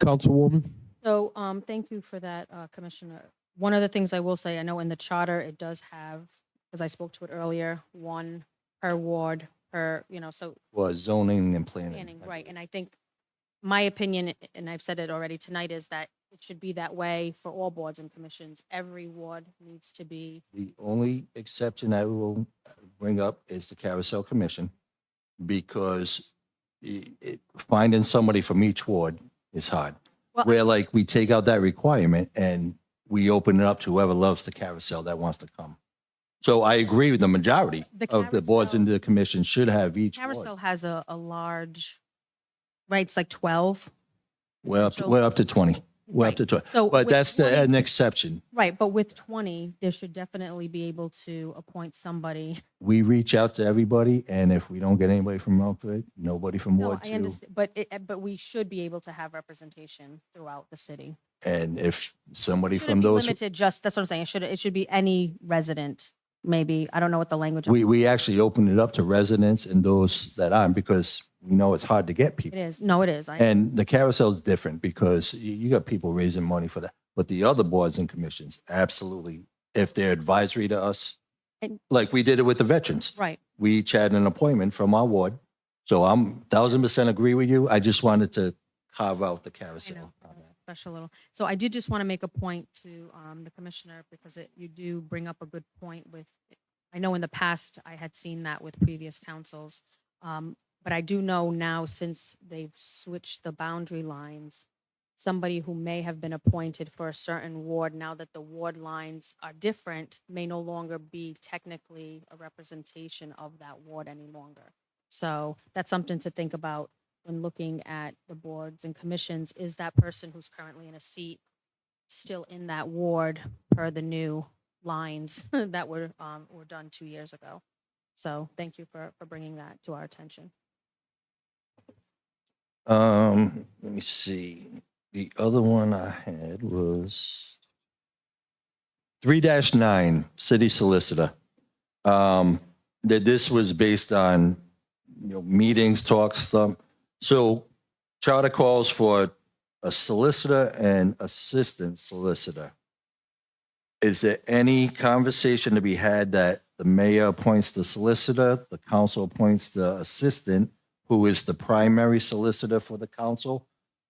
Councilwoman? So, thank you for that, Commissioner. One of the things I will say, I know in the charter, it does have, because I spoke to it earlier, one per ward, so Was zoning and planning. planning, right? And I think my opinion, and I've said it already tonight, is that it should be that way for all boards and commissions. Every ward needs to be, The only exception I will bring up is the Carousel Commission, because finding somebody from each ward is hard. Well, Where like we take out that requirement and we open it up to whoever loves the carousel that wants to come. So I agree with the majority The of the boards and the commission should have each ward. Carousel has a large, right, it's like 12. We're potential. up to 20. We're up to 20. So But with that's 20 an exception. Right, but with 20, there should definitely be able to appoint somebody. We reach out to everybody, and if we don't get anybody from Milford, nobody from No, Ward I 2. understand, but we should be able to have representation throughout the city. And if somebody Shouldn't from be those, limited, that's what I'm saying. It should be any resident, maybe. I don't know what the language. we actually open it up to residents and those that aren't, because we know it's hard to get It people. is. No, it is. And the carousel is different because you got people raising money for that. But the other boards and commissions, absolutely, if they're advisory to us, And- like we did it with the veterans. Right. We each had an appointment from our ward. So I'm 1000% agree with you. I just wanted to carve out the I carousel. know, special little. So I did just want to make a point to the commissioner, because you do bring up a good point with, I know in the past I had seen that with previous councils. But I do know now, since they've switched the boundary lines, somebody who may have been appointed for a certain ward, now that the ward lines are different, may no longer be technically a representation of that ward any longer. So that's something to think about when looking at the boards and commissions. Is that person who's currently in a seat still in that ward per the new lines that were done 2 years ago? So thank you for bringing that to our attention. Let me see. The other one I had was 3-9, city solicitor. That this was based on, meetings, talks, some. So charter calls for a solicitor and assistant solicitor. Is there any conversation to be had that the mayor appoints the solicitor, the council appoints the assistant, who is the primary solicitor for the council,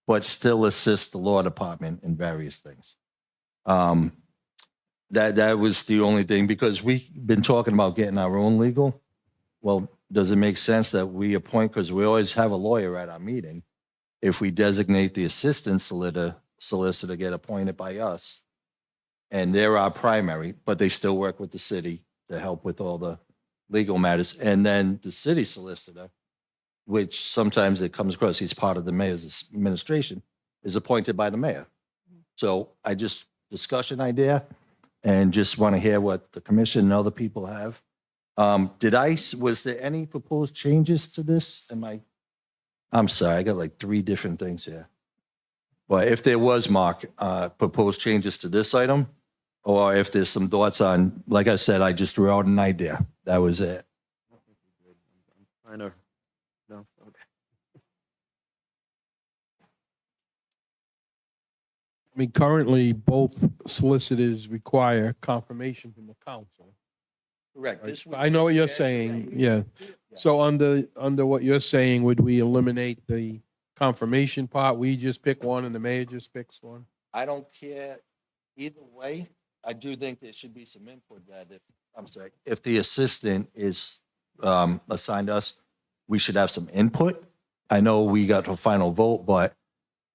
but still assists the law department in various things? That was the only thing, because we've been talking about getting our own legal. Well, does it make sense that we appoint, because we always have a lawyer at our meeting, if we designate the assistant solicitor get appointed by us, and they're our primary, but they still work with the city to help with all the legal matters, and then the city solicitor, which sometimes it comes across, he's part of the mayor's administration, is appointed by the mayor. So discussion idea, and just want to hear what the commission and other people have. Was there any proposed changes to this? I'm sorry, I got like 3 different things here. But if there was, Mark, proposed changes to this item, or if there's some thoughts on, like I said, I just threw out an idea. That was it. Kind of, no, okay. I mean, currently, both solicitors require confirmation from the council. Correct. I know what you're saying, yeah. So under what you're saying, would we eliminate the confirmation part? We just pick one and the mayor just picks one? I don't care either way. I do think there should be some input that if the assistant is assigned us, we should have some input. I know we got a final vote, but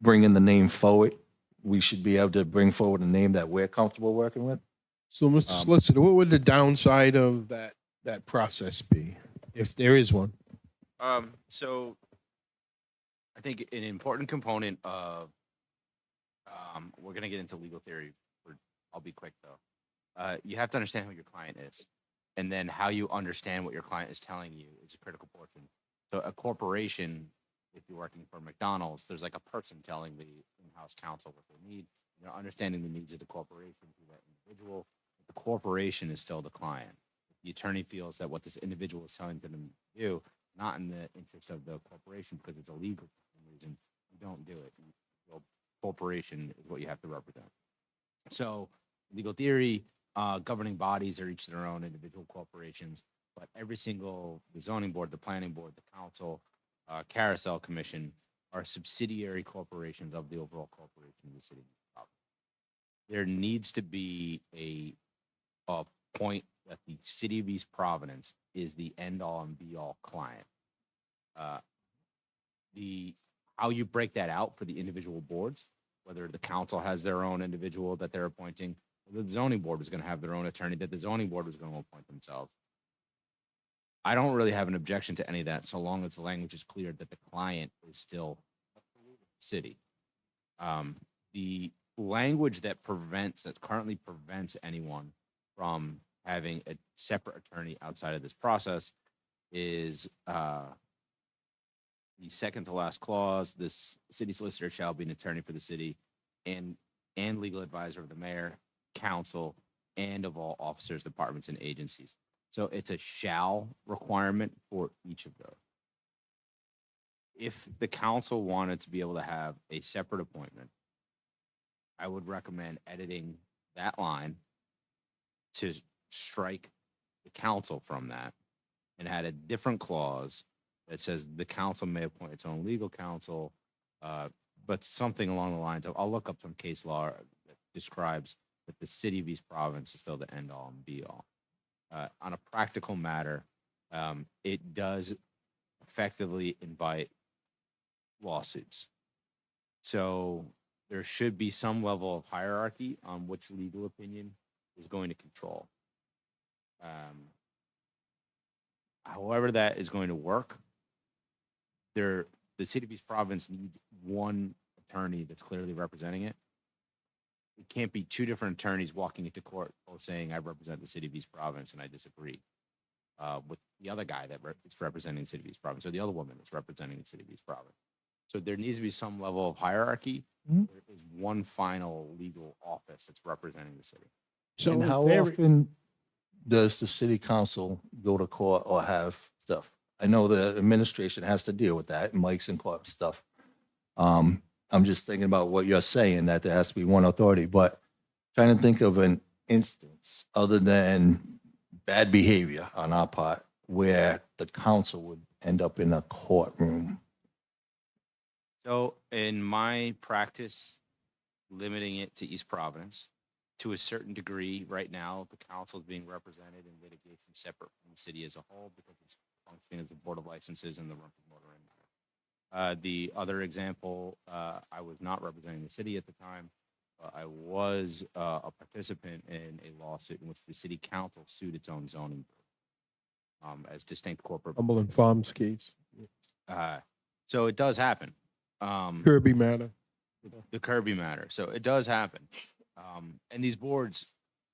bringing the name forward, we should be able to bring forward a name that we're comfortable working with. So, Mr. Solicitor, what would the downside of that process be, if there is one? So I think an important component of, we're going to get into legal theory. I'll be quick though. You have to understand who your client is, and then how you understand what your client is telling you is a critical portion. So a corporation, if you're working for McDonald's, there's like a person telling the in-house counsel what they need. Understanding the needs of the corporation through that individual. The corporation is still the client. The attorney feels that what this individual is telling them to do, not in the interest of the corporation because it's illegal for some reason, you don't do it. Well, corporation is what you have to represent. So legal theory, governing bodies are each their own individual corporations, but every single, the zoning board, the planning board, the council, carousel commission are subsidiary corporations of the overall corporation of the city. There needs to be a point that the city of East Providence is the end all and be all client. How you break that out for the individual boards, whether the council has their own individual that they're appointing, or the zoning board was going to have their own attorney that the zoning board was going to appoint themselves. I don't really have an objection to any of that, so long as the language is clear that the client is still city. The language that currently prevents anyone from having a separate attorney outside of this process is the second to last clause. This city solicitor shall be an attorney for the city and legal advisor of the mayor, council, and of all officers, departments, and agencies. So it's a shall requirement for each of those. If the council wanted to be able to have a separate appointment, I would recommend editing that line to strike the council from that and add a different clause that says the council may appoint its own legal counsel, but something along the lines of, I'll look up some case law that describes that the city of East Providence is still the end all and be all. On a practical matter, it does effectively invite lawsuits. So there should be some level of hierarchy on which legal opinion is going to control. However that is going to work, the city of East Providence needs one attorney that's clearly representing it. It can't be two different attorneys walking into court both saying I represent the city of East Providence and I disagree. with the other guy that is representing the city of East Providence, or the other woman that's representing the city of East Providence. So there needs to be some level of hierarchy. Mhm. There is one final legal office that's representing the city. So And in how theory- often does the city council go to court or have stuff? I know the administration has to deal with that, Mike's in court and stuff. I'm just thinking about what you're saying, that there has to be one authority, but trying to think of an instance other than bad behavior on our part where the council would end up in a courtroom. So in my practice, limiting it to East Providence, to a certain degree, right now, the council is being represented in litigation separate from the city as a whole because it's functioning as a board of licenses in the Rumford Motor Inn matter. The other example, I was not representing the city at the time. I was a participant in a lawsuit in which the city council sued its own zoning board as distinct corporate. Cumberland Farms case, So it does happen. Kirby matter. The Kirby matter. So it does happen. And these boards,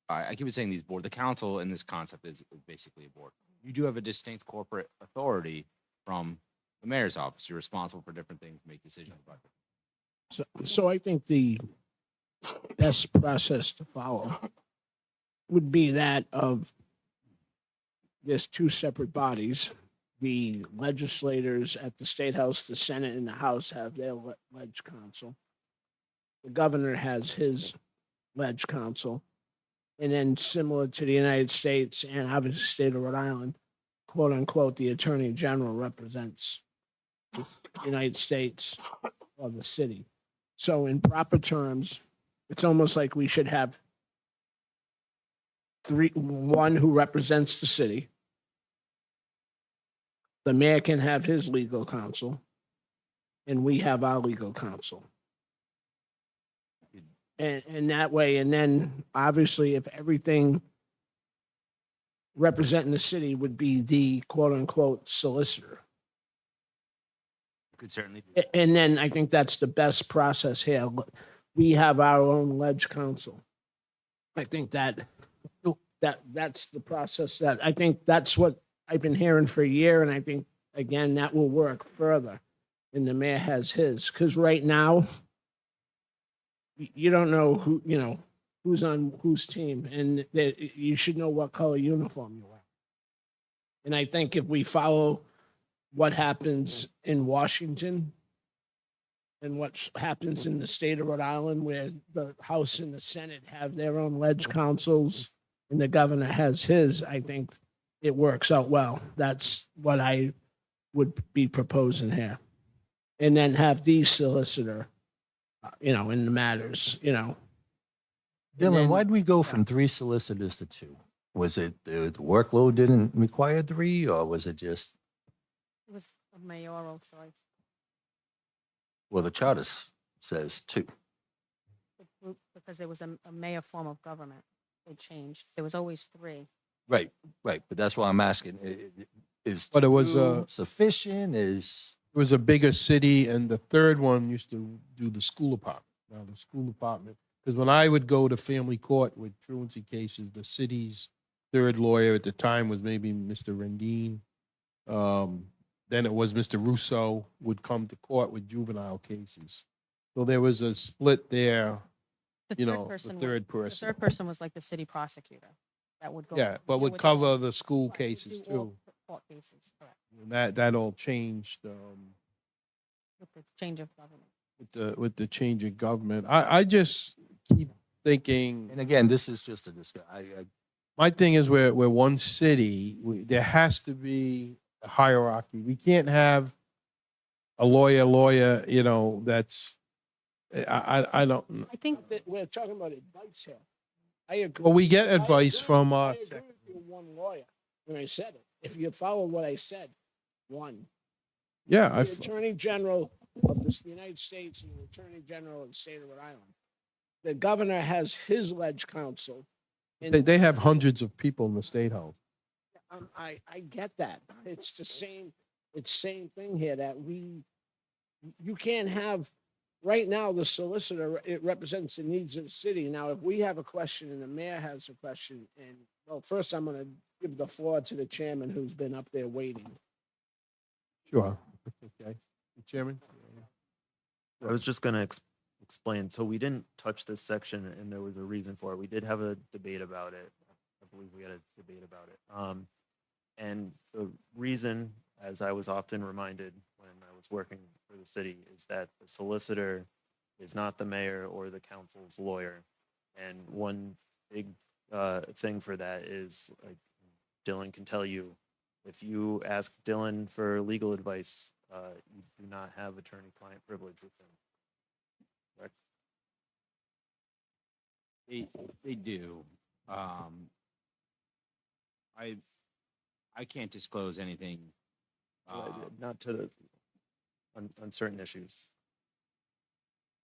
I keep saying these board, the council in this concept is basically a board. You do have a distinct corporate authority from the mayor's office. You're responsible for different things, make decisions about it. So I think the best process to follow would be that of there's two separate bodies. The legislators at the State House, the Senate, and the House have their ledge council. The governor has his ledge council. And then similar to the United States and obviously the state of Rhode Island, quote unquote, the Attorney General represents the United States or the city. So in proper terms, it's almost like we should have one who represents the city. The mayor can have his legal counsel, and we have our legal counsel. And that way, and then obviously if everything representing the city would be the quote unquote solicitor. You could certainly. And then I think that's the best process here. We have our own ledge council. I think that's the process that, I think that's what I've been hearing for a year. And I think, again, that will work further. And the mayor has his, because right now, you don't know who's on whose team, and you should know what color uniform you wear. And I think if we follow what happens in Washington and what happens in the state of Rhode Island, where the House and the Senate have their own ledge councils and the governor has his, I think it works out well. That's what I would be proposing here. And then have the solicitor, in the matters, Dylan, then- why'd we go from 3 solicitors to 2? Was it the workload didn't require 3, or was it just, It was a mayoral choice. well, the charter says 2. Because there was a mayor form of government. They changed. There was always 3. Right, right. But that's why I'm asking, is But it was, 2 sufficient? It was a bigger city, and the third one used to do the school department. Now, the school department, because when I would go to family court with truancy cases, the city's third lawyer at the time was maybe Mr. Rendine. Then it was Mr. Russo would come to court with juvenile cases. So there was a split there, The you third know, the person third The person. third person was like the city prosecutor that would go. Yeah, but deal would with cover all- the school right, would cases do all too. Court cases, correct, And that all changed, with the change of government. with the change in government. I just keep thinking. And again, this is just a discussion. My thing is we're one city. There has to be a hierarchy. We can't have a lawyer, that's, I don't, I think that we're talking about advice here. I agree. well, we get advice from I us. agree with you, one lawyer, when I said it. If you follow what I said, one. Yeah, The Attorney General of the United States and the Attorney General of the state of Rhode Island. The governor has his ledge council. and- they have hundreds of people in the State House. I get that. It's the same thing here that you can't have, right now, the solicitor, it represents the needs of the city. Now, if we have a question and the mayor has a question, and, well, first I'm gonna give the floor to the chairman who's been up there waiting. Sure. Okay. Chairman? I was just gonna explain. So we didn't touch this section, and there was a reason for it. We did have a debate about it. I believe we had a debate about it. And the reason, as I was often reminded when I was working for the city, is that the solicitor is not the mayor or the council's lawyer. And one big thing for that is, like Dylan can tell you, if you ask Dylan for legal advice, you do not have attorney-client privilege with him. Correct? They do. I can't disclose anything. Not to the, on certain issues.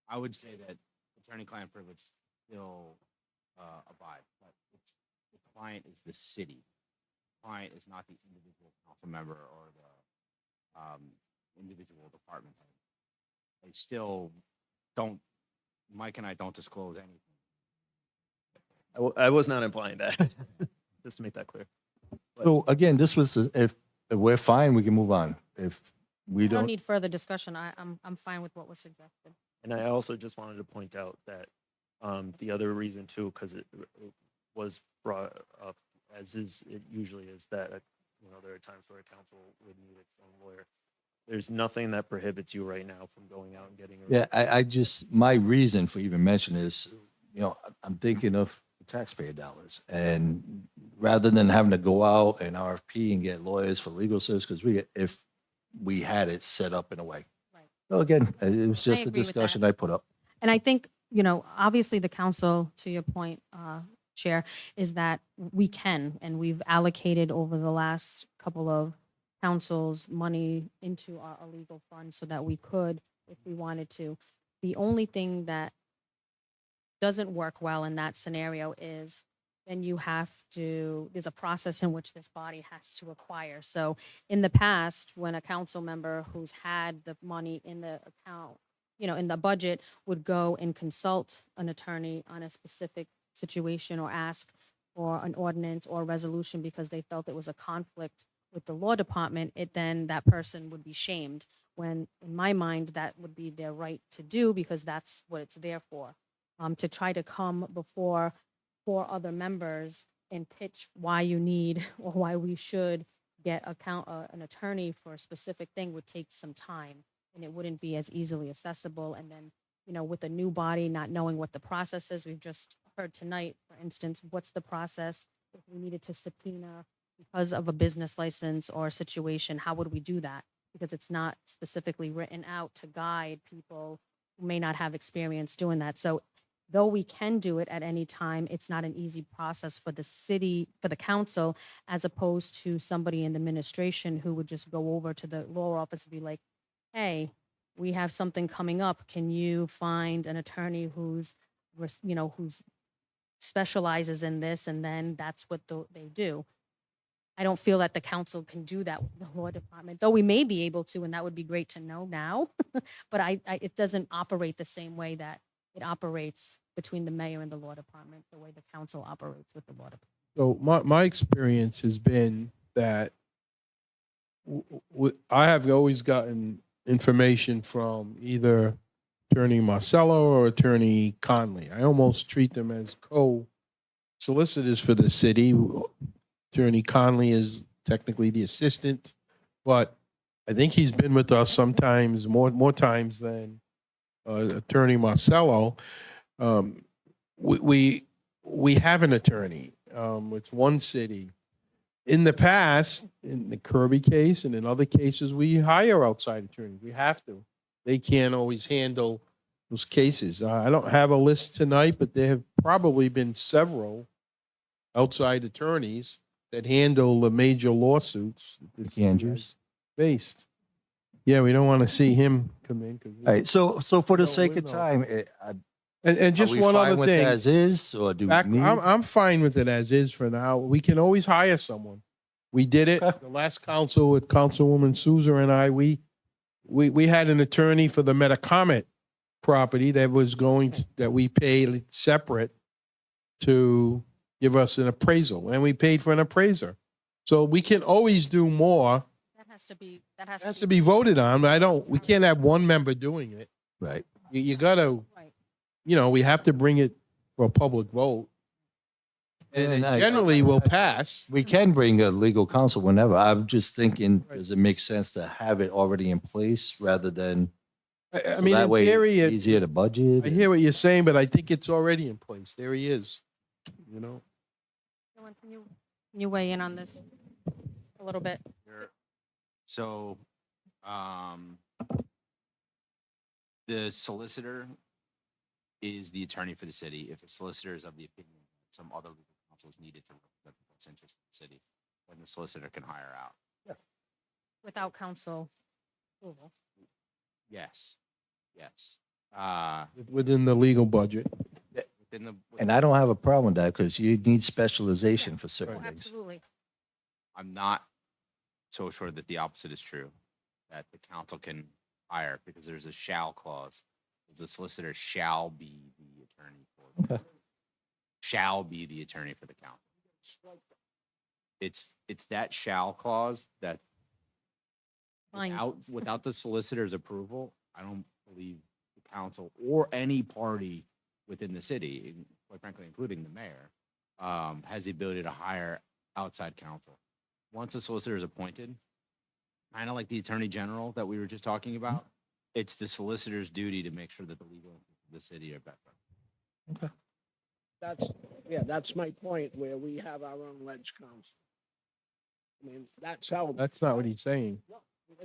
I would say that attorney-client privilege still abide, but it's the client is the city. Client is not the individual council member or the individual department head. They still don't. Mike and I don't disclose anything. I was not implying that, just to make that clear. But- So again, this was, if we're fine, we can move on. If we I don't don't, need further discussion. I'm fine with what was suggested. And I also just wanted to point out that the other reason too, because it was brought up, as is it usually is, that there are times where a council would need its own lawyer. There's nothing that prohibits you right now from going out and getting. yeah, I just, my reason for even mentioning is, I'm thinking of taxpayer dollars. And rather than having to go out and RFP and get lawyers for legal service, because if we had it set up in a way. Right. So again, it was just a agree with that. discussion I put up. And I think, obviously the council, to your point, Chair, is that we can, and we've allocated over the last couple of councils money into our legal fund so that we could, if we wanted to. The only thing that doesn't work well in that scenario is then there's a process in which this body has to acquire. So in the past, when a council member who's had the money in the account, in the budget, would go and consult an attorney on a specific situation or ask for an ordinance or resolution because they felt it was a conflict with the law department, then that person would be shamed. When in my mind, that would be their right to do because that's what it's there for. To try to come before 4 other members and pitch why you need or why we should get an attorney for a specific thing would take some time and it wouldn't be as easily accessible. And then, with a new body not knowing what the process is, we've just heard tonight, for instance, what's the process if we needed to subpoena because of a business license or a situation, how would we do that? Because it's not specifically written out to guide people who may not have experience doing that. So though we can do it at any time, it's not an easy process for the city, for the council, as opposed to somebody in the administration who would just go over to the law office and be like, hey, we have something coming up. Can you find an attorney who's specializes in this? And then that's what they do. I don't feel that the council can do that with the law department, though we may be able to, and that would be great to know now. But it doesn't operate the same way that it operates between the mayor and the law department, the way the council operates with the law department. So my experience has been that I have always gotten information from either Attorney Marcello or Attorney Conley. I almost treat them as co-solicitors for the city. Attorney Conley is technically the assistant, but I think he's been with us sometimes more times than Attorney Marcello. We have an attorney. It's one city. In the past, in the Kirby case and in other cases, we hire outside attorneys. We have to. They can't always handle those cases. I don't have a list tonight, but there have probably been several outside attorneys that handle the major lawsuits. that the city Andrews. has faced. Yeah, we don't want to see him come in. 'cause we- All right, so for the No, sake we of know. time, And just are we one fine other with it thing. as is, or do we Back, need? I'm fine with it as is for now. We can always hire someone. We did it. Okay. The last council with Councilwoman Souza and I, we had an attorney for the Metacomet property that was going, that we paid separate to give us an appraisal, and we paid for an appraiser. So we can always do more. That has to be, It has to be voted on. We can't have one member doing it. Right. You gotta, Right. we have to bring it for a public vote. And And it I- generally will pass. We can bring a legal counsel whenever. I'm just thinking, does it make sense to have it already in place rather than? I so mean, that in way theory, it's easier to budget? I hear what you're saying, but I think it's already in place. There he is, you know? Dylan, can you weigh in on this a little bit? So, the solicitor is the attorney for the city. If the solicitor is of the opinion that some other legal counsel is needed to represent the best interest of the city, then the solicitor can hire out. Without council approval. Yes, yes. Within the legal budget. Within the, And I don't have a problem with that because you need specialization for Oh, certain things. absolutely. I'm not so sure that the opposite is true, that the council can hire, because there's a shall clause. The solicitor shall be the attorney for, Okay. shall be the attorney for the council. It's that shall clause that Fine. without the solicitor's approval, I don't believe the council or any party within the city, quite frankly, including the mayor, has the ability to hire outside counsel. Once a solicitor is appointed, kind of like the attorney general that we were just talking about, it's the solicitor's duty to make sure that the legal interests of the city are better. That's my point, where we have our own ledge counsel. I mean, that's how, That's not what he's saying.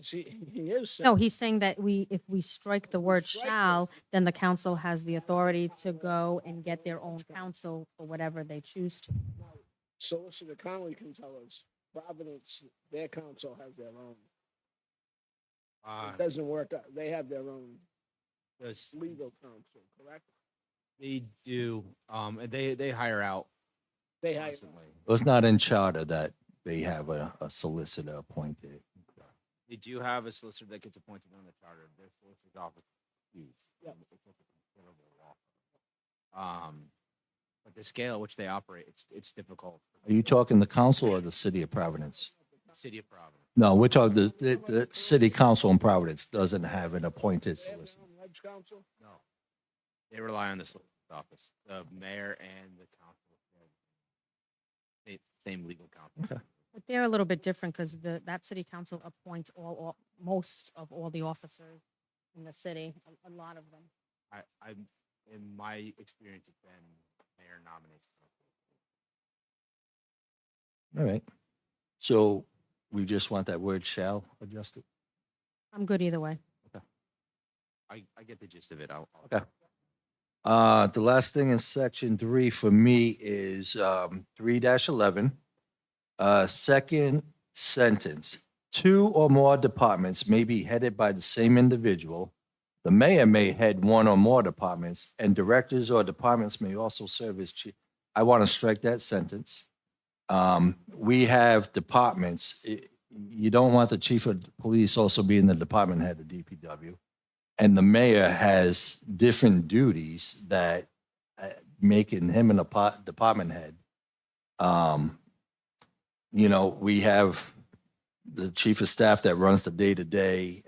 he is. saying- No, he's saying that if we strike the word Strike it. shall, then the council has the authority to go and get their own counsel for whatever they choose to. Solicitor Connolly can tell us, Providence, their counsel has their own. It doesn't work out. They have their own legal counsel, correct? They do, and they hire out They have, constantly. Well, it's not in charter that they have a solicitor appointed. They do have a solicitor that gets appointed on the charter. Their solicitor's office is huge. Yep. It's like a considerable law firm. But the scale at which they operate, it's difficult. Are you talking the council or the city of Providence? City of Providence. No, we're talking, the city council in Providence doesn't have an appointed they have their solicitor. own ledge counsel? No. They rely on the solicitor's office, the mayor and the council. Same legal counsel. But they're a little bit different because that city council appoints most of all the officers in the city, a lot of them. In my experience, it's been mayor nominates. All right. So we just want that word shall adjusted? I'm good either way. I get the gist of it. Okay. The last thing in section 3 for me is 3-11. Second sentence, 2 or more departments may be headed by the same individual. The mayor may head 1 or more departments, and directors or departments may also serve as chief. I want to strike that sentence. We have departments. You don't want the chief of police also being the department head of DPW. And the mayor has different duties that making him a department head. We have the chief of staff that runs the day-to-day.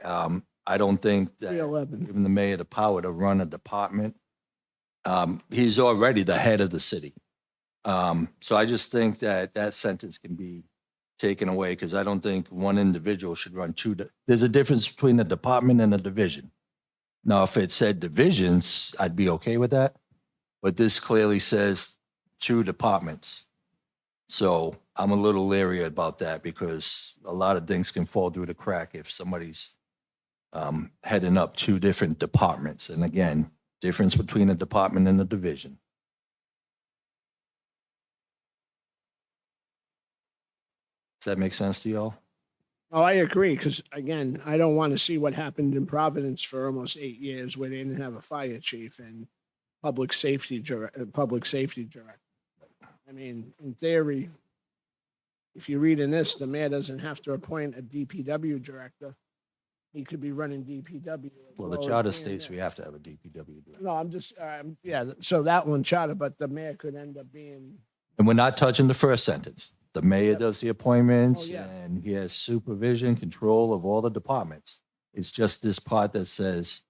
I don't think that 311. giving the mayor the power to run a department, he's already the head of the city. So I just think that that sentence can be taken away because I don't think one individual should run 2. There's a difference between a department and a division. Now, if it said divisions, I'd be okay with that. But this clearly says 2 departments. So I'm a little leery about that because a lot of things can fall through the crack if somebody's heading up 2 different departments. And again, difference between a department and a division. Does that make sense to y'all? Oh, I agree, because again, I don't want to see what happened in Providence for almost 8 years where they didn't have a fire chief and public safety director. I mean, in theory, if you read in this, the mayor doesn't have to appoint a DPW director. he could be running DPW. as Well, the as charter being states there. we have to have a DPW director. No, I'm just, yeah, so that one charter, but the mayor could end up being, And we're not touching the first sentence. The mayor does the appointments Oh, yeah. and he has supervision, control of all the departments. It's just this part that says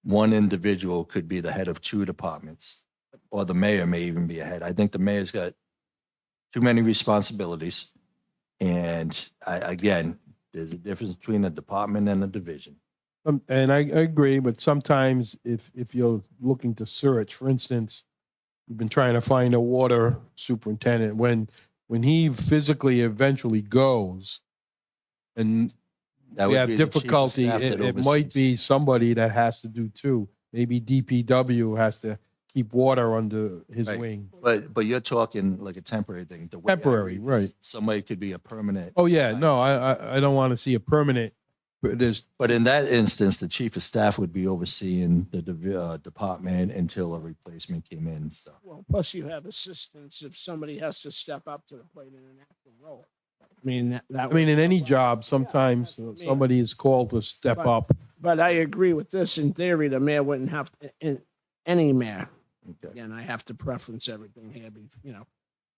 one individual could be the head of two departments, or the mayor may even be a head. I think the mayor's got too many responsibilities. And again, there's a difference between a department and a division. And I agree, but sometimes if you're looking to search, for instance, you've been trying to find a water superintendent, when he physically eventually goes and That we would have be the chief of difficulty, staff that it might oversees. be somebody that has to do two. Maybe DPW has to keep water under his Right. wing. But you're talking like a temporary thing. The way I Temporary, read this, right. Somebody could be a permanent. Oh, yeah, no, I don't want to see a permanent, but there's, But in that instance, the chief of staff would be overseeing the department until a replacement came in. So well, plus you have assistants if somebody has to step up to the plate in an active role. I mean, that. I mean, in works any out well. job, sometimes that's what I mean. somebody is called to step But- up. But I agree with this. In theory, the mayor wouldn't have to, any mayor, okay. again, I have to preference everything here,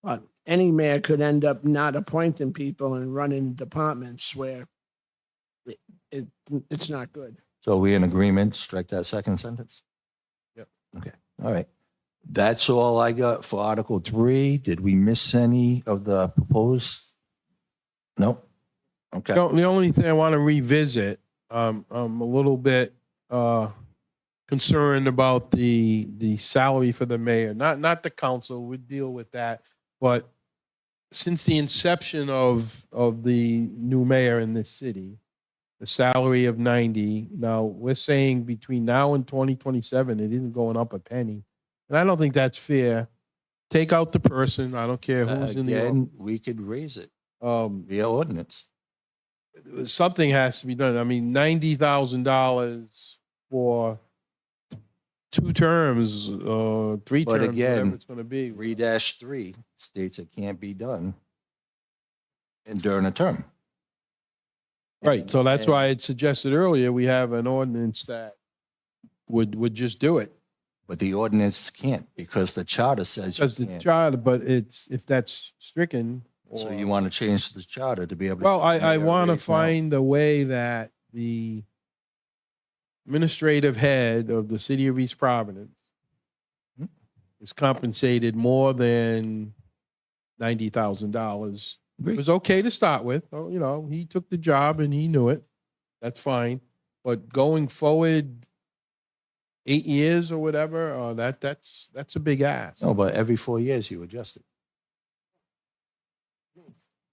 but any mayor could end up not appointing people and running departments where it's not good. So are we in agreement, strike that second sentence? Yep. Okay, all right. That's all I got for Article 3. Did we miss any of the proposed? No? Okay. The only thing I want to revisit, I'm a little bit concerned about the salary for the mayor, not the council, we'd deal with that. But since the inception of the new mayor in this city, the salary of 90, now we're saying between now and 2027, it isn't going up a penny. And I don't think that's fair. Take out the person, I don't care who's in the, Again, we could raise it via ordinance. something has to be done. I mean, $90,000 for 2 terms, 3 But terms, whatever again, it's going to be. 3-3 states it can't be done during a term. Right, so that's And- why I had suggested earlier, we have an ordinance that would just do it. But the ordinance can't because the charter says you Because the can't. charter, but it's, if that's stricken. So or- you want to change the charter to be able to. Well, I mayor want to raise now. find a way that the administrative head of the city of East Providence Hmm. is compensated more than $90,000. It Agree. was okay to start with. Oh, you know, he took the job and he knew it. That's fine. But going forward, 8 years or whatever, that's a big ask. No, but every 4 years you adjust it.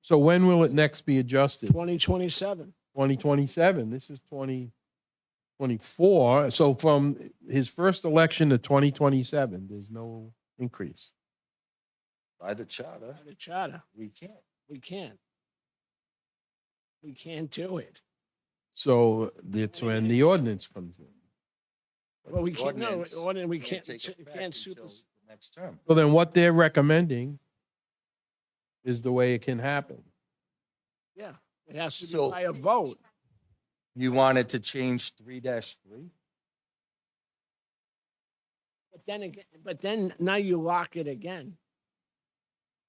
So when will it next be adjusted? 2027. 2027. This is 2024. So from his first election to 2027, there's no increase. By the charter, The charter, we can't. we can't. We can't do it. So that's when the ordinance comes in. Well, we can't, no, Ordinance we Can't can't, take you effect can't until super. the next term. So then what they're recommending is the way it can happen. Yeah, it has to So- be by a vote. You wanted to change 3-3? But then now you lock it again.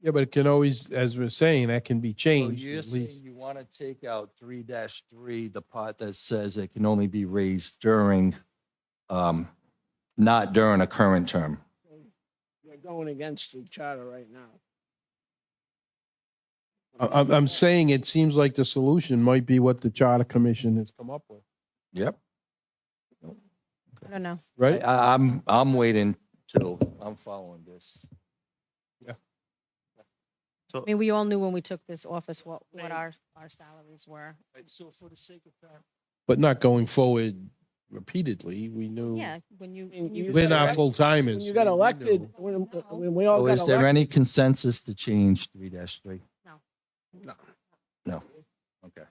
Yeah, but it can always, as we're saying, that can be So changed you're at saying least. you want to take out 3-3, the part that says it can only be raised during, not during a current term. You're going against the charter right now. I'm saying it seems like the solution might be what the Charter Commission has come up with, Yep. I don't know. right? I'm waiting till I'm following this. I mean, we all knew when we took this office what our salaries were. So for the sake of fact. But not going forward repeatedly. We knew Yeah, when you. And when you you we're took not it- full When timers. you got elected, when we all So got is there elected. any consensus to change 3-3? No. No. No. Okay.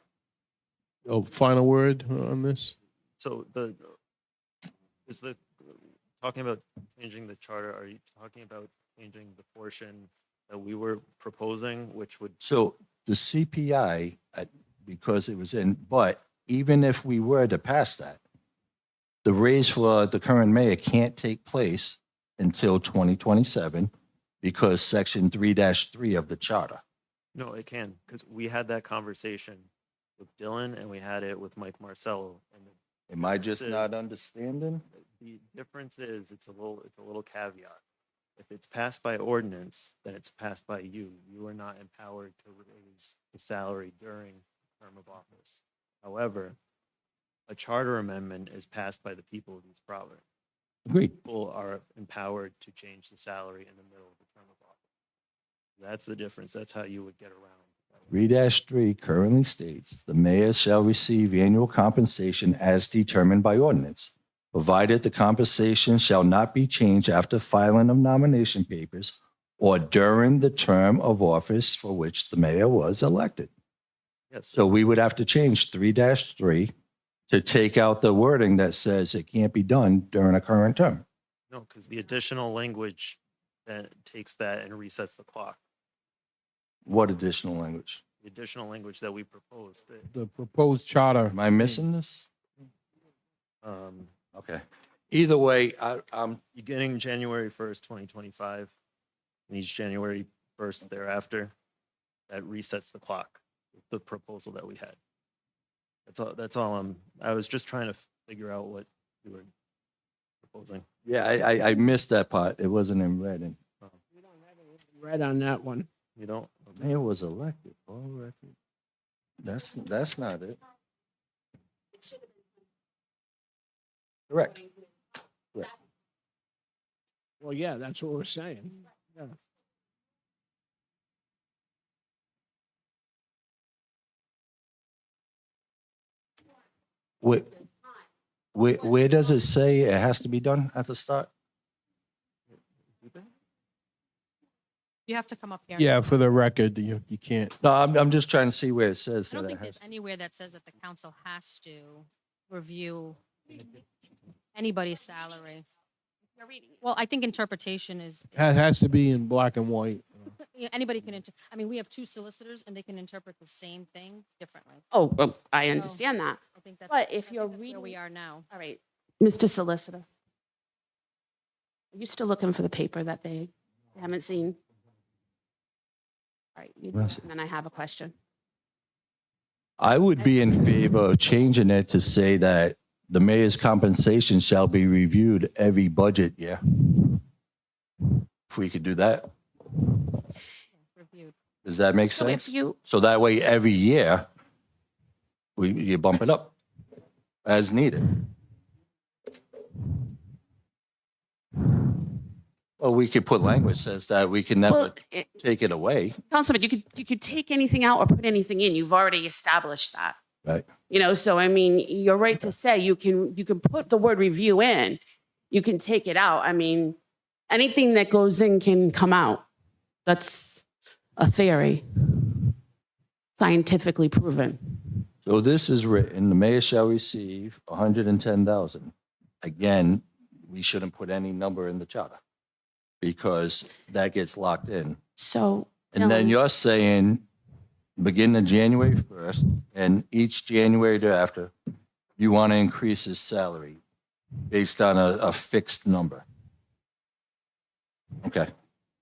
Oh, final word on this? So talking about changing the charter, are you talking about changing the portion that we were proposing, which would, So the CPI, because it was in, but even if we were to pass that, the raise for the current mayor can't take place until 2027 because section 3-3 of the charter. No, it can, because we had that conversation with Dylan and we had it with Mike Marcello. And Am I just This is- not understanding? the difference is it's a little caveat. If it's passed by ordinance, then it's passed by you. You are not empowered to raise the salary during the term of office. However, a charter amendment is passed by the people of East Providence. Agreed. People are empowered to change the salary in the middle of the term of office. That's the difference. That's how you would get around. 3-3 currently states the mayor shall receive annual compensation as determined by ordinance, provided the compensation shall not be changed after filing of nomination papers or during the term of office for which the mayor was elected. Yes. So we would have to change 3-3 to take out the wording that says it can't be done during a current term. No, because the additional language that takes that and resets the clock. What additional language? The additional language that we proposed. The proposed charter. Am I missing this? Um, Okay. Either way, I'm beginning January 1st, 2025, and each January 1st thereafter, that resets the clock, the proposal that we had. That's all I was just trying to figure out what you were proposing. yeah, I missed that part. It wasn't in red. And Right on that one. You don't? mayor was elected. All record. That's not it. Correct. Well, yeah, that's what we're saying. Yeah. Where does it say it has to be done at the start? You have to come up here. Yeah, for the record, you can't. No, I'm just trying to see where it says I don't that it think has. there's anywhere that says that the council has to review anybody's salary. Well, I think interpretation is, Has to be in black and white. yeah, anybody can, I mean, we have two solicitors and they can interpret the same thing differently. Oh, well, I So- understand that. I think that's. But if I you're think that's where we reading- are now. All right, Mr. Solicitor. Are you still looking for the paper that they haven't seen? All right, you do, Yes. and then I have a question. I would be in favor of changing it to say that the mayor's compensation shall be reviewed every budget year. If we could do that, Reviewed. does that make So if sense? you, So that way, every year, you bump it up as needed. Well, we could put language says that we can well, never take it away. Councilman, you could take anything out or put anything in. You've already established that. Right. You know, so I mean, you're right to say you can put the word review in, you can take it out. I mean, anything that goes in can come out. That's a theory, scientifically proven. So this is written, the mayor shall receive 110,000. Again, we shouldn't put any number in the charter because that gets locked in. So. And then Dylan, you're saying beginning January 1st and each January thereafter, you want to increase his salary based on a fixed number. Okay.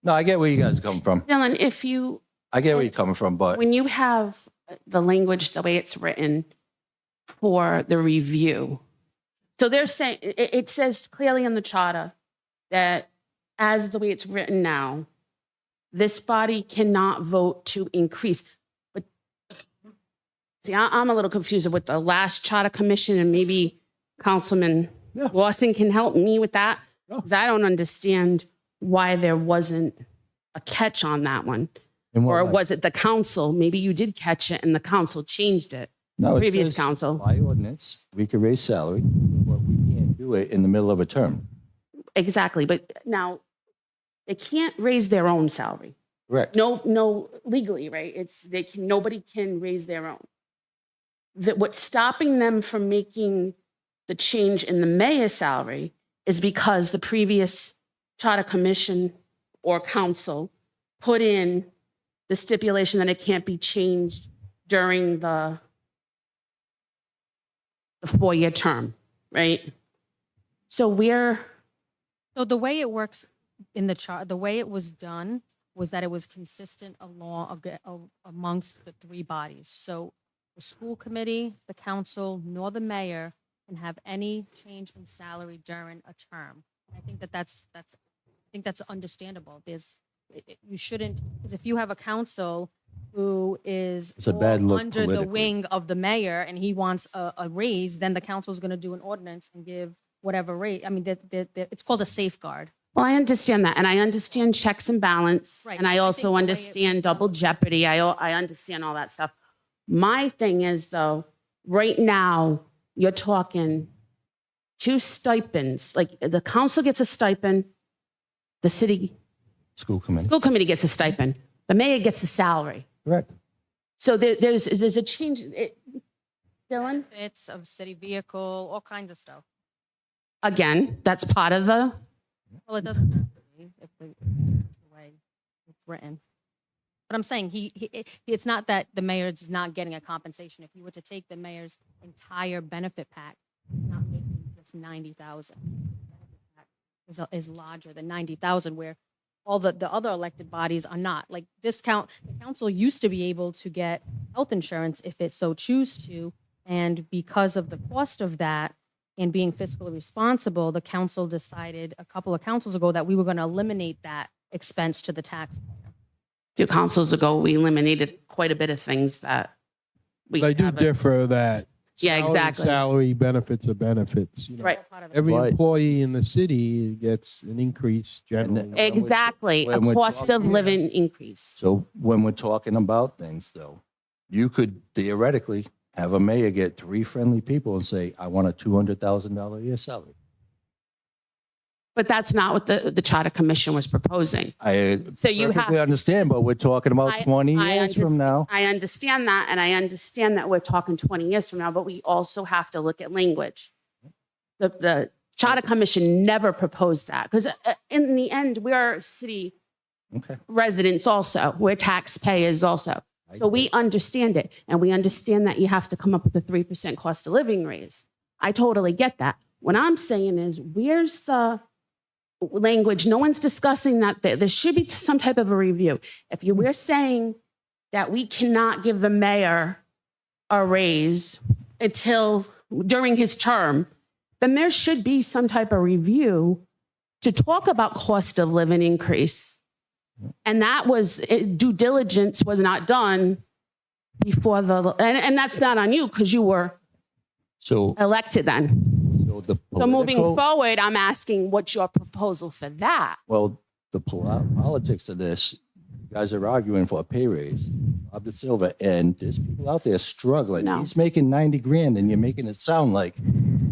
No, I get where you guys come from. Dylan, if you, I get where you're coming from, but when you have the language the way it's written for the review, so they're saying, it says clearly in the charter that as the way it's written now, this body cannot vote to increase. But see, I'm a little confused with the last charter commission, and maybe Councilman Yeah. Lawson can help me with that, Yeah. because I don't understand why there wasn't a catch on that one. in what Or way? was it the council? Maybe you did catch it and the council changed it. No, it previous says council? By ordinance, we could raise salary, but we can't do it in the middle of a term. Exactly. But now they can't raise their own salary. Correct. No, legally, right? Nobody can raise their own. What's stopping them from making the change in the mayor's salary is because the previous charter commission or council put in the stipulation that it can't be changed during the the 4-year term, right? So So the way it works in the chart, the way it was done was that it was consistent amongst the three bodies. So the school committee, the council, nor the mayor can have any change in salary during a term. I think that's understandable. You shouldn't, because if you have a council who is It's a bad all look under the politically. wing of the mayor and he wants a raise, then the council is going to do an ordinance and give whatever raise. I mean, it's called a safeguard. Well, I understand that, and I understand checks and balance, Right, and I so I think also the way it understand was double jeopardy. I understand all that stuff. My thing is, though, right now, you're talking 2 stipends. Like, the council gets a stipend, the School committee. school committee gets a stipend, the mayor gets a salary. Correct. So there's a change. Dylan? Benefits of city vehicle, all kinds of stuff. Again, that's part of the, Well, it doesn't have to be if the way it's written. But I'm saying it's not that the mayor's not getting a compensation. If you were to take the mayor's entire benefit pack, he's not making just 90,000. Is larger than 90,000, where all the other elected bodies are not. Like the council used to be able to get health insurance if it so choose to, and because of the cost of that and being fiscally responsible, the council decided a couple of councils ago that we were going to eliminate that expense to the taxpayer. 2 councils ago, we eliminated quite a bit of things that we But I do haven't- differ that. Yeah, salary, exactly. Salary benefits are benefits, you know. Right. Part of it. Every Right. employee in the city gets an increase generally. then- Exactly, a when we're cost of talking- living increase. So when we're talking about things, though, you could theoretically have a mayor get 3 friendly people and say, I want a $200,000 a year salary. But that's not what the Charter Commission was proposing. I So you have- perfectly understand, but we're talking about 20 years from now. I understand that, and I understand that we're talking 20 years from now, but we also have to look at language. The Charter Commission never proposed that, because in the end, we are city Okay. residents also, we're taxpayers also. So we understand it, and we understand that you have to come up with a 3% cost of living raise. I totally get that. What I'm saying is, where's the language? No one's discussing that. There should be some type of a review. We're saying that we cannot give the mayor a raise until during his term, then there should be some type of review to talk about cost of living increase. And that was, due diligence was not done before and that's not on you because you were So, elected then. so the So moving political- forward, I'm asking what's your proposal for that? Well, the politics of this, you guys are arguing for a pay raise. Bob De Silva, and there's people out there struggling. No. He's making 90 grand and you're making it sound like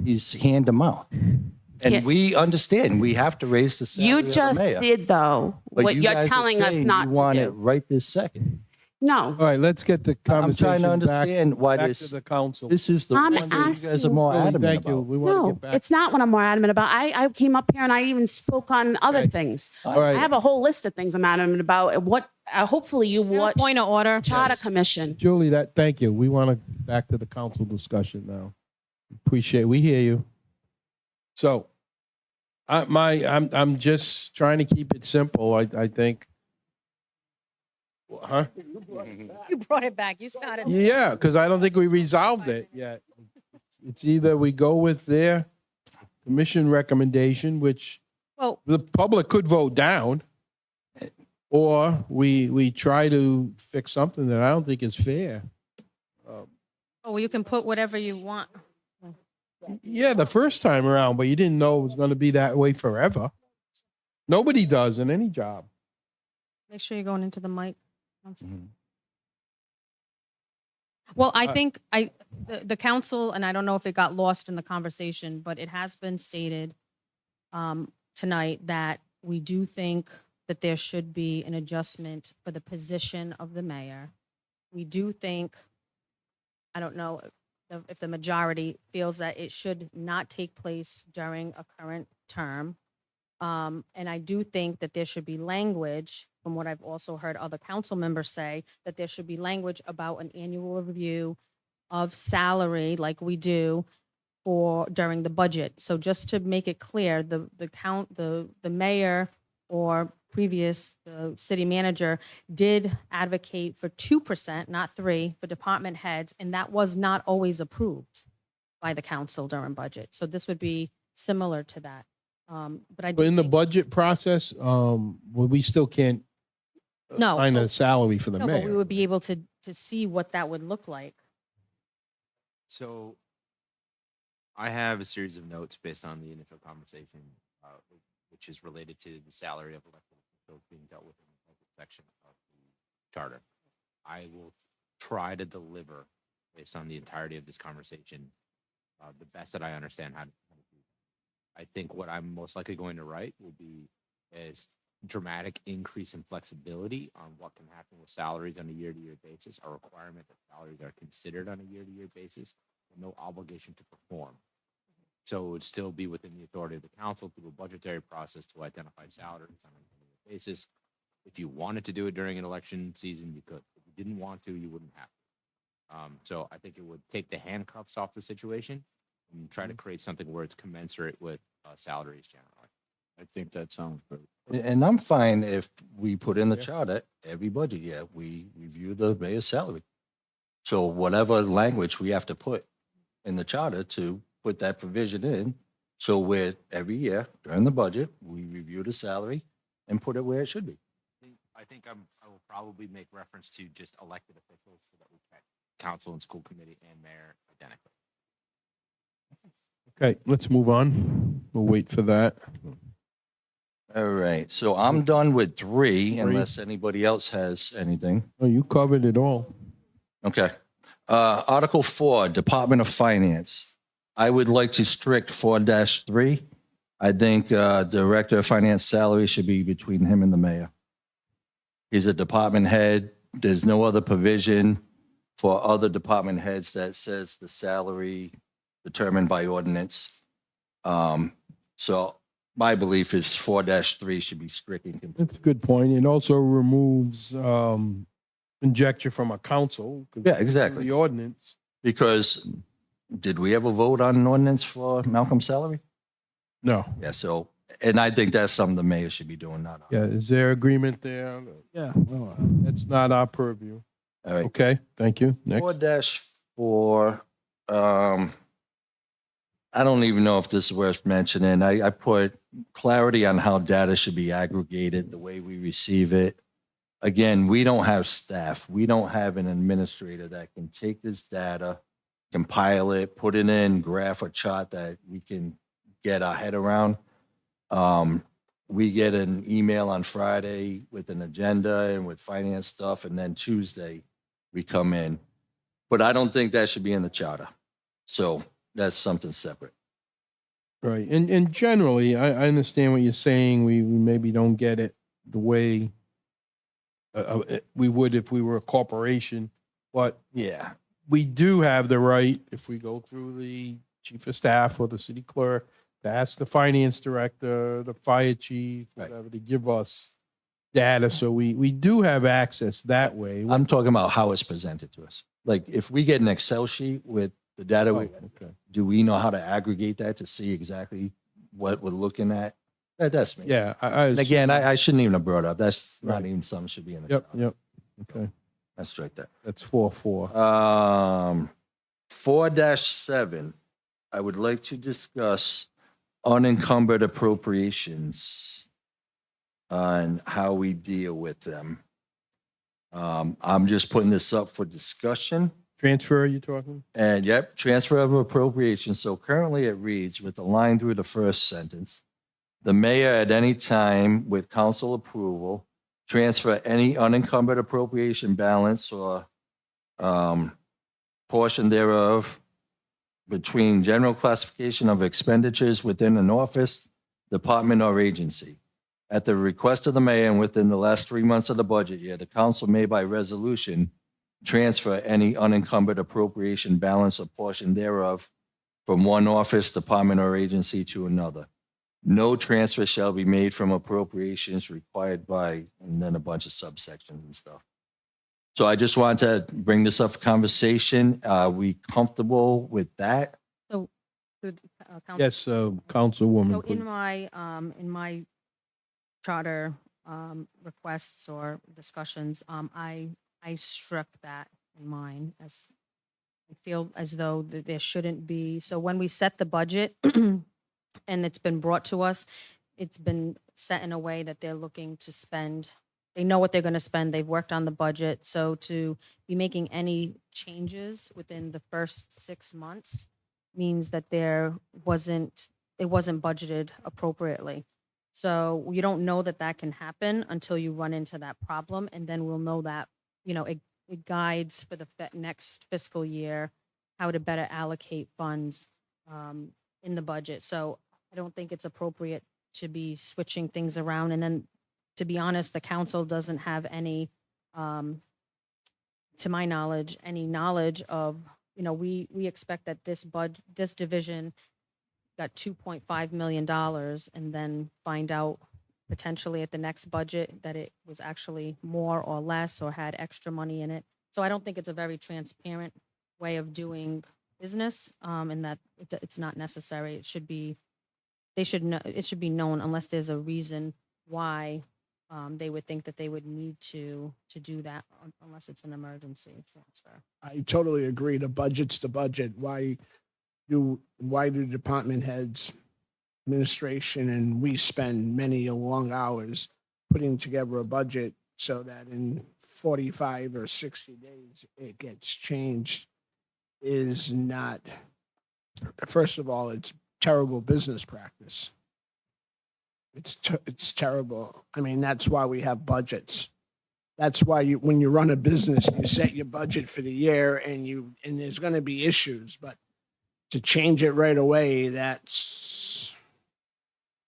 he's hand to mouth. Yeah. And we understand, we have to raise the salary You of the just mayor. did though, But what you you're guys are telling us saying not you want to it do. right this second. No, All right, let's get the I'm conversation trying to back understand why to this, the council. this is the I'm one that you guys are asking- more Really, adamant thank you. about. We want to no, get back. it's not what I'm more adamant about. I came up here and I even spoke on other Okay. things. All right. I have a whole list of things I'm adamant about. What, hopefully you watched Point of order. Charter Yes. Commission. Julie, thank you. We want to back to the council discussion now. We hear you. So, I'm just trying to keep it simple. I think. Huh? You brought it back. You started. Yeah, because I don't think we resolved it yet. It's either we go with their commission recommendation, which Well, the public could vote down, or we try to fix something that I don't think is fair. oh, you can put whatever you want. Yeah, the first time around, but you didn't know it was going to be that way forever. Nobody does in any job. Make sure you're going into the mic. Mhm. Well, I think the council, and I don't know if it got lost in the conversation, but it has been stated tonight that we do think that there should be an adjustment for the position of the mayor. We do think, I don't know if the majority feels that it should not take place during a current term. And I do think that there should be language, from what I've also heard other council members say, that there should be language about an annual review of salary like we do during the budget. So just to make it clear, the mayor or the city manager did advocate for 2%, not 3, for department heads, and that was not always approved by the council during budget. So this would be similar to that. But I But in do the think- budget process, well, we still can't No, find a but- salary for the no, but we mayor. would be able to see what that would look like. So I have a series of notes based on the initial conversation, which is related to the salary of elected officials being dealt with in the budget section of the charter. I will try to deliver, based on the entirety of this conversation, the best that I understand how to do that. I think what I'm most likely going to write will be as dramatic increase in flexibility on what can happen with salaries on a year-to-year basis, a requirement that salaries are considered on a year-to-year basis, with no obligation to perform. So it would still be within the authority of the council through a budgetary process to identify salaries on an annual basis. If you wanted to do it during an election season, you could. If you didn't want to, you wouldn't have to. So I think it would take the handcuffs off the situation and try to create something where it's commensurate with salaries generally. I think that sounds good. And I'm fine if we put in the charter, every budget year, we review the mayor's salary. So whatever language we have to put in the charter to put that provision in, so where every year during the budget, we review the salary and put it where it should be. I think I will probably make reference to just elected officials so that we can council and school committee and mayor identically. Okay, let's move on. We'll wait for that. All right, so I'm done with 3 Three. unless anybody else has anything. Oh, you covered it all. Okay. Article 4, Department of Finance. I would like to strict 4-3. I think Director of Finance salary should be between him and the mayor. He's a department head. There's no other provision for other department heads that says the salary determined by ordinance. So my belief is 4-3 should be stricken. That's a good point. It also removes conjecture from a council. 'cause Yeah, exactly. The ordinance. Because did we ever vote on an ordinance for Malcolm's salary? No. Yeah, so, and I think that's something the mayor should be doing, not. Yeah, is there agreement there? Yeah. That's not our purview. All right. Okay, thank you. Next. 4-4, I don't even know if this is worth mentioning. I put clarity on how data should be aggregated, the way we receive it. Again, we don't have staff. We don't have an administrator that can take this data, compile it, put it in graph or chart that we can get our head around. We get an email on Friday with an agenda and with finance stuff, and then Tuesday we come in. But I don't think that should be in the charter. So that's something separate. Right, and generally, I understand what you're saying. We maybe don't get it the way we would if we were a corporation, but Yeah. we do have the right, if we go through the chief of staff or the city clerk, to ask the finance director, the fire chief, Right. whatever, to give us data. So we do have access that way. I'm talking about how it's presented to us. Like if we get an Excel sheet with the data, Oh, okay. do we know how to aggregate that to see exactly what we're looking at? That's me. Yeah, I And again, I shouldn't even have brought up. That's not Right. even something should be in the. Yep, charter. yep. Okay, Let's strike that. that's 4-4. 4-7, I would like to discuss unencumbered appropriations and how we deal with them. I'm just putting this up for discussion. Transfer, you talking? And yep, transfer of appropriations. So currently it reads with a line through the first sentence. The mayor at any time with council approval, transfer any unencumbered appropriation balance or portion thereof between general classification of expenditures within an office, department, or agency. At the request of the mayor and within the last 3 months of the budget year, the council may by resolution transfer any unencumbered appropriation balance or portion thereof from one office, department, or agency to another. No transfer shall be made from appropriations required by, and then a bunch of subsections and stuff. So I just wanted to bring this up for conversation. Are we comfortable with that? So through, Council. Yes, Councilwoman. So please. in my charter requests or discussions, I struck that in mine as I feel as though that there shouldn't be. So when we set the budget and it's been brought to us, it's been set in a way that they're looking to spend. They know what they're going to spend. They've worked on the budget. So to be making any changes within the first 6 months means that it wasn't budgeted appropriately. So you don't know that that can happen until you run into that problem, and then we'll know that, it guides for the next fiscal year how to better allocate funds in the budget. So I don't think it's appropriate to be switching things around. And then, to be honest, the council doesn't have any, to my knowledge, of, we expect that this division got $2.5 million and then find out potentially at the next budget that it was actually more or less or had extra money in it. So I don't think it's a very transparent way of doing business, and that it's not necessary. It should be known unless there's a reason why they would think that they would need to do that, unless it's an emergency transfer. I totally agree. The budget's the budget. Why do department heads, administration, and we spend many long hours putting together a budget so that in 45 or 60 days it gets changed is not, first of all, it's terrible business practice. It's terrible. I mean, that's why we have budgets. That's why when you run a business, you set your budget for the year and there's going to be issues, but to change it right away,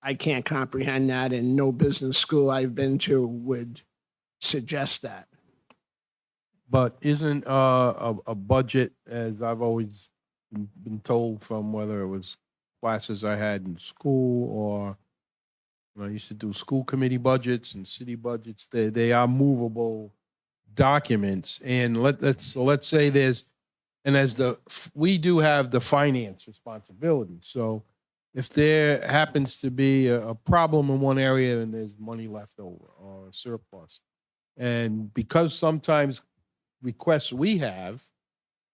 I can't comprehend that, and no business school I've been to would suggest that. But isn't a budget, as I've always been told from whether it was classes I had in school or when I used to do school committee budgets and city budgets, they are movable documents. And let's say we do have the finance responsibility. So if there happens to be a problem in one area and there's money left over or a surplus, and because sometimes requests we have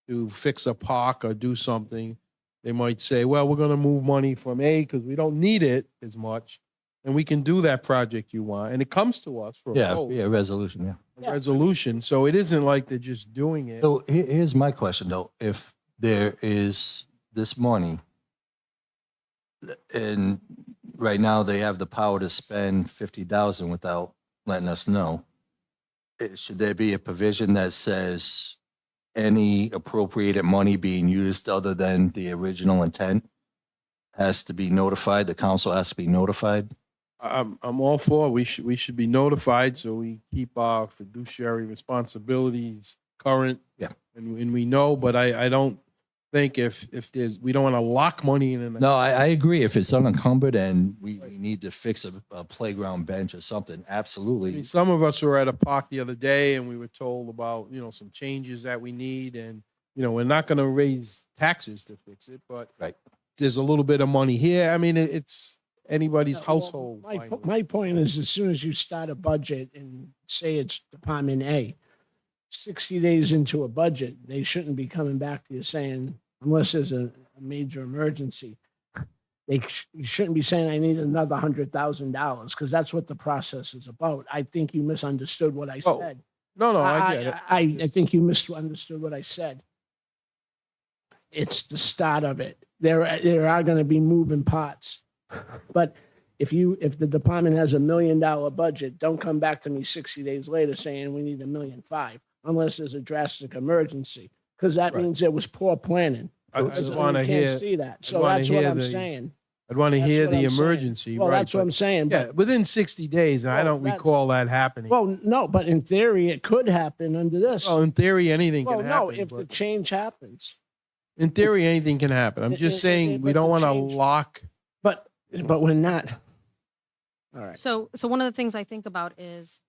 to fix a park or do something, they might say, well, we're going to move money from A because we don't need it as much, and we can do that project you want. And it comes to us for a Yeah, vote, yeah, resolution, yeah. a resolution. So it isn't like they're just doing it. So here's my question though. If there is this money and right now they have the power to spend 50,000 without letting us know, should there be a provision that says any appropriated money being used other than the original intent has to be notified? The council has to be notified? I'm all for it. We should be notified so we keep our fiduciary responsibilities current. Yeah. And we know, but I don't think if we don't want to lock money in. No, I agree. If it's unencumbered and we need to fix a playground bench or something, I absolutely. mean, some of us were at a park the other day and we were told about, some changes that we need, and, we're not going to raise taxes to fix it, but Right. there's a little bit of money here. I mean, it's anybody's Well, household. My point is, as soon as you start a budget and say it's Department A, 60 days into a budget, they shouldn't be coming back to you saying, unless there's a major emergency, you shouldn't be saying, I need another $100,000, because that's what the process is about. I think you misunderstood what I Oh, said. No, I get it. I think you misunderstood what I said. It's the start of it. There are going to be moving parts, but if the department has $1 million budget, don't come back to me 60 days later saying we need $1.5 million, unless there's a drastic emergency, because that Right. means there was poor planning. I Because just we want to can't hear. see that. I'd So wanna that's what hear I'm the- saying. I'd want to That's hear what the I'm saying. emergency. Well, right, that's what but- I'm saying. Yeah, But, within 60 days, and I Well, don't that's- recall that happening. well, no, but in theory, it could happen under this. Well, in theory, anything Well, can no, happen. if the but change happens. in theory, anything can happen. I'm just saying we but don't the want to change- lock. But we're not. All right. So one of the things I think about is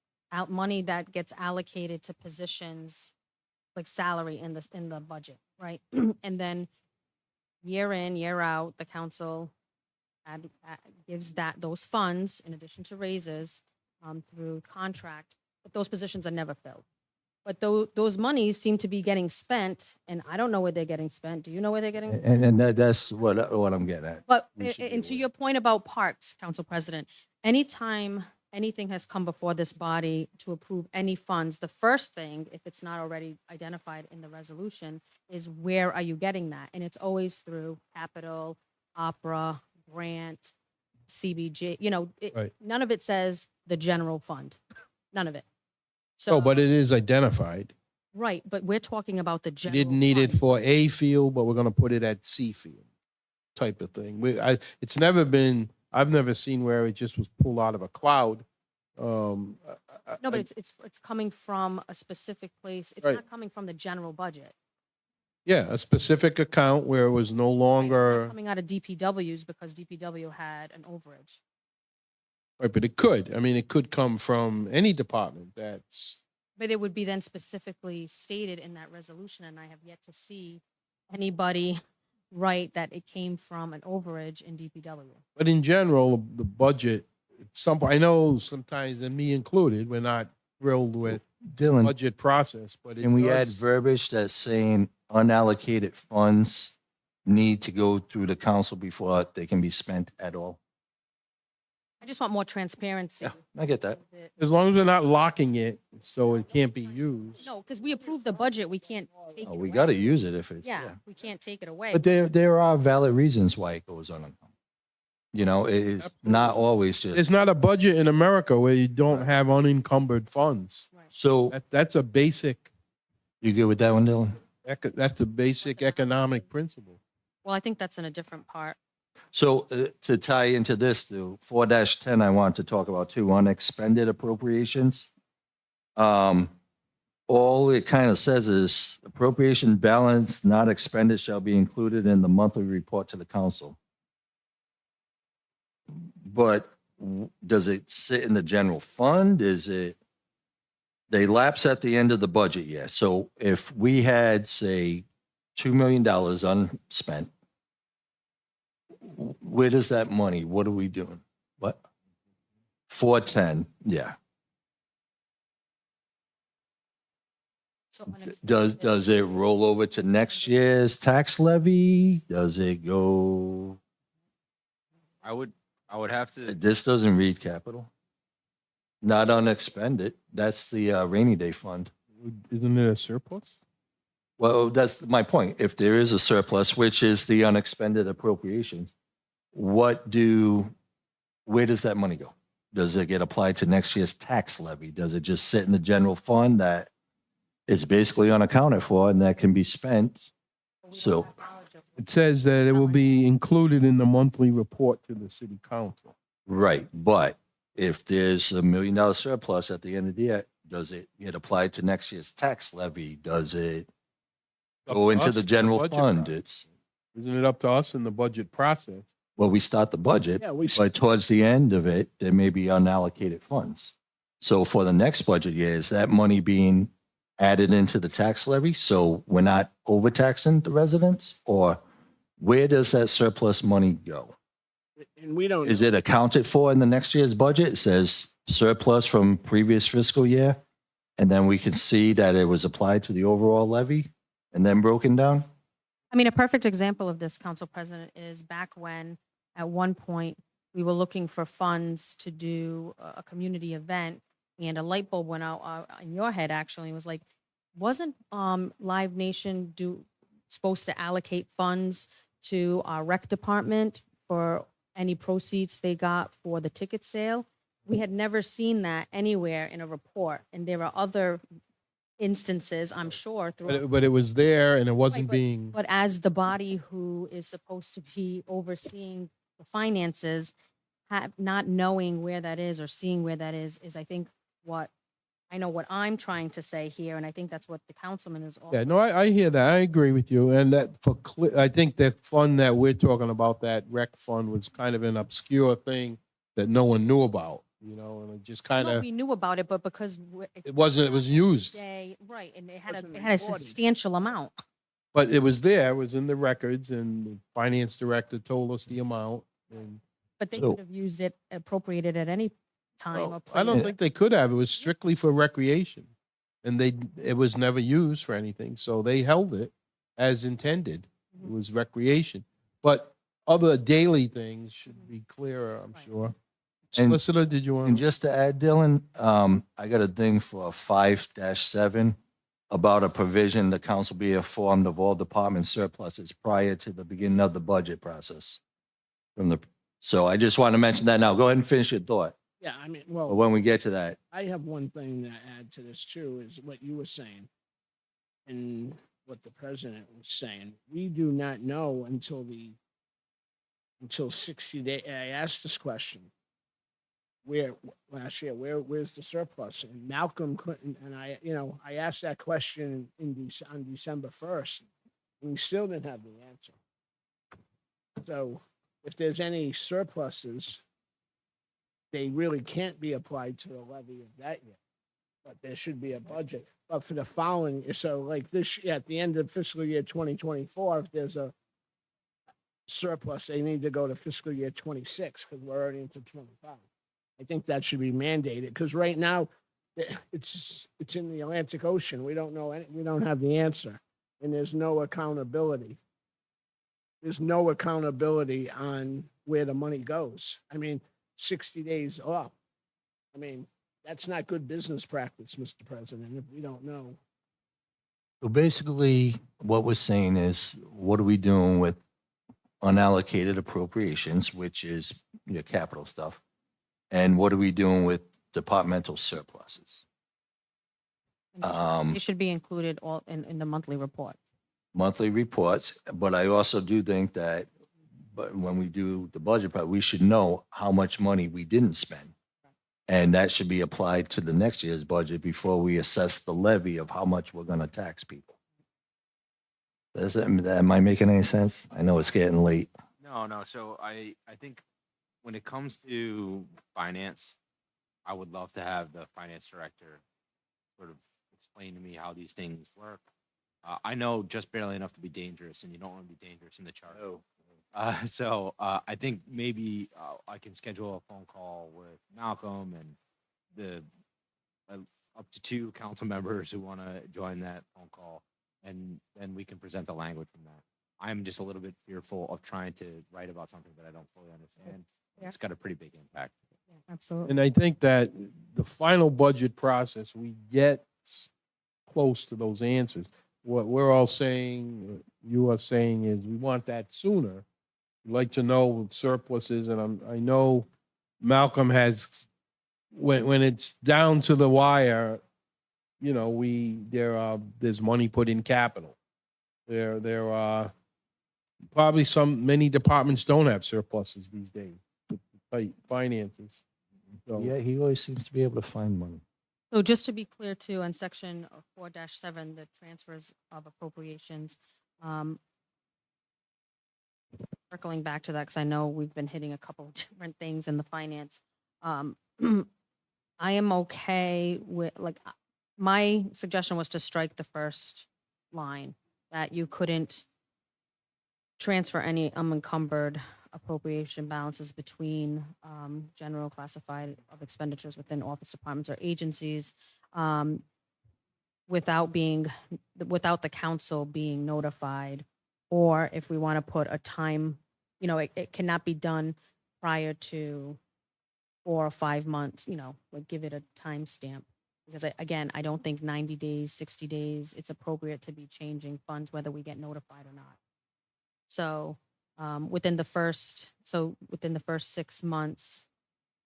money that gets allocated to positions like salary in the budget, right? And then year in, year out, the council gives those funds in addition to raises through contract, but those positions are never filled. But those monies seem to be getting spent, and I don't know where they're getting spent. Do you know where they're getting? And that's what I'm getting at. But, we should and be to aware. your point about parks, Council President, anytime anything has come before this body to approve any funds, the first thing, if it's not already identified in the resolution, is where are you getting that? And it's always through capital, opera, grant, CBG, Right. none of it says the general fund, none of it. So, but it is identified. Right, but we're talking about the You general. didn't need it fund. for A field, but we're gonna put it at C field type of thing. It's never been, I've never seen where it just was pulled out of a cloud. No, but it's coming from a specific place. It's Right. not coming from the general budget. Yeah, a specific account where it was no Right, it's not longer, coming out of DPWs because DPW had an overage. right, but it could. I mean, it could come from any department that's, But it would be then specifically stated in that resolution, and I have yet to see anybody write that it came from an overage in DPW. but in general, the budget, I know sometimes, and me included, we're not thrilled with Dylan, budget process, but it can we add does- verbiage that's saying unallocated funds need to go through the council before they can be spent at all? I just want more transparency. Yeah, I get that. with it. As long as we're not locking it, so it can't be used. No, because we approved the budget, we can't take it Oh, away. we got to use it if it's, Yeah, we can't take it away. But there are valid reasons why it goes on. You know, it is not always There's just, not a budget in America where you don't have unencumbered funds. Right. so That's a basic, you good with that one, Dylan? that's a basic economic principle. Well, I think that's in a different part. So to tie into this, the 4-10, I want to talk about too, unexpended appropriations. All it kind of says is appropriation balance not expended shall be included in the monthly report to the council. But does it sit in the general fund? Is it, they lapse at the end of the budget year. So if we had, say, $2 million unspent, where does that money, what are we doing? What? 410, yeah. So unexpected- Does it roll over to next year's tax levy? Does it go, I would have to, this doesn't read capital? Not unexpended, that's the rainy day fund. Isn't it a surplus? Well, that's my point. If there is a surplus, which is the unexpended appropriations, where does that money go? Does it get applied to next year's tax levy? Does it just sit in the general fund that is basically unaccounted for and that can be spent? we don't So- have knowledge of It says that it will be included in the monthly report to the city council. Right, but if there's $1 million surplus at the end of the year, does it get applied to next year's tax levy? Does it Up go to into us the in general budget fund? process. It's, Isn't it up to us in the budget process? well, we start the budget, Yeah, we, but towards the end of it, there may be unallocated funds. So for the next budget year, is that money being added into the tax levy? So we're not overtaxing the residents? Or where does that surplus money go? and we don't. Is it accounted for in the next year's budget? It says surplus from previous fiscal year. And then we can see that it was applied to the overall levy and then broken down? I mean, a perfect example of this, Council President, is back when, at one point, we were looking for funds to do a community event, and a light bulb went out in your head, actually, and was like, wasn't Live Nation supposed to allocate funds to our rec department for any proceeds they got for the ticket sale? We had never seen that anywhere in a report, and there are other instances, I'm sure, throughout But it was there and it wasn't but- being, but as the body who is supposed to be overseeing the finances, not knowing where that is or seeing where that is I think what I'm trying to say here, and I think that's what the councilman is. yeah, no, I hear that. I agree with you. And that I think that fund that we're talking about, that rec fund, was kind of an obscure thing that no one knew about, and it just kind No, of, we knew about it, but because it was used. Day, right, and it had Wasn't a reported. substantial amount. But it was there, it was in the records, and the finance director told us the amount, and But they So- could have used it, appropriated at any time or well, I don't place. think they could have. It was strictly for recreation. And it was never used for anything, so they held it as intended. It Mhm. was recreation. But other daily things should be clearer, I'm Right. sure. And- Solicitor, did you And want? just to add, Dylan, I got a thing for 5-7 about a provision, the council be informed of all department surpluses prior to the beginning of the budget process. So I just want to mention that now. Go ahead and finish your thought. Yeah, I mean, But well, when we get to that, I have one thing to add to this too, is what you were saying. And what the president was saying. We do not know until 60 days. I asked this question. Last year, where's the surplus? And Malcolm couldn't, and I asked that question on December 1st. And we still didn't have the answer. So if there's any surpluses, they really can't be applied to the levy of that year. But there should be a budget. But for the following, so like at the end of fiscal year 2024, if there's a surplus, they need to go to fiscal year 26 because we're already into 25. I think that should be mandated because right now it's in the Atlantic Ocean. We don't know we don't have the answer, and there's no accountability. There's no accountability on where the money goes. I mean, 60 days off. I mean, that's not good business practice, Mr. President, if we don't know. so basically what we're saying is, what are we doing with unallocated appropriations, which is your capital stuff? And what are we doing with departmental surpluses? It should be included all in the monthly report. Monthly reports, but I also do think that, but when we do the budget part, we should know how much money we didn't spend. And that should be applied to the next year's budget before we assess the levy of how much we're gonna tax people. Am I making any sense? I know it's getting late. No. So I think when it comes to finance, I would love to have the finance director sort of explain to me how these things work. I know just barely enough to be dangerous, and you don't want to be dangerous in the charter. So I think maybe I can schedule a phone call with Malcolm and the up to 2 council members who want to join that phone call, and then we can present the language from that. I'm just a little bit fearful of trying to write about something that I don't fully understand. Yeah. It's got a pretty big impact. Absolutely. And I think that the final budget process, we get close to those answers. What we're all saying, you are saying is we want that sooner. We'd like to know what surpluses, and I know Malcolm has, when it's down to the wire, there's money put in capital. There are probably many departments don't have surpluses these days, tight finances. So, Yeah, he always seems to be able to find money. So just to be clear too, on section 4-7, the transfers of appropriations, circling back to that, because I know we've been hitting a couple of different things in the finance. I am okay with, my suggestion was to strike the first line, that you couldn't transfer any unencumbered appropriation balances between general classified of expenditures within office departments or agencies without the council being notified, or if we want to put a time, it cannot be done prior to 4 or 5 months, give it a time stamp. Because again, I don't think 90 days, 60 days, it's appropriate to be changing funds whether we get notified or not. So within the first 6 months,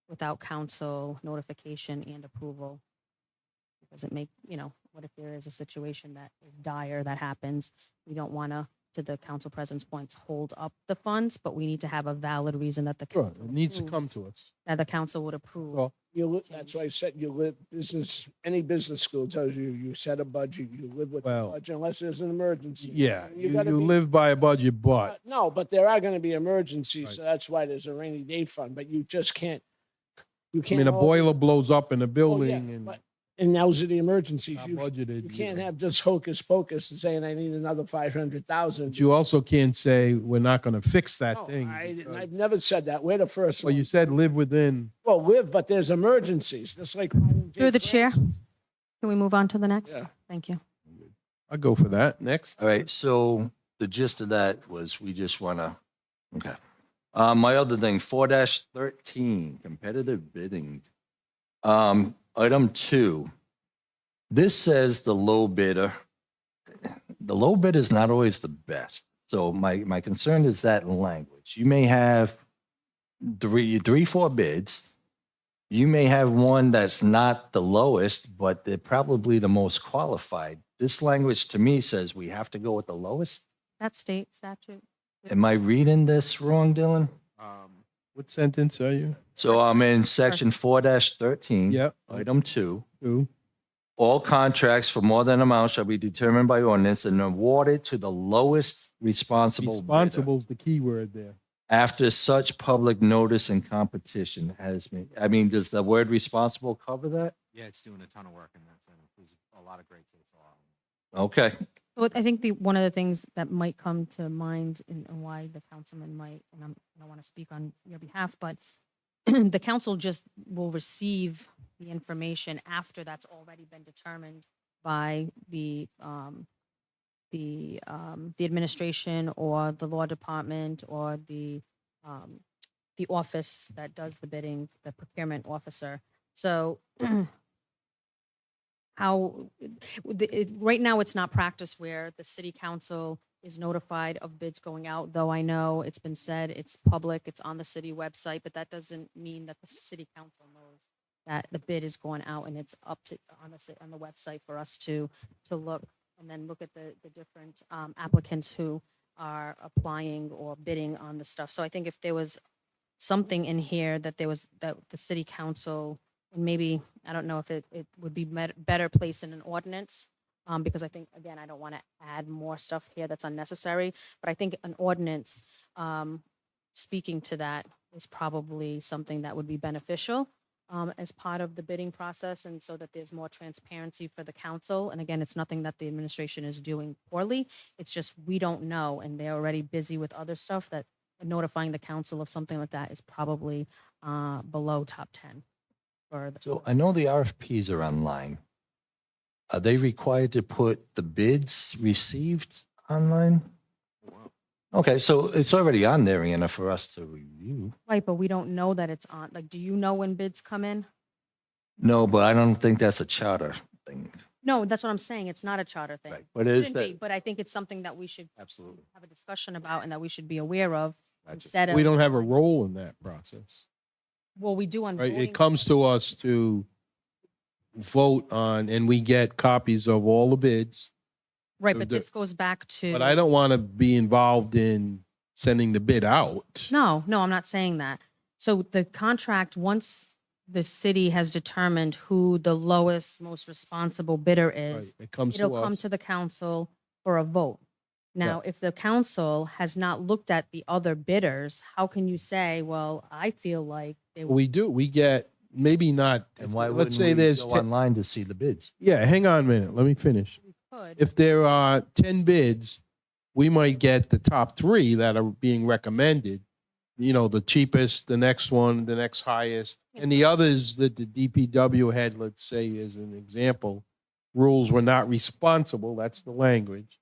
without council notification and approval, does it make, what if there is a situation that is dire that happens? We don't want to the council president's points, hold up the funds, but we need to have a valid reason that the sure, council it needs to come approves, to us. that the council would approve. Well, That's why I said any business school tells you set a budget, you live with the Well, budget unless there's an emergency. Yeah, You you gotta be- live by a budget, but No, but there are gonna be emergencies, Right. so that's why there's a rainy day fund, but you just can't, I mean, a boiler blows up in a Oh, yeah, building and but And those are the emergencies. Not You budgeted. can't have just hocus pocus and saying I need another 500,000. But you also can't say, we're not gonna fix that No, thing. I've because- never said that. We're the first Well, one. you said live within. Well, but there's emergencies, just like. Through the chair. Can we move on to the next? Yeah. Thank you. I'll go for that. Next. All right, so the gist of that was we just want to, okay. My other thing, 4-13, competitive bidding. Item 2, this says the low bidder. The low bidder is not always the best. So my concern is that language. You may have three, 4 bids. You may have one that's not the lowest, but they're probably the most qualified. This language to me says we have to go with the lowest. That state statute. Am I reading this wrong, Dylan? What sentence are you? So I'm in section 4-13. Yep. Item 2. Two. All contracts for more than amount shall be determined by ordinance and awarded to the lowest responsible bidder Responsible is the key word there. after such public notice and competition has been. I mean, does the word responsible cover that? Yeah, it's doing a ton of work in that sense. There's a lot of great case law. Okay. Well, I think one of the things that might come to mind and why the councilman might, and I don't want to speak on your behalf, but the council just will receive the information after that's already been determined by the administration or the law department or the office that does the bidding, the procurement officer. So right now it's not practice where the city council is notified of bids going out, though I know it's been said it's public, it's on the city website, but that doesn't mean that the city council knows that the bid is going out and it's up to on the website for us to look and then look at the different applicants who are applying or bidding on the stuff. So I think if there was something in here that the city council, and maybe, I don't know if it would be better placed in an ordinance, because I think, again, I don't want to add more stuff here that's unnecessary, but I think an ordinance speaking to that is probably something that would be beneficial as part of the bidding process, and so that there's more transparency for the council. And again, it's nothing that the administration is doing poorly. It's just we don't know, and they're already busy with other stuff, that notifying the council of something like that is probably below top 10. So I know the RFPs are online. Are they required to put the bids received online? Okay, so it's already on there, Anna, for us to review. Right, but we don't know that it's on. Like, do you know when bids come in? No, but I don't think that's a charter thing. No, that's what I'm saying. It's not a charter thing. Right, but is Shouldn't be, that? but I think it's something that we should Absolutely. have a discussion about and that we should be aware of Gotcha. instead of. We don't have a role in that process, Well, we do on right? voting. It comes to us to vote on, and we get copies of all the bids. Right, so but the- this goes back to. But I don't want to be involved in sending the bid out. No, I'm not saying that. So the contract, once the city has determined who the lowest, most responsible bidder Right, is, it comes to it'll come us. to the council for a vote. Now, if the council has not looked at the other bidders, how can you say, well, I feel like they We do, we get, maybe not, And why let's wouldn't say we there's go 10, online to see the bids? yeah, hang on a minute, let me finish. could. If there are 10 bids, we might get the top 3 that are being recommended. You know, the cheapest, the next one, the next highest, and the others that the DPW had, let's say, as an example, rules were not responsible, that's the language,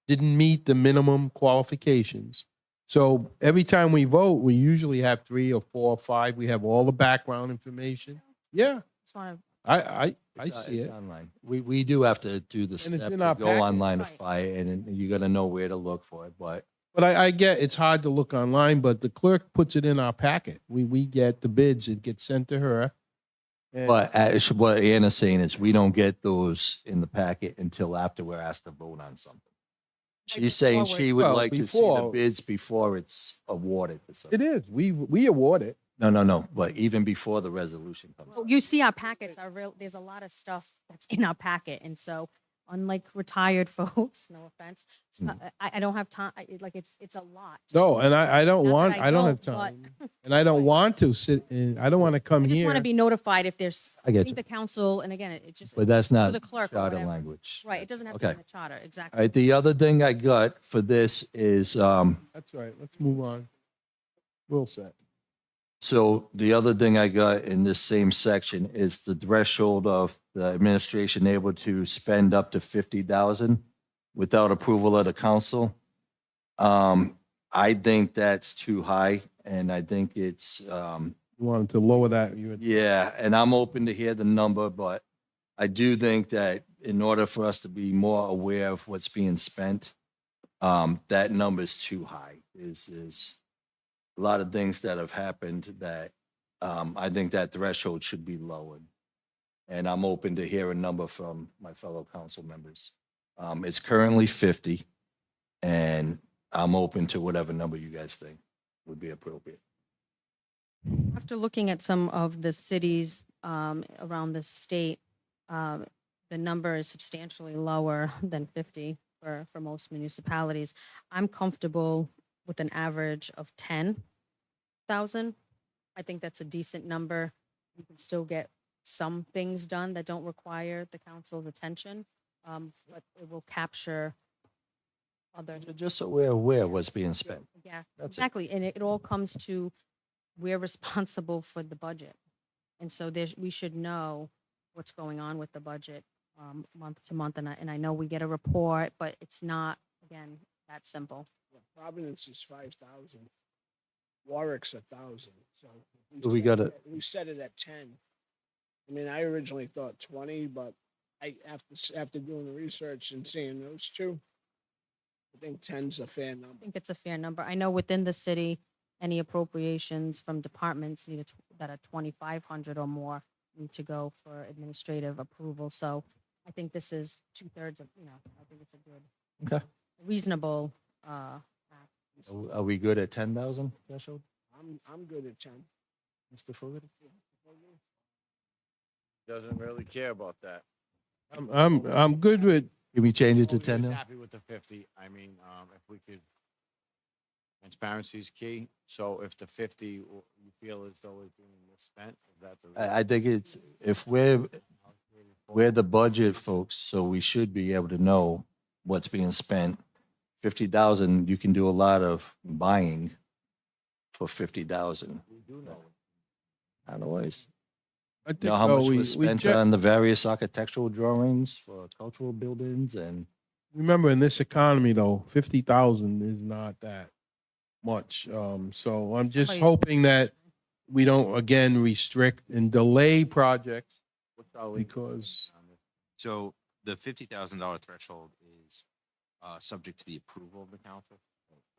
didn't meet the minimum qualifications. So every time we vote, we usually have 3 or 4 or 5. We have all the background information. Yeah, Just want to. I It's, see it's it. online. We do have to do the it's step in to our go packet. online to Right. find it, and you gotta know where to look for it, but But I get it's hard to look online, but the clerk puts it in our packet. We get the bids, it gets sent to her. And- But what Anna's saying is we don't get those in the packet until after we're asked to vote on something. She's saying before she would Well, like to see the before- bids before it's awarded to It somebody. is, we award it. No, but even before the resolution comes. You see our packets are real, there's a lot of stuff that's in our packet. And so unlike retired folks, no offense. It's Mm. not, I don't have time, like, it's a lot. No, and I don't Not that want, I I don't have don't, but- time. And I don't want to sit in, I don't want to come I just want to here. be notified if there's, I I get think you. the council, and again, it just, But that's through not the clerk or charter whatever. language. Right, it doesn't have to be Okay. in the charter, All exactly. right, the other thing I got for this is, That's all right. Let's move on. We'll set. so the other thing I got in this same section is the threshold of the administration able to spend up to 50,000 without approval of the council. I think that's too high, and I think it's, You wanted to lower that, you would, yeah, and I'm open to hear the number, but I do think that in order for us to be more aware of what's being spent, that number is too high. Is a lot of things that have happened that I think that threshold should be lowered. And I'm open to hear a number from my fellow council members. It's currently 50, and I'm open to whatever number you guys think would be appropriate. After looking at some of the cities around the state, the number is substantially lower than 50 for most municipalities. I'm comfortable with an average of 10,000. I think that's a decent number. You can still get some things done that don't require the council's attention, but it will capture other. Just so we're aware of what's being spent. Yeah, That's it. exactly. And it all comes to, we're responsible for the budget. And so we should know what's going on with the budget month to month. And I know we get a report, but it's not, again, that simple. Providence is 5,000. Warwick's 1,000. So We set gotta- it at- we set it at 10. I mean, I originally thought 20, but after doing the research and seeing those two, I think 10's a fair I number. think it's a fair number. I know within the city, any appropriations from departments that are 2,500 or more need to go for administrative approval. So I think this is 2/3 of, I think it's a good, Okay. reasonable, act. Are we good at 10,000 threshold, I'm good at 10. Mr. Fogarty? Doesn't really care about that. I'm good with, Can we change it to Always 10 was now? Happy with the 50. I mean, if we could, transparency is key. So if the 50, you feel as though it's being misspent, is that the? I think it's, if we're the budget folks, so we should be able to know what's being spent. 50,000, you can do a lot of buying for 50,000. We do know. Otherwise, I think, you know how though, much we was spent check- on the various architectural drawings for cultural buildings and remember in this economy though, 50,000 is not that much. So I'm just Somebody- hoping that we don't again restrict and delay projects because So the $50,000 threshold is subject to the approval of the council.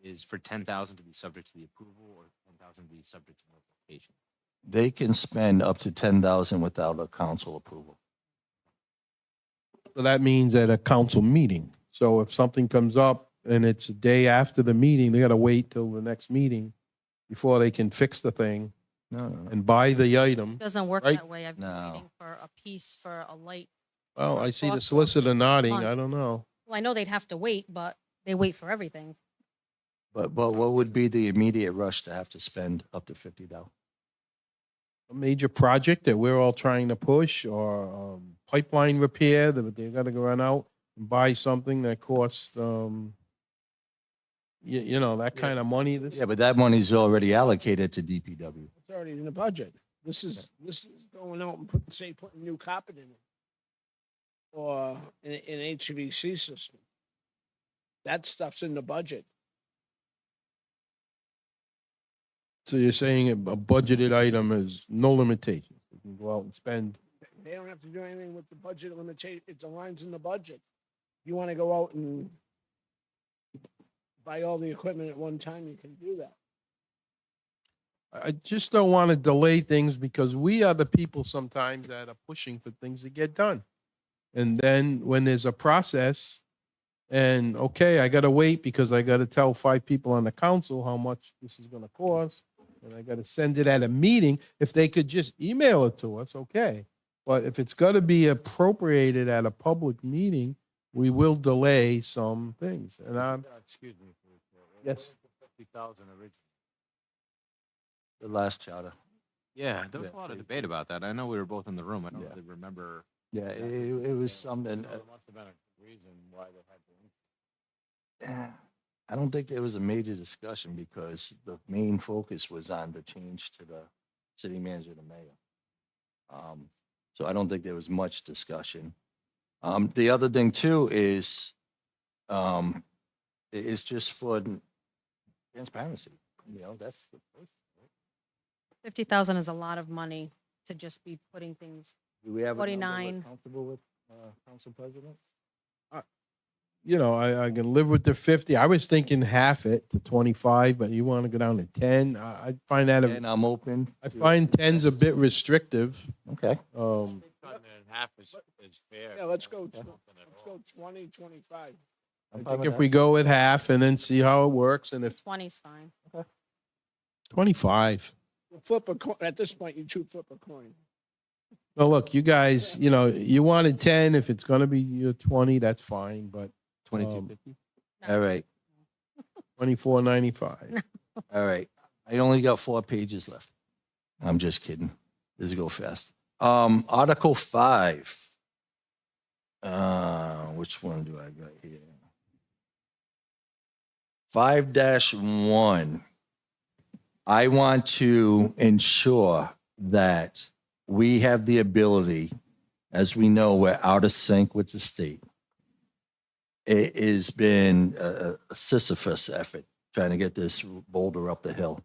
Is for 10,000 to be subject to the approval or 10,000 to be subject to notification? they can spend up to 10,000 without a council approval. so that means at a council meeting. So if something comes up and it's a day after the meeting, they gotta wait till the next meeting before they can fix the thing No. and buy the item. It doesn't work Right? that way. I've been No. waiting for a piece for a light. Well, I see the Cost solicitor 6 nodding. I months. don't know. Well, I know they'd have to wait, but they wait for everything. But what would be the immediate rush to have to spend up to 50,000? A major project that we're all trying to push or pipeline repair that they gotta go run out and buy something that costs, you know, that Yeah. kind of money. This, Yeah, but that money's already allocated to DPW. It's already in the budget. This is going out and putting new carpet in it. Or an HVAC system. That stuff's in the budget. so you're saying a budgeted item is no limitation. You can go out and spend. They don't have to do anything with the budget limitation. It's aligns in the budget. You want to go out and buy all the equipment at one time, you can do that. I just don't want to delay things because we are the people sometimes that are pushing for things to get done. And then when there's a process and, okay, I got to wait because I got to tell 5 people on the council how much this is going to cost. And I got to send it at a meeting. If they could just email it to us, okay. But if it's got to be appropriated at a public meeting, we will delay some things. And Excuse me. for- Yes. 50,000 originally. The last charter. Yeah, there was a lot of debate about that. I know we were both in the room. I don't Yeah. really remember. Yeah, it was something. There must have been a reason why they had to. I don't think there was a major discussion because the main focus was on the change to the city manager and the mayor. So I don't think there was much discussion. The other thing too is, it's just for transparency, that's the first. 50,000 is a lot of money to just be putting things. Do we have a number we're 49. comfortable with, Council President? I can live with the 50. I was thinking half it to 25, but you want to go down to 10. I find that, And I'm open. I find 10's a bit restrictive. Okay. Um, Cutting it in half is fair. Yeah, let's go, Nothing at let's all. go 20, 25. I I'm fine think with if that. we go with half and then see how it works, and if 20's fine. 25. Flip a coin, at this point, you two flip a coin. No, look, you guys, you wanted 10. If it's going to be your 20, that's fine, but 2250. All right, 24.95. all right. I only got 4 pages left. I'm just kidding. This will go fast. Article 5. Which one do I got here? 5-1. I want to ensure that we have the ability, as we know, we're out of sync with the state. It has been a Sisyphus effort trying to get this boulder up the hill.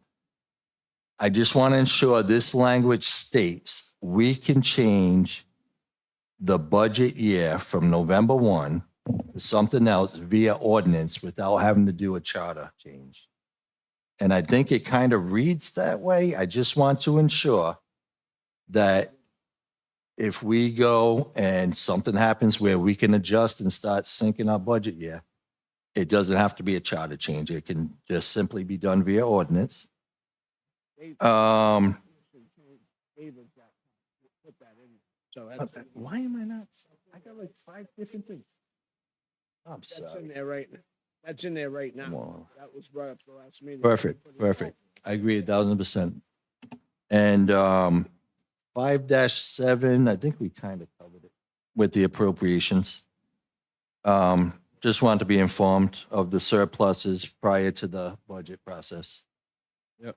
I just want to ensure this language states we can change the budget year from November 1 to something else via ordinance without having to do a charter change. And I think it kind of reads that way. I just want to ensure that if we go and something happens where we can adjust and start syncing our budget year, it doesn't have to be a charter change. It can just simply be done via ordinance. David's got, put that in. So that's, Why am I not? I got like 5 different things. I'm that's in sorry. there right, that's in there right Come now. on. That was brought up the last meeting. Perfect, perfect. I agree 1,000%. And 5-7, I think we kind of covered it with the appropriations. Just want to be informed of the surpluses prior to the budget process. Yep.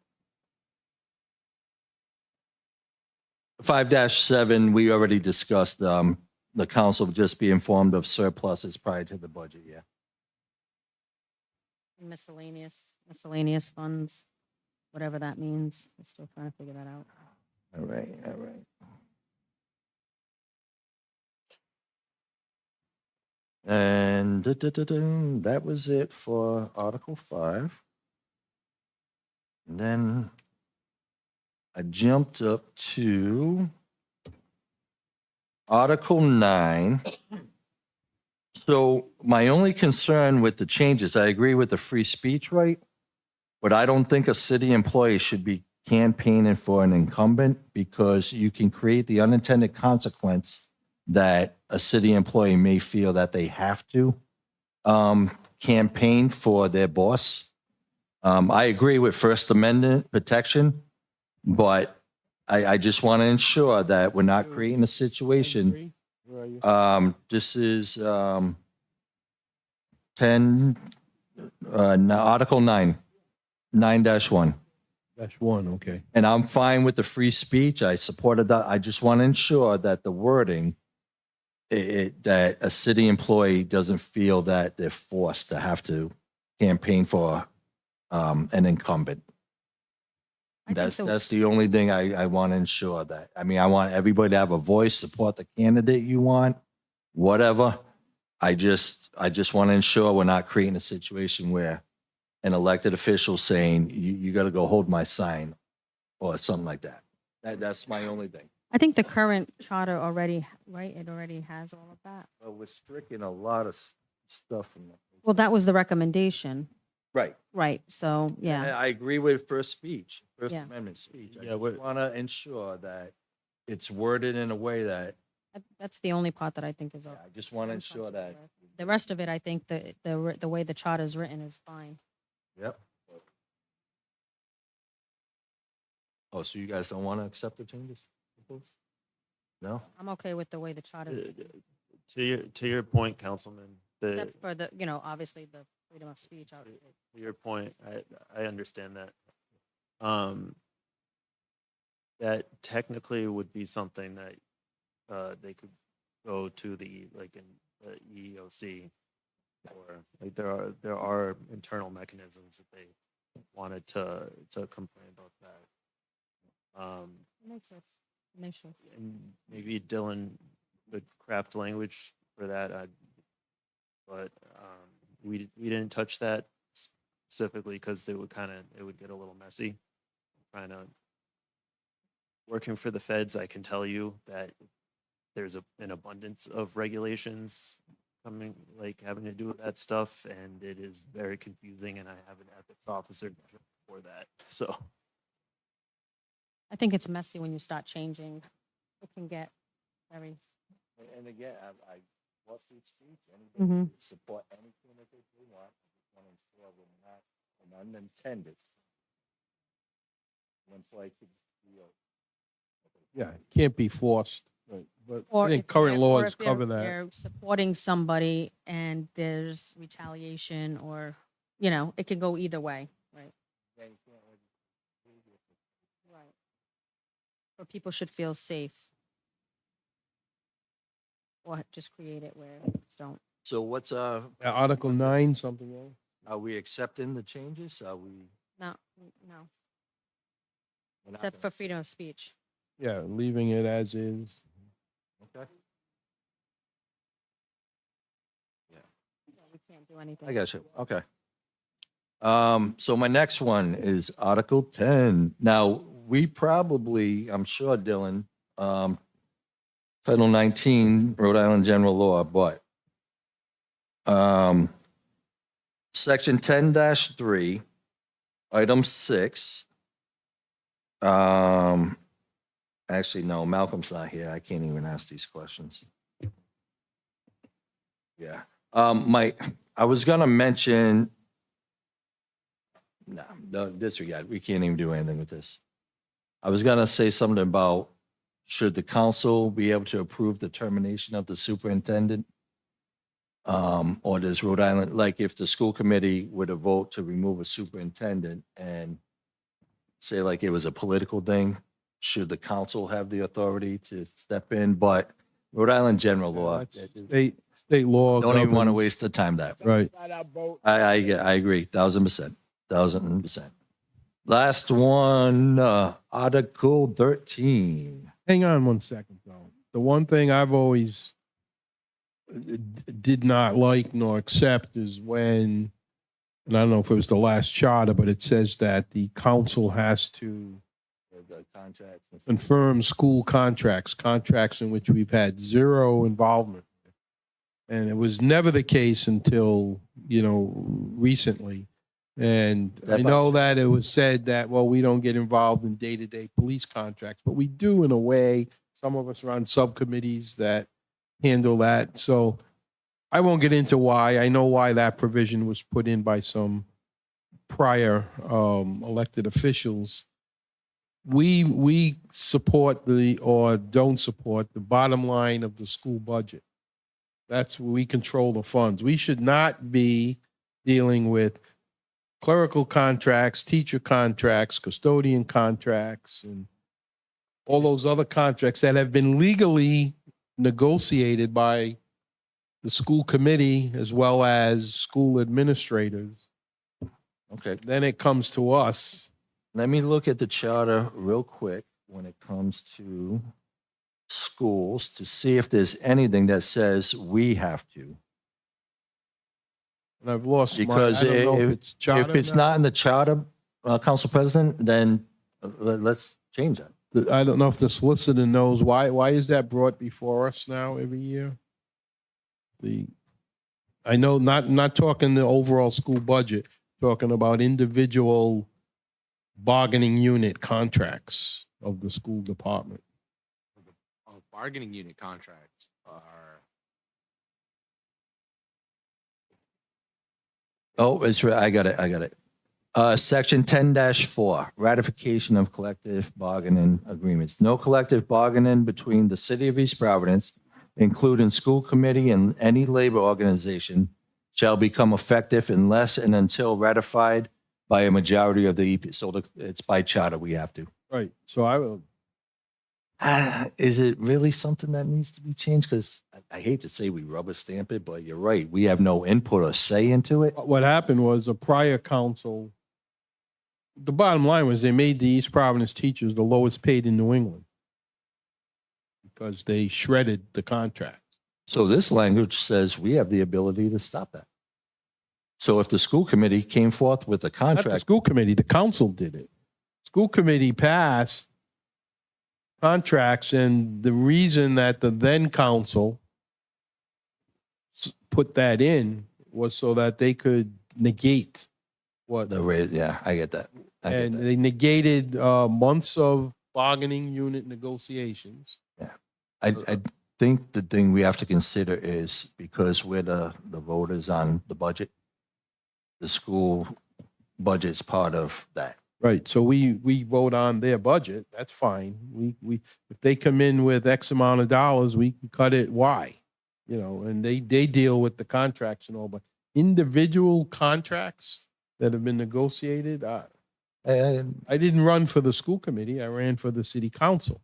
5-7, we already discussed, the council will just be informed of surpluses prior to the budget, yeah. Miscellaneous funds, whatever that means. We're still trying to figure that out. All right, all right. And that was it for Article 5. And then I jumped up to Article 9. So my only concern with the changes, I agree with the free speech right, but I don't think a city employee should be campaigning for an incumbent because you can create the unintended consequence that a city employee may feel that they have to campaign for their boss. I agree with First Amendment protection, but I just want to ensure that we're not creating a situation. Where are you? This is 10, Article 9, 9-1. That's 1, okay. And I'm fine with the free speech. I supported that. I just want to ensure that the wording, that a city employee doesn't feel that they're forced to have to campaign for an incumbent. I think the- That's the only thing I want to ensure that. I mean, I want everybody to have a voice, support the candidate you want, whatever. I just want to ensure we're not creating a situation where an elected official saying, you got to go hold my sign or something like that. That's my only thing. I think the current charter already, right, it already has all of that. Well, we're stricken a lot of stuff from that. Well, that was the recommendation, Right. right? So, And yeah. I agree with First Yeah. Amendment speech. I Yeah, we're- want to ensure that it's worded in a way that, That's the only part that I think is. I just want to ensure that the rest of it, I think the way the charter is written is fine. Yep. Oh, so you guys don't want to accept the changes? No? I'm okay with the way the charter, To your point, Councilman, except for the, obviously the freedom of speech. to your point, I understand that. That technically would be something that they could go to the EEOC for. Like there are internal mechanisms if they wanted to complain about that. Make sure. And maybe Dylan would craft language for that. But we didn't touch that specifically because it would get a little messy. Trying to working for the feds, I can tell you that there's an abundance of regulations coming, having to do with that stuff, and it is very confusing. And I have an ethics officer for that, so. I think it's messy when you start changing. It can get very. And again, I love free speech, anybody Mhm. can support anything that they want. I just want to ensure we're not an unintended inflated deal. Yeah, it can't be forced, right, but Or I think if current they're- or laws if they're- cover that. They're supporting somebody and there's retaliation or, it can go either way, right? Yeah, you can't really do this. Right. Or people should feel safe. Or just create it where it's don't. So what's, Article 9, something else? are we accepting the changes? Are we? No, we're not except gonna- for freedom of speech. Yeah, leaving it as is. Okay. Yeah, we can't do anything. I got you. Okay. So my next one is Article 10. Now, we probably, I'm sure, Dylan, Title 19, Rhode Island General Law, but Section 10-3, Item 6. Actually, no, Malcolm's not here. I can't even ask these questions. Yeah. I was gonna mention, no, disregard. We can't even do anything with this. I was gonna say something about, should the council be able to approve the termination of the superintendent? Or does Rhode Island, if the school committee were to vote to remove a superintendent and say it was a political thing, should the council have the authority to step in? But Rhode Island general law, State law. don't even want to governs- waste the time that. Right. It's not our boat. I agree, 1,000%, 1,000%. Last one, Article 13. Hang on one second, though. The one thing I've always did not like nor accept is when, and I don't know if it was the last charter, but it says that the council has to The contracts. and stuff. confirm school contracts in which we've had zero involvement. And it was never the case until, recently. And I know that it was said that, well, we don't get involved in day-to-day police contracts, but we do in a way. Some of us are on subcommittees that handle that. So I won't get into why. I know why that provision was put in by some prior elected officials. We support or don't support the bottom line of the school budget. That's where we control the funds. We should not be dealing with clerical contracts, teacher contracts, custodian contracts, and all those other contracts that have been legally negotiated by the school committee as well as school administrators. Okay, Then it comes to us. let me look at the charter real quick when it comes to schools to see if there's anything that says we have to. And I've lost my, I Because don't know if it's charter. If it's now. not in the charter, Council President, then let's change that. I don't know if the solicitor knows why is that brought before us now every year? I know not talking the overall school budget, talking about individual bargaining unit contracts of the school department. Bargaining unit contracts are Oh, it's right. I got it. Section 10-4, ratification of collective bargaining agreements. No collective bargaining between the city of East Providence, including school committee and any labor organization, shall become effective unless and until ratified by a majority of the EP. So it's by charter, we have to. Right, so I will, Is it really something that needs to be changed? Because I hate to say we rubber stamp it, but you're right. We have no input or say into it. what happened was a prior council, the bottom line was they made the East Providence teachers the lowest paid in New England because they shredded the contract. So this language says we have the ability to stop that. So if the school committee came forth with a Not the contract, school committee, the council did it. School committee passed contracts, and the reason that the then council put that in was so that they could negate what, the rate, yeah, I get that. I get and that. they negated months of bargaining unit negotiations. I think the thing we have to consider is because we're the voters on the budget, the school budget's part of that. Right, so we vote on their budget, that's fine. If they come in with X amount of dollars, we can cut it Y, you know, and they deal with the contracts and all, but individual contracts that have been negotiated, And I didn't run for the school committee, I ran for the city council.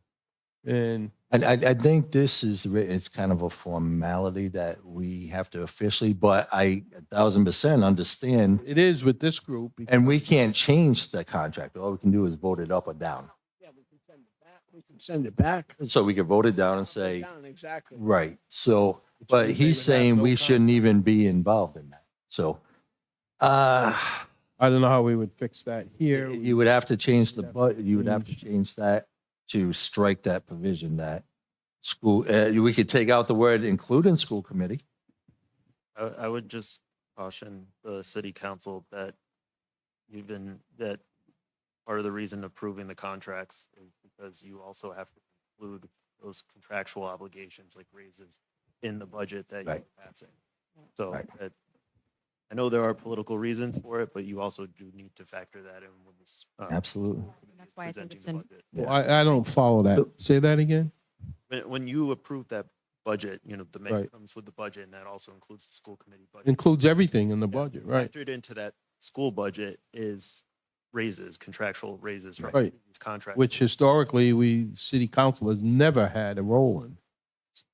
And I think this is, it's kind of a formality that we have to officially, but I 1,000% understand. it is with this group. because- And we can't change the contract. All we can do is vote it up or down. Yeah, we can send it back. We can send it back. So we can vote it down and say, Down, exactly. right, so, Which but means they he's would have saying no we shouldn't contract. even be involved in that. So, I don't know how we would fix that here. you would have to change the, We'd have you would have to change that to strike that provision that school, we could take out the word including school committee. I would just caution the city council that that part of the reason approving the contracts is because you also have to include those contractual obligations like raises in the budget that you're Right. passing. So Right. that, I know there are political reasons for it, but you also do need to factor that in when this. Absolutely. That's why I think presenting it's the in- budget. Well, I don't follow that. Say that again? When you approve that budget, the mayor Right. comes with the budget, and that also includes the school committee budget. Includes everything in the budget, right? Factored into that school budget is raises, contractual raises from Right. these contracts. Which historically, city council has never had a role in.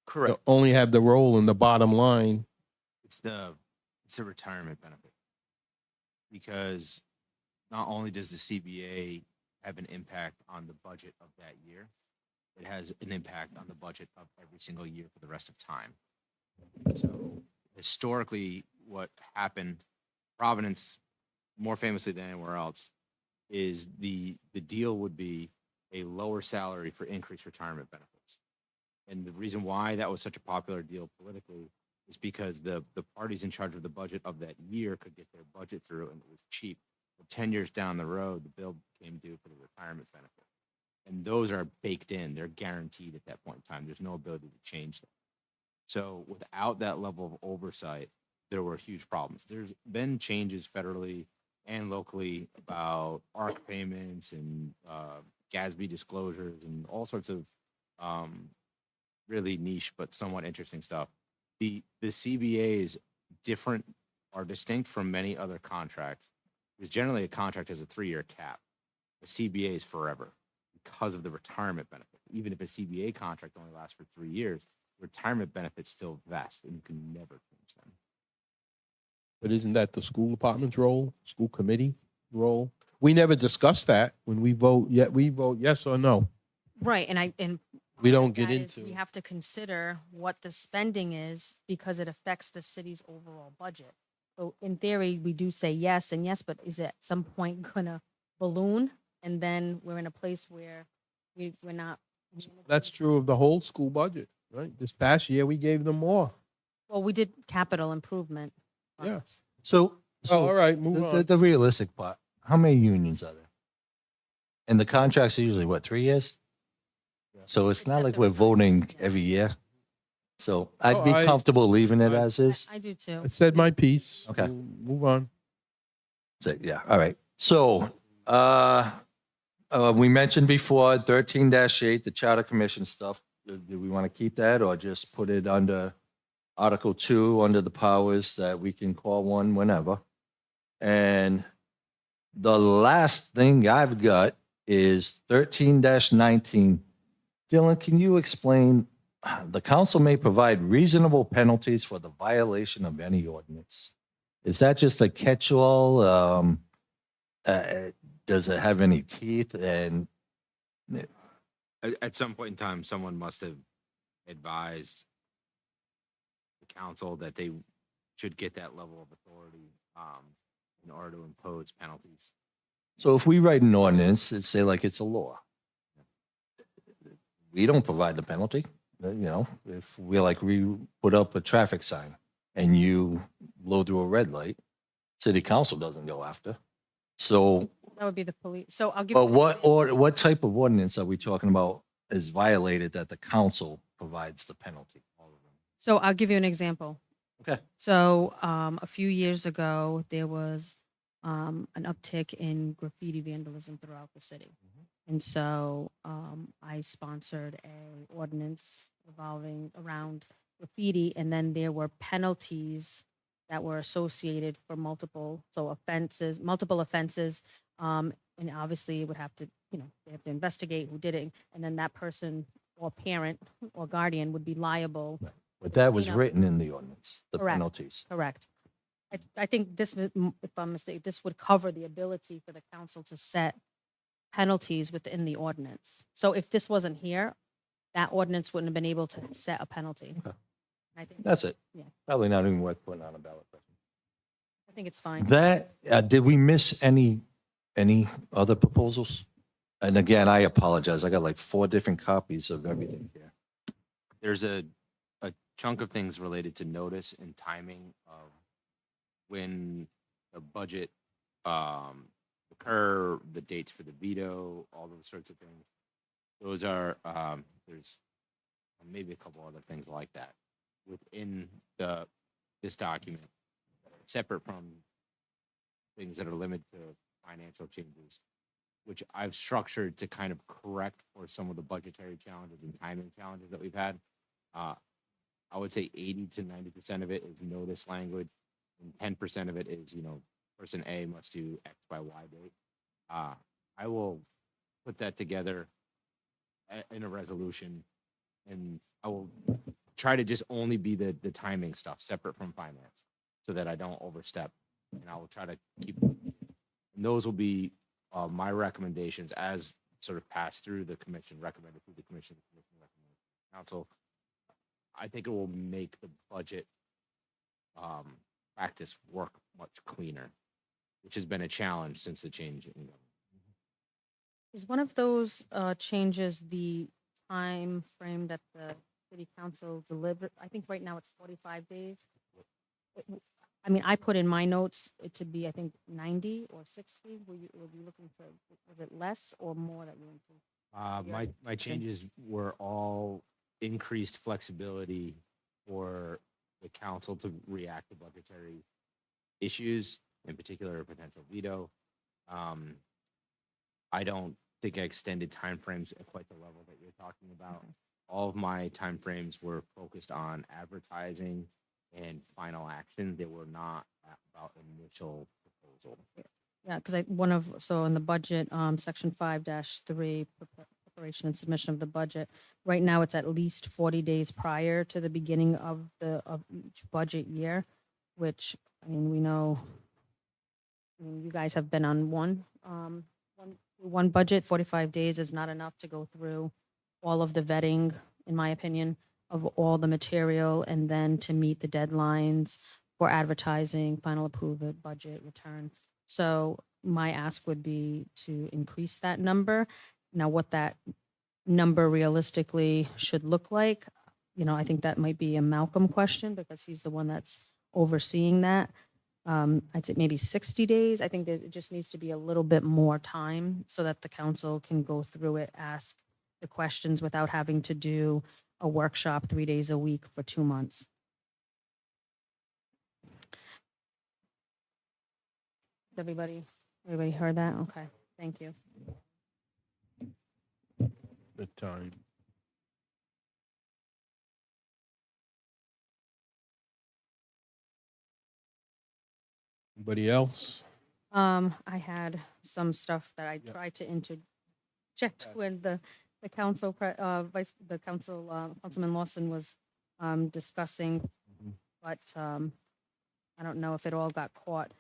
Correct. They only have the role in the bottom line. It's the retirement benefit. Because not only does the CBA have an impact on the budget of that year, it has an impact on the budget of every single year for the rest of time. So historically, what happened, Providence, more famously than anywhere else, is the deal would be a lower salary for increased retirement benefits. And the reason why that was such a popular deal politically is because the parties in charge of the budget of that year could get their budget through and it was cheap. But 10 years down the road, the bill became due for the retirement benefit. And those are baked in, they're guaranteed at that point in time. There's no ability to change them. So without that level of oversight, there were huge problems. There's been changes federally and locally about ARC payments and GASB disclosures and all sorts of really niche but somewhat interesting stuff. The CBA is different or distinct from many other contracts because generally a contract has a 3-year cap. The CBA is forever because of the retirement benefit. Even if a CBA contract only lasts for 3 years, retirement benefits still vest and you can never change them. But isn't that the school department's role, school committee role? We never discussed that when we vote, yet we vote yes or no. Right, and We part don't of get that is into. We have to consider what the spending is because it affects the city's overall budget. So in theory, we do say yes and yes, but is it at some point gonna balloon? And then we're in a place where we're not. That's true of the whole school budget, right? This past year, we gave them more. Well, we did capital improvement. Yeah. funds. So, Oh, all right, move on. the realistic part, how many unions are there? And the contracts are usually what, 3 years? So it's not Except like the we're retirement, voting yeah. every year. So I'd Oh, be I- comfortable leaving it I- as is. I do too. I said my piece. Okay. We'll move on. Yeah, all right. So, we mentioned before 13-8, the Charter Commission stuff. Do we want to keep that or just put it under Article 2, under the powers that we can call one whenever? And the last thing I've got is 13-19. Dylan, can you explain? The council may provide reasonable penalties for the violation of any ordinance. Is that just a catch-all? Does it have any teeth? And At some point in time, someone must have advised the council that they should get that level of authority in order to impose penalties. so if we write an ordinance, it's say like it's a law. We don't provide the penalty. If we put up a traffic sign and you blow through a red light, city council doesn't go after. So, That would be the police. So I'll give. but what type of ordinance are we talking about is violated that the council provides the penalty? So I'll give you an example. Okay. So a few years ago, there was an uptick in graffiti vandalism throughout the city. And so I sponsored a ordinance revolving around graffiti, and then there were penalties that were associated for multiple offenses. And obviously it would have to, they have to investigate who did it. And then that person or parent or guardian would be liable. But that was Clean up. written in the ordinance, the Correct. penalties. Correct. I think this, if I'm mistaken, this would cover the ability for the council to set penalties within the ordinance. So if this wasn't here, that ordinance wouldn't have been able to set a penalty. Okay. I think, That's it. Yeah. Probably not even worth putting on a ballot question. I think it's fine. That, did we miss any other proposals? And again, I apologize. I got like 4 different copies of everything here. There's a chunk of things related to notice and timing of when the budget occur, the dates for the veto, all those sorts of things. Those are, there's maybe a couple other things like that within this document, separate from things that are limited to financial changes, which I've structured to kind of correct for some of the budgetary challenges and timing challenges that we've had. I would say 80 to 90% of it is notice language, and 10% of it is, person A must do X by Y date. I will put that together in a resolution, and I will try to just only be the timing stuff separate from finance so that I don't overstep, and I will try to keep, and those will be my recommendations as sort of passed through the commission, recommended through the commission recommended through the council. I think it will make the budget practice work much cleaner, which has been a challenge since the change in government. Is one of those changes the time frame that the city council delivered? I think right now it's 45 days. I mean, I put in my notes it to be, I think, 90 or 60. Were you looking for, was it less or more that you went to? My changes were all increased flexibility for the council to react to budgetary issues, in particular a potential veto. I don't think I extended timeframes at quite the level that you're talking about. Okay. All of my timeframes were focused on advertising and final action. They were not about initial proposal. Yeah, because so in the budget, section 5-3, preparation and submission of the budget, right now it's at least 40 days prior to the beginning of each budget year, which, I mean, we know, you guys have been on one budget. 45 days is not enough to go through all of the vetting, in my opinion, of all the material, and then to meet the deadlines for advertising, final approval, budget, return. So my ask would be to increase that number. Now, what that number realistically should look like, I think that might be a Malcolm question because he's the one that's overseeing that. I'd say maybe 60 days. I think that it just needs to be a little bit more time so that the council can go through it, ask the questions without having to do a workshop 3 days a week for 2 months. Everybody heard that? Okay, thank you. The time. Anybody else? I had some stuff that I Yep. tried to interject Okay. when the Councilman Lawson was, discussing, Mhm. but, I don't know if it all got caught.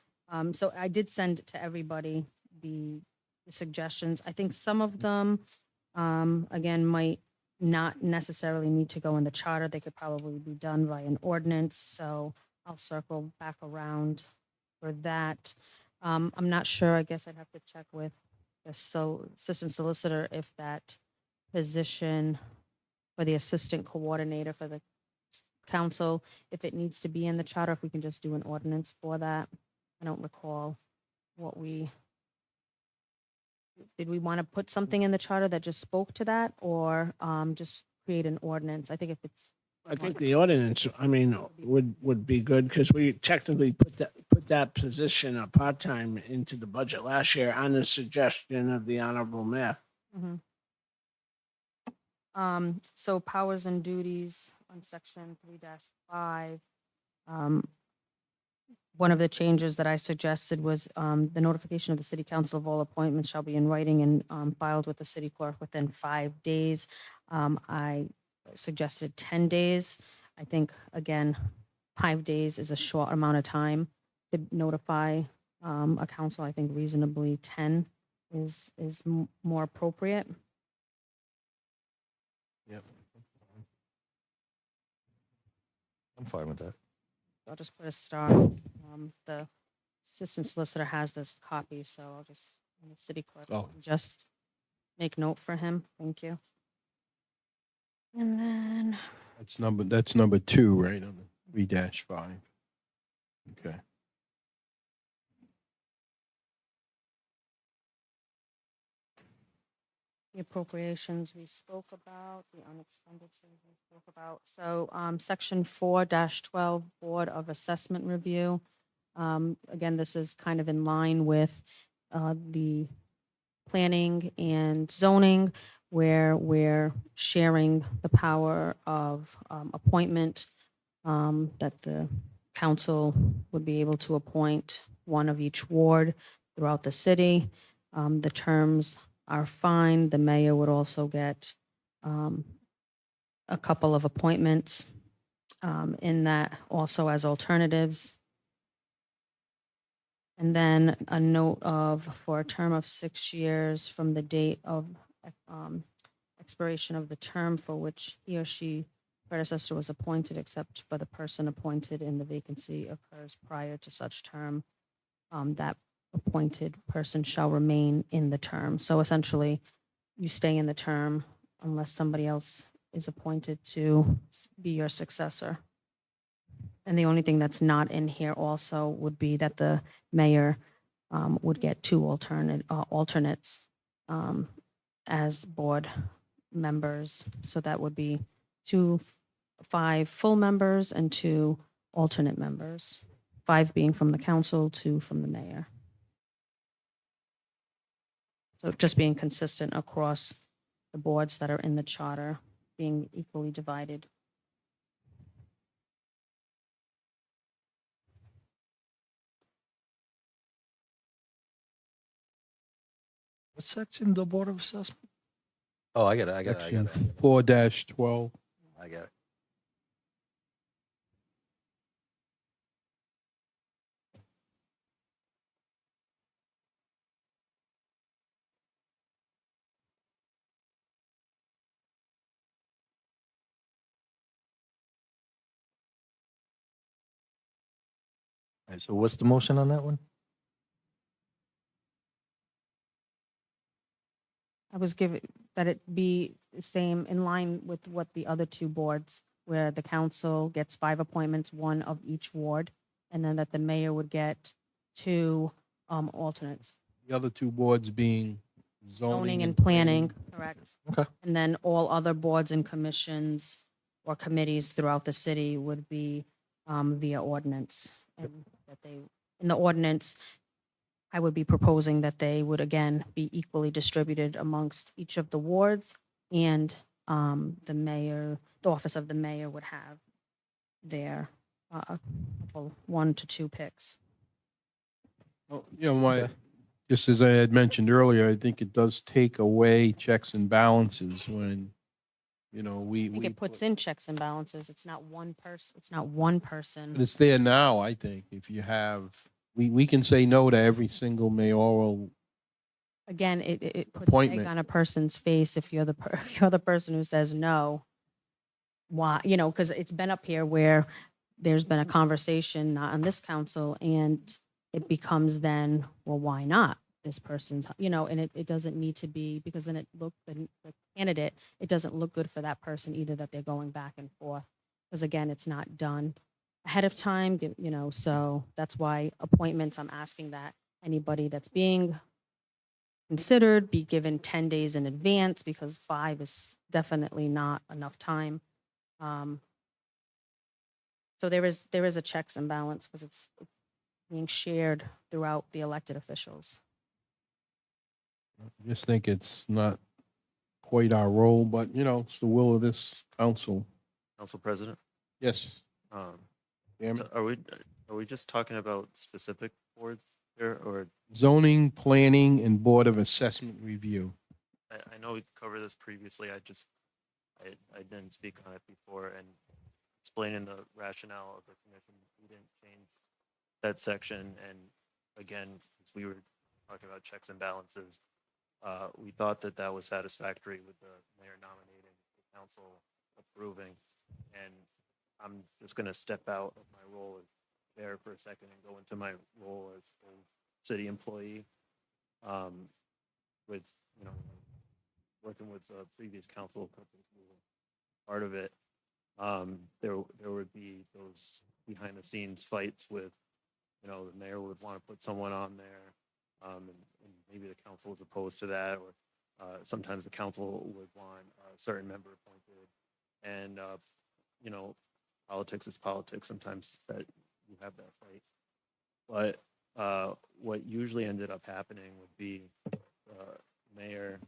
So I did send to everybody the suggestions. I think some of them, again, might not necessarily need to go in the charter. They could probably be done by an ordinance, so I'll circle back around for that. I'm not sure, I guess I'd have to check with the assistant solicitor if that position for the assistant coordinator for the council, if it needs to be in the charter, if we can just do an ordinance for that. I don't recall what did we want to put something in the charter that just spoke to that, or just create an ordinance? I think if it's, I think the ordinance, I mean, would be good because we technically put that position of part-time into the budget last year on the suggestion of the honorable mayor. mhm. So powers and duties on section 3-5. One of the changes that I suggested was the notification of the city council of all appointments shall be in writing and filed with the city clerk within 5 days. I suggested 10 days. I think, again, 5 days is a short amount of time to notify a council. I think reasonably 10 is more appropriate. Yep. I'm fine with that. I'll just put a star. The assistant solicitor has this copy, so I'll just, the city clerk, Oh. can just make note for him. Thank you. And then, That's number 2, right, on the 3-5. Okay. the appropriations we spoke about, the unexpenditures we spoke about. So, section 4-12, Board of Assessment Review. Again, this is kind of in line with the planning and zoning, where we're sharing the power of appointment, that the council would be able to appoint one of each ward throughout the city. The terms are fine. The mayor would also get a couple of appointments in that also as alternatives. And then a note of, for a term of 6 years from the date of expiration of the term for which he or she predecessor was appointed, except for the person appointed and the vacancy occurs prior to such term, that appointed person shall remain in the term. So essentially, you stay in the term unless somebody else is appointed to be your successor. And the only thing that's not in here also would be that the mayor would get 2 alternates as board members. So that would be 5 full members and 2 alternate members, 5 being from the council, 2 from the mayor. So just being consistent across the boards that are in the charter, being equally divided. What section, the Board of Assessment? Oh, I got it. Section 4-12. I got it. All right, so what's the motion on that one? I was given that it be the same in line with what the other 2 boards, where the council gets 5 appointments, 1 of each ward, and then that the mayor would get 2 alternates. The other 2 boards being Zoning and planning, correct. Okay. And then all other boards and commissions or committees throughout the city would be via ordinance. And that they, in the ordinance, I would be proposing that they would again be equally distributed amongst each of the wards, and the mayor, the office of the mayor would have their couple, 1 to 2 picks. Well, just as I had mentioned earlier, I think it does take away checks and balances when, I think it puts in checks and balances. It's not one person. It's not one But person. it's there now, I think, if you have, we can say no to every single mayoral. Again, it puts egg Appointment. on a person's face if you're if you're the person who says no. Why, because it's been up here where there's been a conversation, not on this council, and it becomes then, well, why not? This person's, and it doesn't need to be, because then the candidate, it doesn't look good for that person either, that they're going back and forth. Because again, it's not done ahead of time, so that's why appointments, I'm asking that anybody that's being considered be given 10 days in advance, because 5 is definitely not enough time. So there is a checks and balance, because it's being shared throughout the elected officials. I just think it's not quite our role, but, it's the will of this council. Council President, Yes, um, damn so it. are we just talking about specific boards here, or Zoning, planning, and Board of Assessment Review. I know we covered this previously, I didn't speak on it before, and explaining the rationale of the commission, we didn't change that section, and again, because we were talking about checks and balances, we thought that that was satisfactory with the mayor nominating, the council approving, and I'm just gonna step out of my role as mayor for a second and go into my role as a city employee, with, working with the previous council, part of it. There would be those behind the scenes fights with, the mayor would want to put someone on there, and maybe the council was opposed to that, or sometimes the council would want a certain member appointed, and politics is politics. Sometimes that you have that fight, but what usually ended up happening would be mayor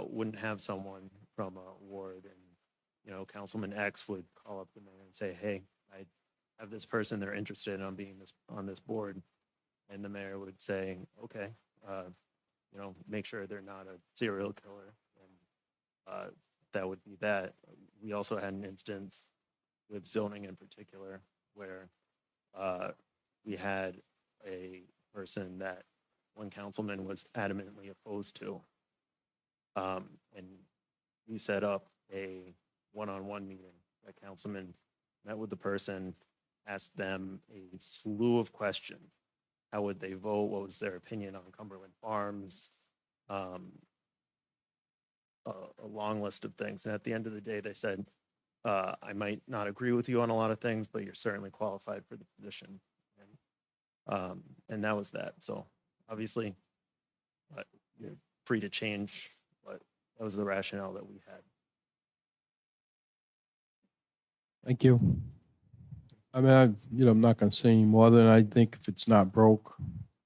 wouldn't have someone from a ward, and Councilman X would call up the mayor and say, "Hey, I have this person, they're interested in being on this board," and the mayor would say, "Okay, make sure they're not a serial killer," and that would be that. We also had an instance with zoning in particular where we had a person that one councilman was adamantly opposed to. And we set up a one-on-one meeting. That councilman met with the person, asked them a slew of questions. How would they vote? What was their opinion on Cumberland Farms? A long list of things. And at the end of the day, they said, I might not agree with you on a lot of things, but you're certainly qualified for the position. And that was that. So obviously, you're free to change, but that was the rationale that we had. Thank you. I mean, I'm not gonna say any more than I think if it's not broke,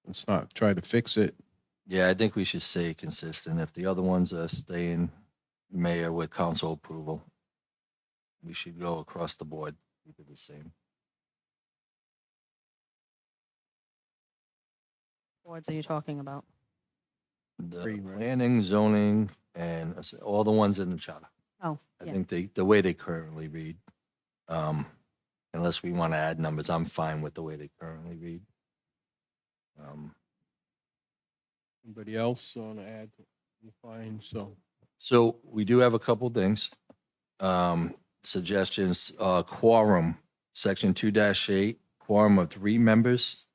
let's not try to fix it. Yeah, I think we should stay consistent. If the other ones are staying mayor with council approval, we should go across the board, keep it the same. Boards are you talking about? The Three, right? planning, zoning, and all the ones in the charter. Oh, I yeah. think the way they currently read, unless we want to add numbers, I'm fine with the way they currently read. Anybody else want to add? You fine, so. So we do have a couple things. Suggestions, quorum, section 2-8, quorum of 3 members.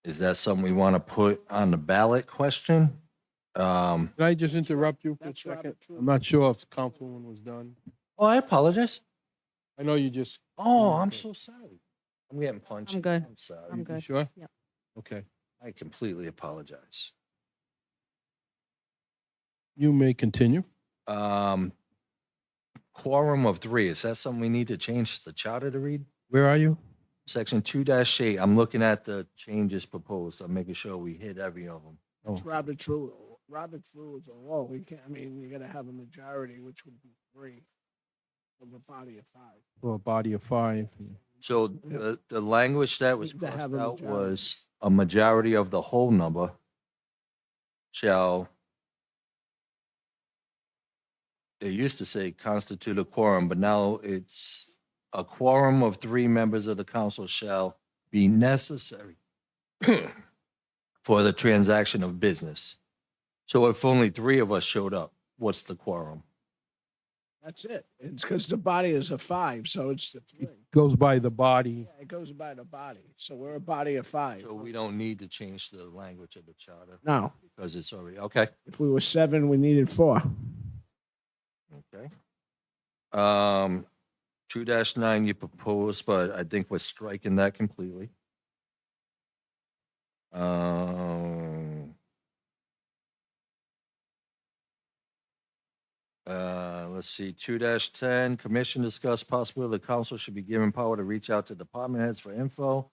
Is that something we want to put on the ballot question? Can I just interrupt you for a That's second? Robert True. I'm not sure if the councilman was done. Oh, I apologize. I know you just. Oh, I'm so sorry. I'm getting punched. I'm good. I'm sorry. I'm You good. sure? Yep. Okay. I completely apologize. You may continue. Quorum of 3, is that something we need to change the charter to read? Where are you? Section 2-8, I'm looking at the changes proposed. I'm making sure we hit every of them. It's Robert's rule. Robert's rule is a law. We can't, I mean, you gotta have a majority, which would be 3 of a body of 5. For a body of 5. So the language that was Need to crossed have a out majority. was a majority of the whole number shall, they used to say constitute a quorum, but now it's a quorum of 3 members of the council shall be necessary for the transaction of business. So if only 3 of us showed up, what's the quorum? That's it. It's because the body is a 5, so it's the 3. Goes by the body. Yeah, it goes by the body. So we're a body of 5. So we don't need to change the language of the charter No, because it's already, okay. if we were 7, we needed 4. Okay. 2-9 you proposed, but I think we're striking that completely. Let's see, 2-10, commission discussed possibility the council should be given power to reach out to department heads for info.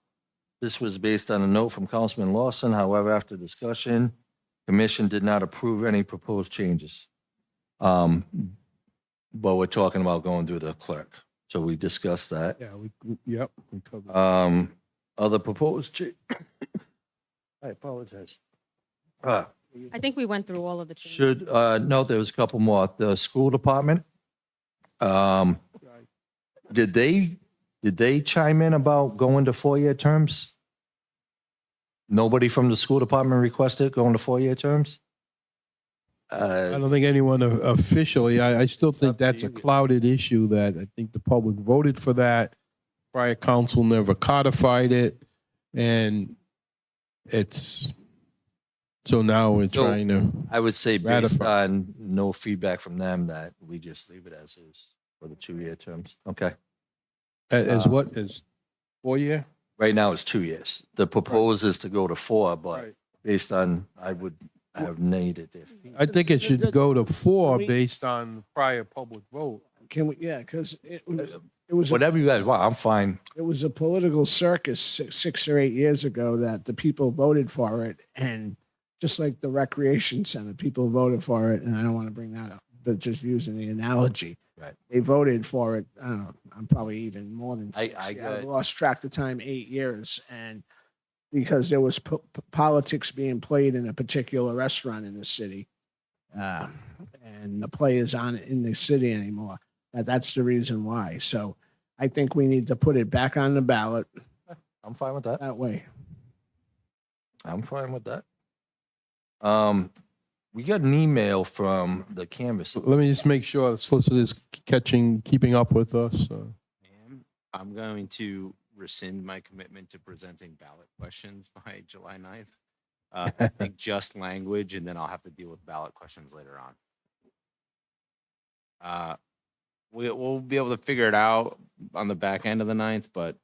This was based on a note from Councilman Lawson. However, after discussion, commission did not approve any proposed changes. But we're talking about going through the clerk. So we discussed that. Yeah, yep. We covered. Other proposed I apologize. I think we went through all of the changes. Should, no, there was a couple more. The school department, did they chime in about going to 4-year terms? Nobody from the school department requested going to 4-year terms? I don't think anyone officially, I still up think to that's a you. clouded issue that I think the public voted for that. Prior council never codified it. And it's, so now we're So- trying to, I would say based Ratify. on no feedback from them that we just leave it as is for the 2-year terms. Okay. as what, as 4-year? Right now it's 2 years. The proposal is to go to 4, but Right. based on, I would have needed it. I think it should go to 4 we- based on prior public vote. Can we, yeah, because it was, Whatever you guys want, I'm fine. it was a political circus 6 or 8 years ago that the people voted for it. And just like the recreation center, people voted for it. And I don't want to bring that up, but just using the analogy. Right. They voted for it. I don't know, I'm probably even more than I 6. got I've it. lost track of time, 8 years. And because there was politics being played in a particular restaurant in the city. And the players aren't in the city anymore. That's the reason why. So I think we need to put it back on the ballot I'm fine with that. that way. I'm fine with that. We got an email from the canvas. Let me just make sure the solicitor's keeping up with us. Ma'am, I'm going to rescind my commitment to presenting ballot questions by July 9th. I think just language, and then I'll have to deal with ballot questions later on. We'll be able to figure it out on the back end of the 9th, but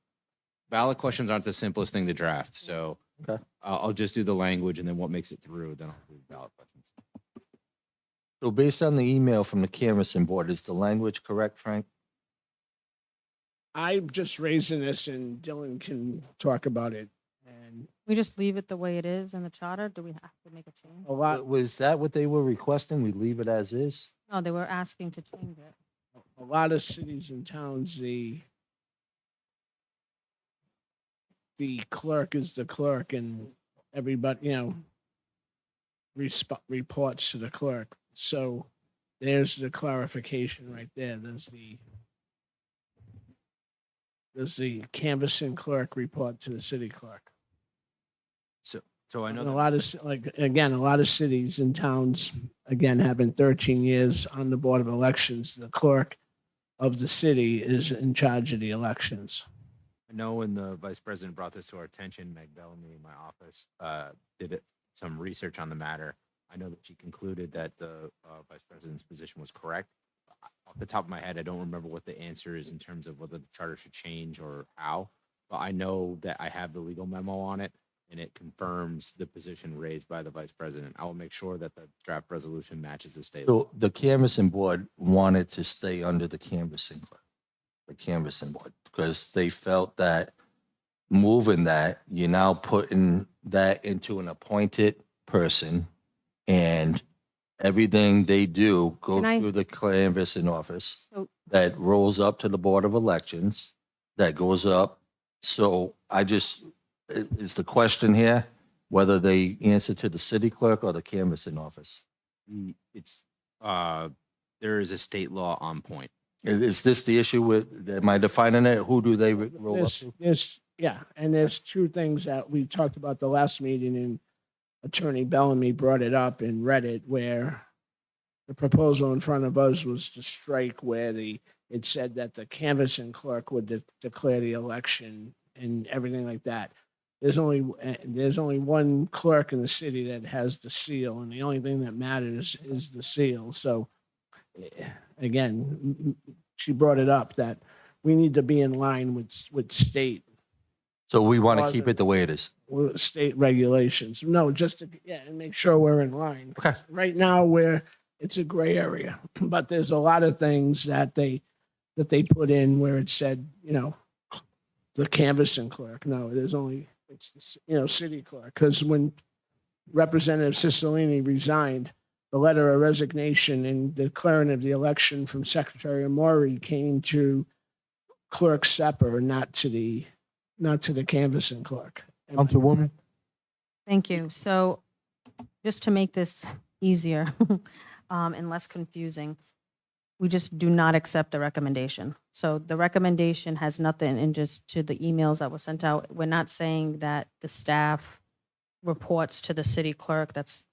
ballot questions aren't the simplest thing to draft, so Okay. I'll just do the language, and then what makes it through, then I'll do ballot questions. So based on the email from the canvassing board, is the language correct, Frank? I'm just raising this and Dylan can talk about it. And We just leave it the way it is in the charter? Do we have to make a change? a lot, Was that what they were requesting? We leave it as is? No, they were asking to change it. a lot of cities and towns, the clerk is the clerk and everybody, reports to the clerk. So there's the clarification right there. There's the canvassing clerk report to the city clerk. So I know And a that lot of, a lot of cities and towns, again, have been 13 years on the Board of Elections. The clerk of the city is in charge of the elections. I know when the vice president brought this to our attention, Meg Bellamy in my office did some research on the matter. I know that she concluded that the vice president's position was correct. Off the top of my head, I don't remember what the answer is in terms of whether the charter should change or how. But I know that I have the legal memo on it, and it confirms the position raised by the vice president. I will make sure that the draft resolution matches the state. law. So the canvassing board wanted to stay under the canvassing board, because they felt that moving that, you're now putting that into an appointed person, and everything they do goes Can I- through the canvassing office. So- That rolls up to the Board of Elections, that goes up. So is the question here whether they answer to the city clerk or the canvassing office? It's, there is a state law on point. Is this the issue with, am I defining it? Who do they roll up to? And there's two things that we talked about the last meeting, and Attorney Bellamy brought it up and read it, where the proposal in front of us was to strike where it said that the canvassing clerk would declare the election and everything like that. There's only one clerk in the city that has the seal, and the only thing that matters is the seal. So again, she brought it up that we need to be in line with state So we want to keep it the way it is. state regulations. No, just to, and make sure we're in line. Okay. Right now, it's a gray area, but there's a lot of things that they put in where it said, the canvassing clerk. No, it's city clerk. Because when Representative Cicilline resigned, the letter of resignation and declaring of the election from Secretary Amori came to Clerk Sepper, not to the canvassing clerk. Councilwoman? Thank you. So just to make this easier and less confusing, we just do not accept the recommendation. So the recommendation has nothing in just to the emails that were sent out. We're not saying that the staff reports to the city clerk. That's,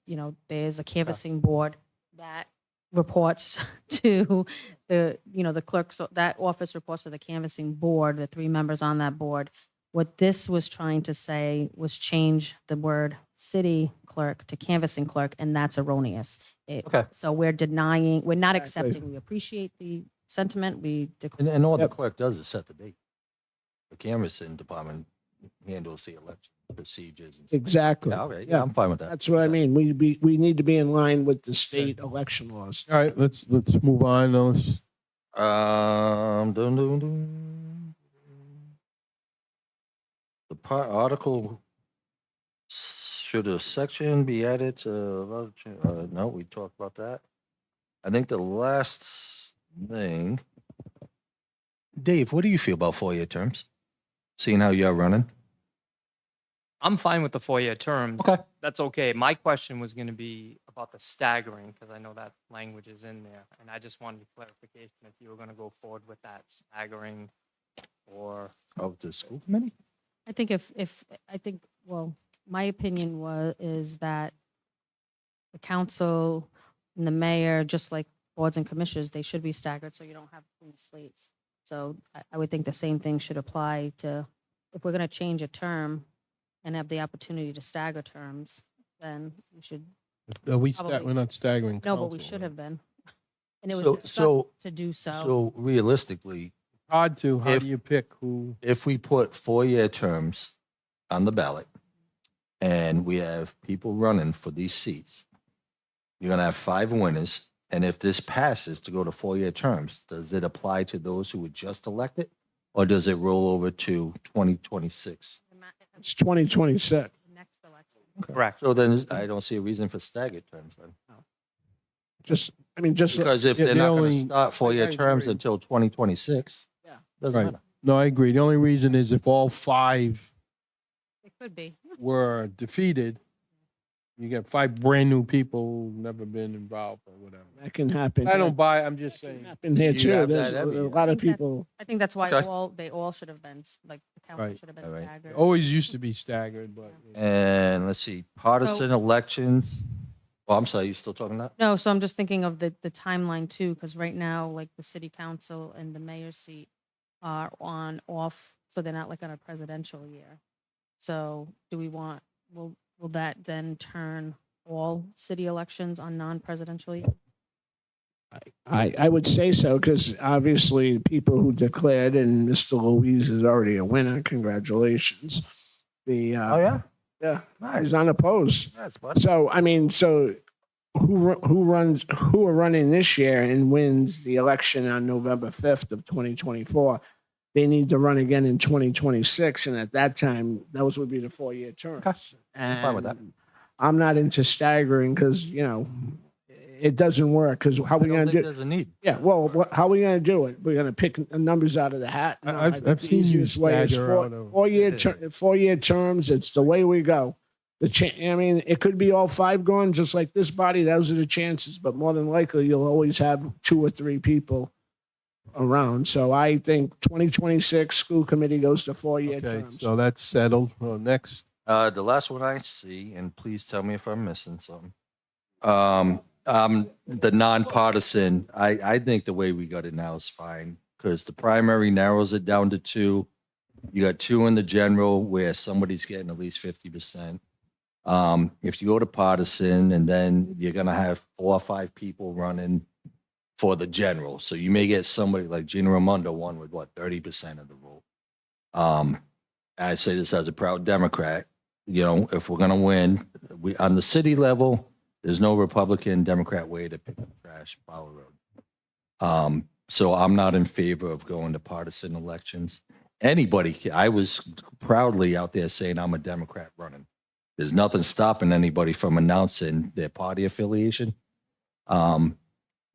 there's a canvassing board that reports to the clerk. So that office reports to the canvassing board, the 3 members on that board. What this was trying to say was change the word city clerk to canvassing clerk, and that's erroneous. Okay. So we're denying, we're not Exactly. accepting. We appreciate the sentiment. We And all the Yep. clerk does is set the date. The canvassing department handles the election procedures. and stuff. Exactly. Yeah, all right. Yeah, I'm fine with that. That's what I mean. We need to be in line with the state election laws. All right, let's move on. Let's, Dun, dun, dun. The article, should a section be added to, no, we talked about that. I think the last thing, Dave, what do you feel about 4-year terms? Seeing how you're running? I'm fine with the 4-year terms. Okay. That's okay. My question was going to be about the staggering, because I know that language is in there. And I just wanted clarification if you were going to go forward with that staggering or. Of the school committee? I think my opinion is that the council and the mayor, just like boards and commissioners, they should be staggered so you don't have clean slates. So I would think the same thing should apply to, if we're going to change a term and have the opportunity to stagger terms, then we should, Probably. we're not staggering. no, but we council, should right? have been. And it So- was discussed so- to do so. So realistically, Hard to, how If- do you pick who? if we put 4-year terms on the ballot and we have people running for these seats, you're going to have 5 winners. And if this passes to go to 4-year terms, does it apply to those who were just elected? Or does it roll over to 2026? It's 2026. Next election. Correct. So then I don't see a reason for staggered terms then. Just Because if Yeah, they're the not going only- to start 4-year I terms agree. until 2026, Yeah. doesn't Right. matter. No, I agree. The only reason is if all 5 It could be. were defeated, you get 5 brand-new people who've never been involved or whatever. That can happen. I don't buy, I'm just That can saying. happen here You too. have There's that every a year. lot of think that's- people. I think that's why Okay. they all should have been, like, the council Right, should have been all right. staggered. Always used to be staggered, but. And let's see, partisan elections. Oh, I'm sorry, you still talking that? No, so I'm just thinking of the timeline too, because right now, like the city council and the mayor's seat are off, so they're not like on a presidential year. So do we want, will that then turn all city elections on non-presidential year? I would say so, because obviously people who declared, and Mr. Louise is already a winner. Congratulations. yeah? Yeah, Nice. he's unopposed. That's what. So I mean, who are running this year and wins the election on November 5th of 2024? they need to run again in 2026. And at that time, those would be the 4-year terms. I'm fine with that. And I'm not into staggering because, you know, it doesn't work. Because how are we I going don't to think do? there's a need. Yeah, well, how are we going to do it? We're going to pick numbers out of the hat. No, I think I've the seen you easiest way is stagger out of. 4-year terms. It's the way we go. I mean, it could be all 5 gone, just like this body. Those are the chances, but more than likely, you'll always have 2 or 3 people around. So I think 2026 school committee goes to 4-year Okay, terms. so that's settled. Next. The last one I see, and please tell me if I'm missing something. The nonpartisan, I think the way we got it now is fine because the primary narrows it down to 2. You got 2 in the general where somebody's getting at least 50%. If you go to partisan and then you're going to have 4 or 5 people running for the general. So you may get somebody like Gina Raimondo won with 30% of the vote. I say this as a proud Democrat. You know, if we're going to win, on the city level, there's no Republican Democrat way to pick up trash, Power Road. So I'm not in favor of going to partisan elections. I was proudly out there saying I'm a Democrat running. There's nothing stopping anybody from announcing their party affiliation.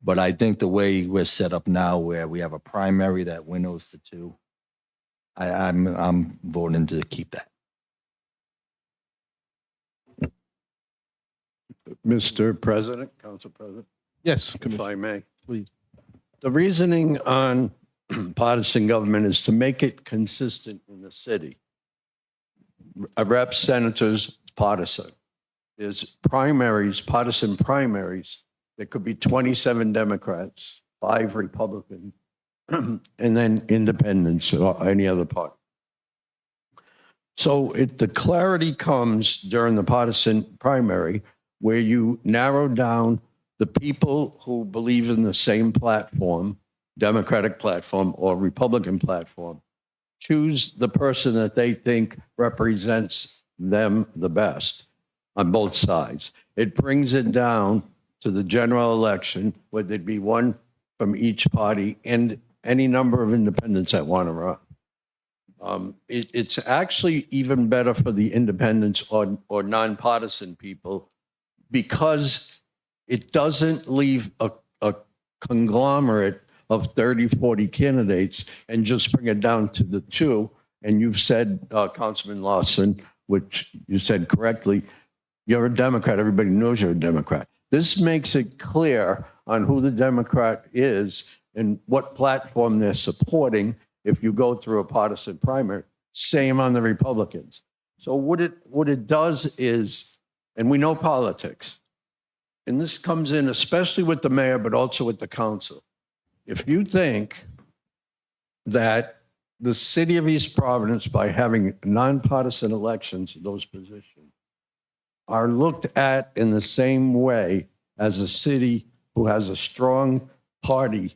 But I think the way we're set up now, where we have a primary that winnows to 2, I'm voting to keep that. Mr. President, Council President, Yes, if Commissioner. I may. Please. The reasoning on partisan government is to make it consistent in the city. A rep, senators, partisan. There's primaries, partisan primaries. There could be 27 Democrats, 5 Republicans, and then independents or any other party. So the clarity comes during the partisan primary where you narrow down the people who believe in the same platform, Democratic platform or Republican platform, choose the person that they think represents them the best on both sides. It brings it down to the general election where there'd be 1 from each party and any number of independents that want to run. It's actually even better for the independents or nonpartisan people because it doesn't leave a conglomerate of 30, 40 candidates and just bring it down to the 2. And you've said, Councilman Lawson, which you said correctly, you're a Democrat. Everybody knows you're a Democrat. This makes it clear on who the Democrat is and what platform they're supporting if you go through a partisan primary. Same on the Republicans. So what it does is, and we know politics, and this comes in especially with the mayor, but also with the council. If you think that the city of East Providence, by having nonpartisan elections in those positions, are looked at in the same way as a city who has a strong party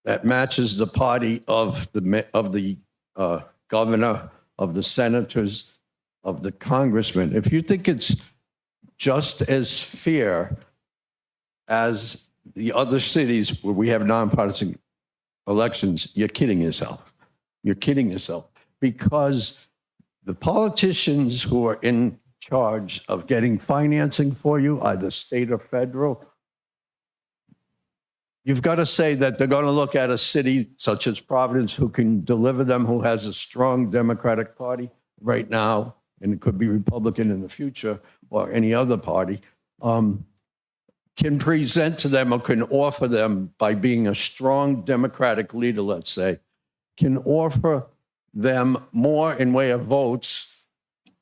that matches the party of the governor, of the senators, of the congressman. If you think it's just as fair as the other cities where we have nonpartisan elections, you're kidding yourself. You're kidding yourself because the politicians who are in charge of getting financing for you, either state or federal, you've got to say that they're going to look at a city such as Providence who can deliver them, who has a strong Democratic Party right now, and it could be Republican in the future or any other party, can present to them or can offer them by being a strong Democratic leader, let's say, can offer them more in way of votes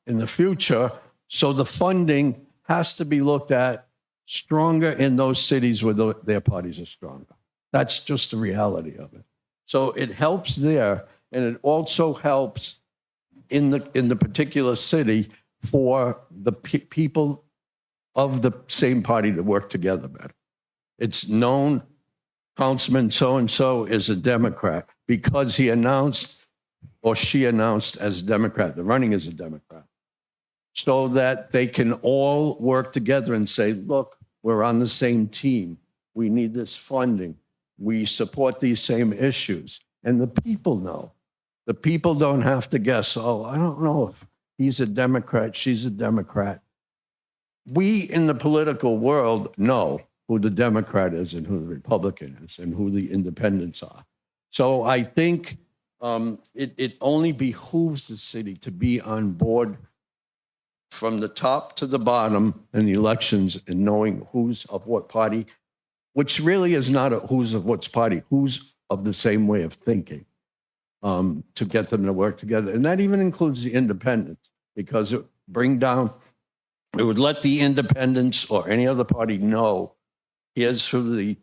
in the future. So the funding has to be looked at stronger in those cities where their parties are stronger. That's just the reality of it. So it helps there, and it also helps in the particular city for the people of the same party to work together better. It's known Councilman so-and-so is a Democrat because he announced or she announced as a Democrat, they're running as a Democrat, so that they can all work together and say, look, we're on the same team. We need this funding. We support these same issues. And the people know. The people don't have to guess, oh, I don't know if he's a Democrat, she's a Democrat. We in the political world know who the Democrat is and who the Republican is and who the independents are. So I think it only behooves the city to be on board from the top to the bottom in the elections and knowing who's of what party, which really is not a who's of what party, who's of the same way of thinking, to get them to work together. And that even includes the independents, because it would let the independents or any other party know, here's who the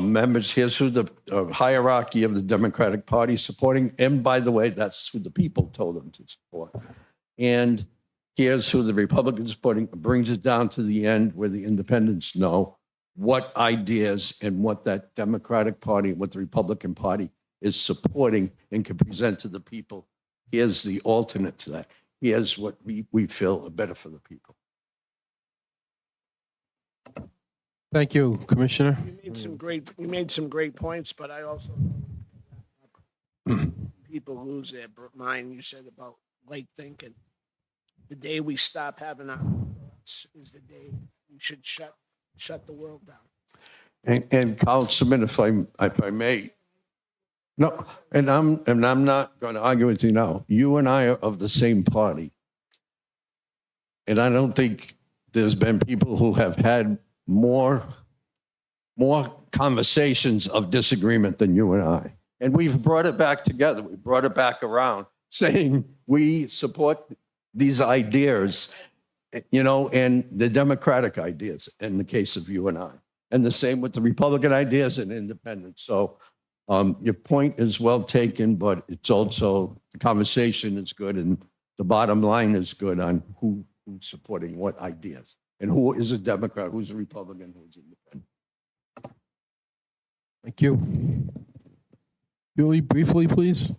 members, here's who the hierarchy of the Democratic Party is supporting. And by the way, that's who the people told them to support. And here's who the Republicans are supporting. It brings it down to the end where the independents know what ideas and what that Democratic Party, what the Republican Party is supporting and can present to the people. Here's the alternate to that. Here's what we feel are better for the people. Thank you, Commissioner. You made some great points, but I also people lose their mind. You said about late thinking. The day we stop having our thoughts is the day we should shut the world down. And Councilman, if I may, no, and I'm not going to argue with you now. You and I are of the same party, and I don't think there's been people who have had more conversations of disagreement than you and I. And we've brought it back together. We brought it back around, saying we support these ideas, and the Democratic ideas in the case of you and I. And the same with the Republican ideas and independents. So your point is well taken, but it's also, the conversation is good and the bottom line is good on who's supporting what ideas and who is a Democrat, who's a Republican, who's independent. Thank you. Julie, briefly, please.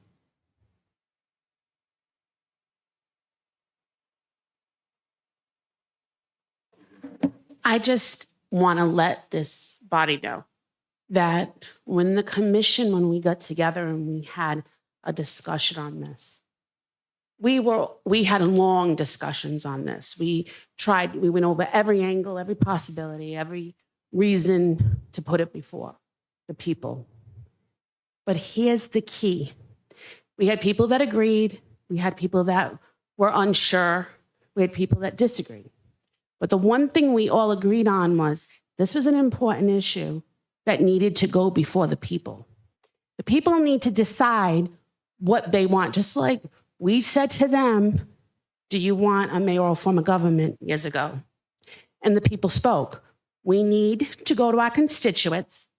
I just want to let this body know that when we got together and we had a discussion on this, we had long discussions on this. We went over every angle, every possibility, every reason to put it before the people. But here's the key. We had people that agreed. We had people that were unsure. We had people that disagreed. But the one thing we all agreed on was this was an important issue that needed to go before the people. The people need to decide what they want. Just like we said to them, do you want a mayoral form of government years ago? And the people spoke. We need to go to our constituents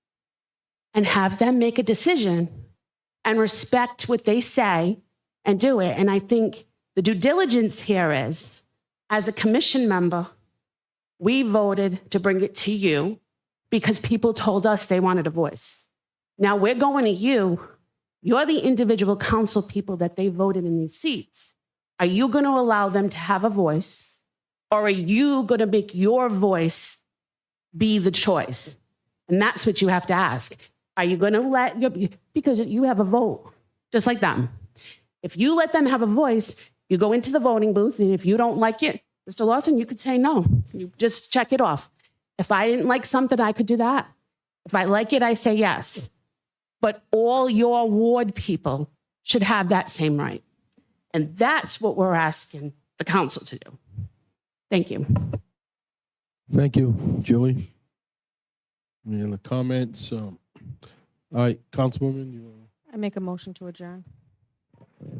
and have them make a decision and respect what they say and do it. And I think the due diligence here is, as a commission member, we voted to bring it to you because people told us they wanted a voice. Now we're going to you. You're the individual council people that they voted in these seats. Are you going to allow them to have a voice, or are you going to make your voice be the choice? And that's what you have to ask. Are you going to because you have a vote, just like them. If you let them have a voice, you go into the voting booth, and if you don't like it, Mr. Lawson, you could say no. You just check it off. If I didn't like something, I could do that. If I like it, I say yes. But all your ward people should have that same right. And that's what we're asking the council to do. Thank you. Thank you, Julie. Any other comments? All right, Councilwoman, I make a motion to adjourn.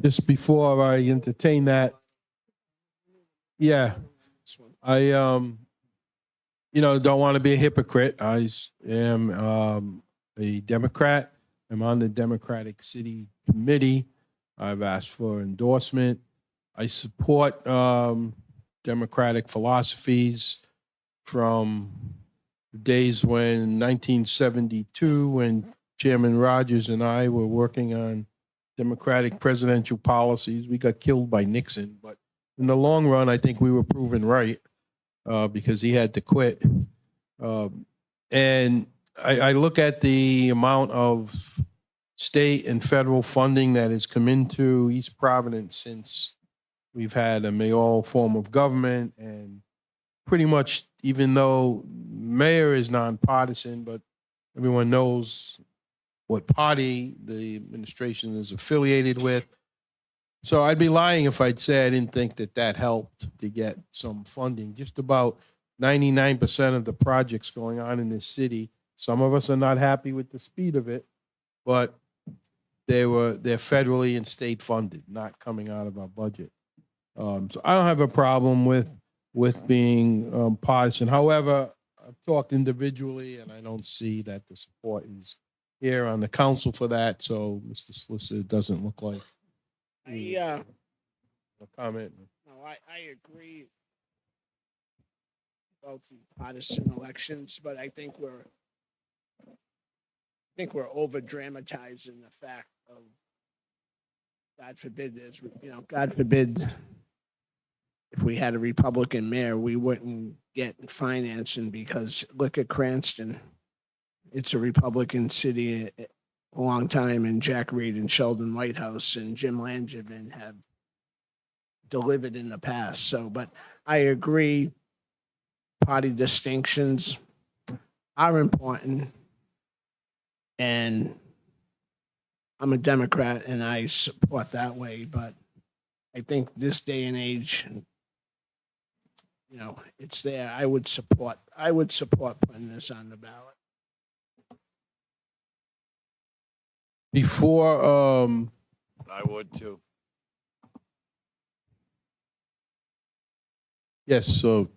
just before I entertain that, yeah, I, don't want to be a hypocrite. I am a Democrat. I'm on the Democratic City Committee. I've asked for endorsement. I support democratic philosophies from the days when 1972, when Chairman Rogers and I were working on democratic presidential policies. We got killed by Nixon, but in the long run, I think we were proven right because he had to quit. And I look at the amount of state and federal funding that has come into East Providence since we've had a mayoral form of government, and pretty much, even though mayor is nonpartisan, but everyone knows what party the administration is affiliated with. So I'd be lying if I'd say I didn't think that that helped to get some funding. Just about 99% of the projects going on in this city, some of us are not happy with the speed of it, but they're federally and state funded, not coming out of our budget. So I don't have a problem with being partisan. However, I've talked individually, and I don't see that the support is here on the council for that. So, Mr. Solicitor, it doesn't look like I, a comment. no, I agree about the partisan elections, but I think we're over dramatizing the fact of, God forbid, God forbid, if we had a Republican mayor, we wouldn't get financing, because look at Cranston. It's a Republican city a long time, and Jack Reed and Sheldon Whitehouse and Jim Langevin have delivered in the past. So, but I agree, party distinctions are important. And I'm a Democrat and I support that way, but I think this day and age, it's there. I would support putting this on the ballot. Before, I would too. yes, so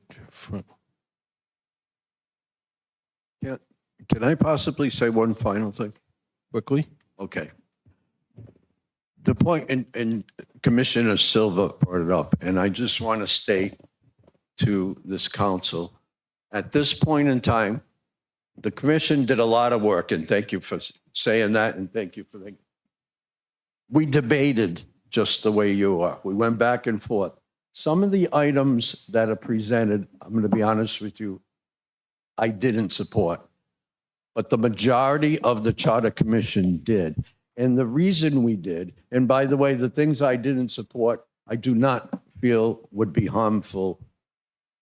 Can I possibly say one final thing? quickly. Okay. The point, and Commissioner Silva brought it up, and I just want to state to this council, at this point in time, the commission did a lot of work, and thank you for saying that, and thank you for thinking. We debated just the way you are. We went back and forth. Some of the items that are presented, I'm going to be honest with you, I didn't support. But the majority of the Charter Commission did. And the reason we did, and by the way, the things I didn't support, I do not feel would be harmful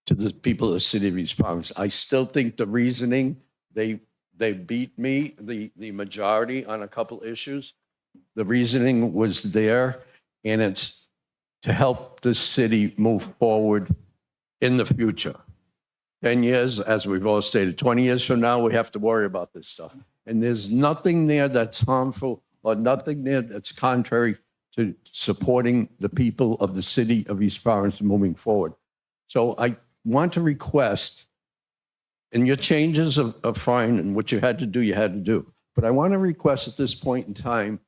to the people of the city of East Providence. I still think the reasoning, they beat me, the majority on a couple issues. The reasoning was there, and it's to help the city move forward in the future. 10 years, as we've all stated, 20 years from now, we have to worry about this stuff. And there's nothing there that's harmful or nothing there that's contrary to supporting the people of the city of East Providence moving forward. So I want to request, and your changes are fine, and what you had to do. But I want to request at this point in time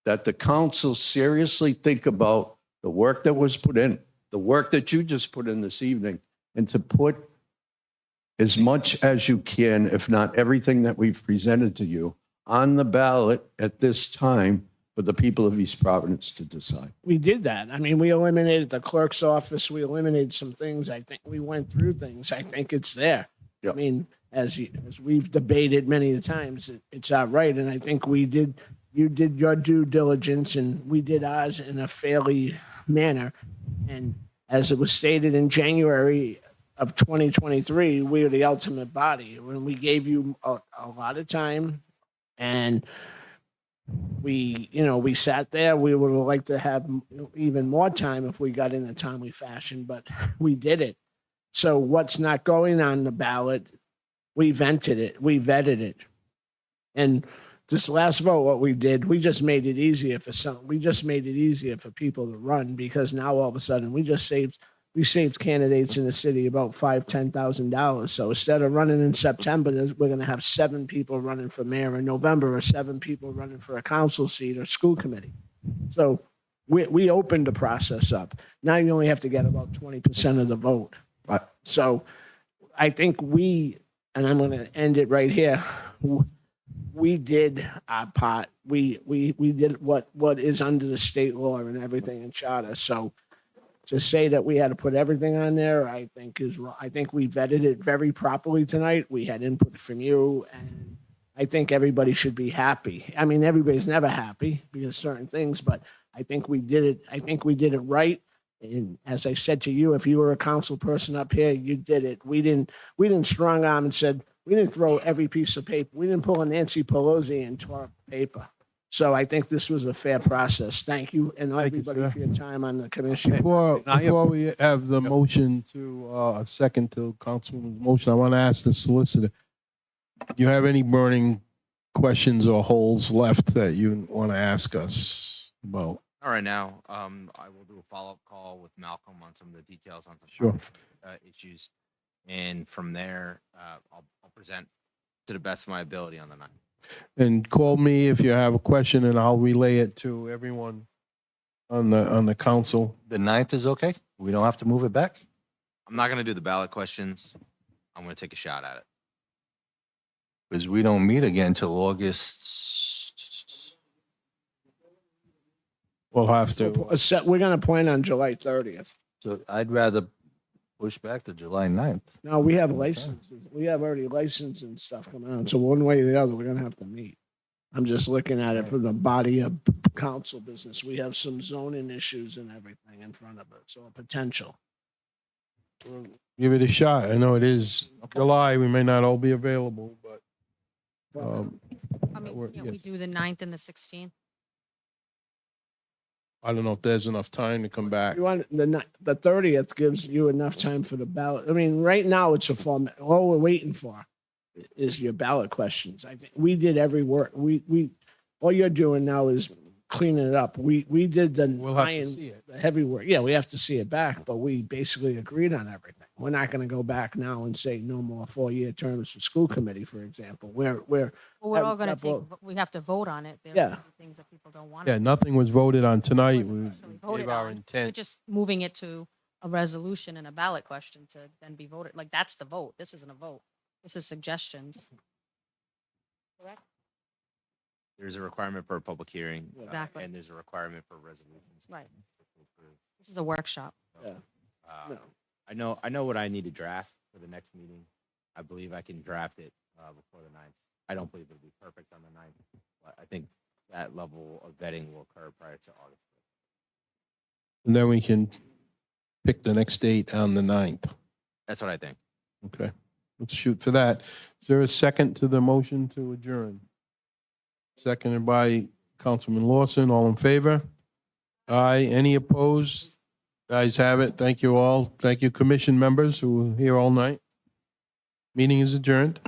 that the council seriously think about the work that was put in, the work that you just put in this evening, and to put as much as you can, if not everything that we've presented to you, on the ballot at this time for the people of East Providence to decide. We did that. I mean, we eliminated the clerk's office. We eliminated some things. I think we went through things. I think it's there. Yeah. I mean, as we've debated many times, it's our right. And I think you did your due diligence, and we did ours in a fairly manner. And as it was stated in January of 2023, we are the ultimate body. When we gave you a lot of time, and we sat there. We would like to have even more time if we got in a timely fashion, but we did it. So what's not going on the ballot, we vetted it. And this last vote, what we did, we just made it easier for people to run, because now all of a sudden we saved candidates in the city about $5,000-$10,000. So instead of running in September, we're going to have 7 people running for mayor in November, or 7 people running for a council seat or school committee. So we opened the process up. Now you only have to get about 20% of the vote. Right. So I think and I'm going to end it right here. We did our part. We did what is under the state law and everything in charter. So to say that we had to put everything on there, I think is wrong. I think we vetted it very properly tonight. We had input from you, and I think everybody should be happy. I mean, everybody's never happy because certain things, but I think we did it. I think we did it right. And as I said to you, if you were a council person up here, you did it. We didn't strong arm and said, we didn't throw every piece of paper. We didn't pull a Nancy Pelosi and tore up paper. So I think this was a fair process. Thank you and Thank you, everybody sir. for your time on the commission. Before we have the motion to, a second to Councilwoman's motion, I want to ask the solicitor, do you have any burning questions or holes left that you want to ask us about? All right, now, I will do a follow-up call with Malcolm on some of the details on some Sure. issues. And from there, I'll present to the best of my ability on the 9th. And call me if you have a question and I'll relay it to everyone on the council. The 9th is okay? We don't have to move it back? I'm not going to do the ballot questions. I'm going to take a shot at it. Because we don't meet again until August. We'll have to. We're going to point on July 30th. So I'd rather push back to July 9th. No, we have licenses. We have already license and stuff coming out. So one way or the other, we're going to have to meet. I'm just looking at it from the body of council business. We have some zoning issues and everything in front of it. So a potential. Give it a shot. I know it is July. We may not all be available, but I mean, we're- we yes. do the 9th and the 16th. I don't know if there's enough time to come back. You want the 30th gives you enough time for the ballot. I mean, right now it's a form. All we're waiting for is your ballot questions. I think we did every work. We all you're doing now is cleaning it up. We did the We'll have to iron- see it. the heavy work. Yeah, we have to see it back, but we basically agreed on everything. We're not going to go back now and say no more 4-year terms for school committee, for example. We're Well, we're all going to Well, take, we have to vote on it. There Yeah. are things that people don't want. Yeah, nothing was voted on tonight. We Actually voted gave our on. We're intent. just moving it to a resolution and a ballot question to then be voted. Like, that's the vote. This isn't a vote. This is suggestions. Correct? There's a requirement for a public hearing. Exactly. And there's a requirement for resolutions. Right. This is a workshop. Yeah. Uh, I know what I need to draft for the next meeting. I believe I can draft it before the 9th. I don't believe it'll be perfect on the 9th, but I think that level of vetting will occur prior to August. And then we can pick the next date on the 9th. That's what I think. Okay, let's shoot for that. Is there a second to the motion to adjourn? Seconded by Councilman Lawson. All in favor? Aye. Any opposed? Guys have it. Thank you all. Thank you, commission members who were here all night. Meeting is adjourned.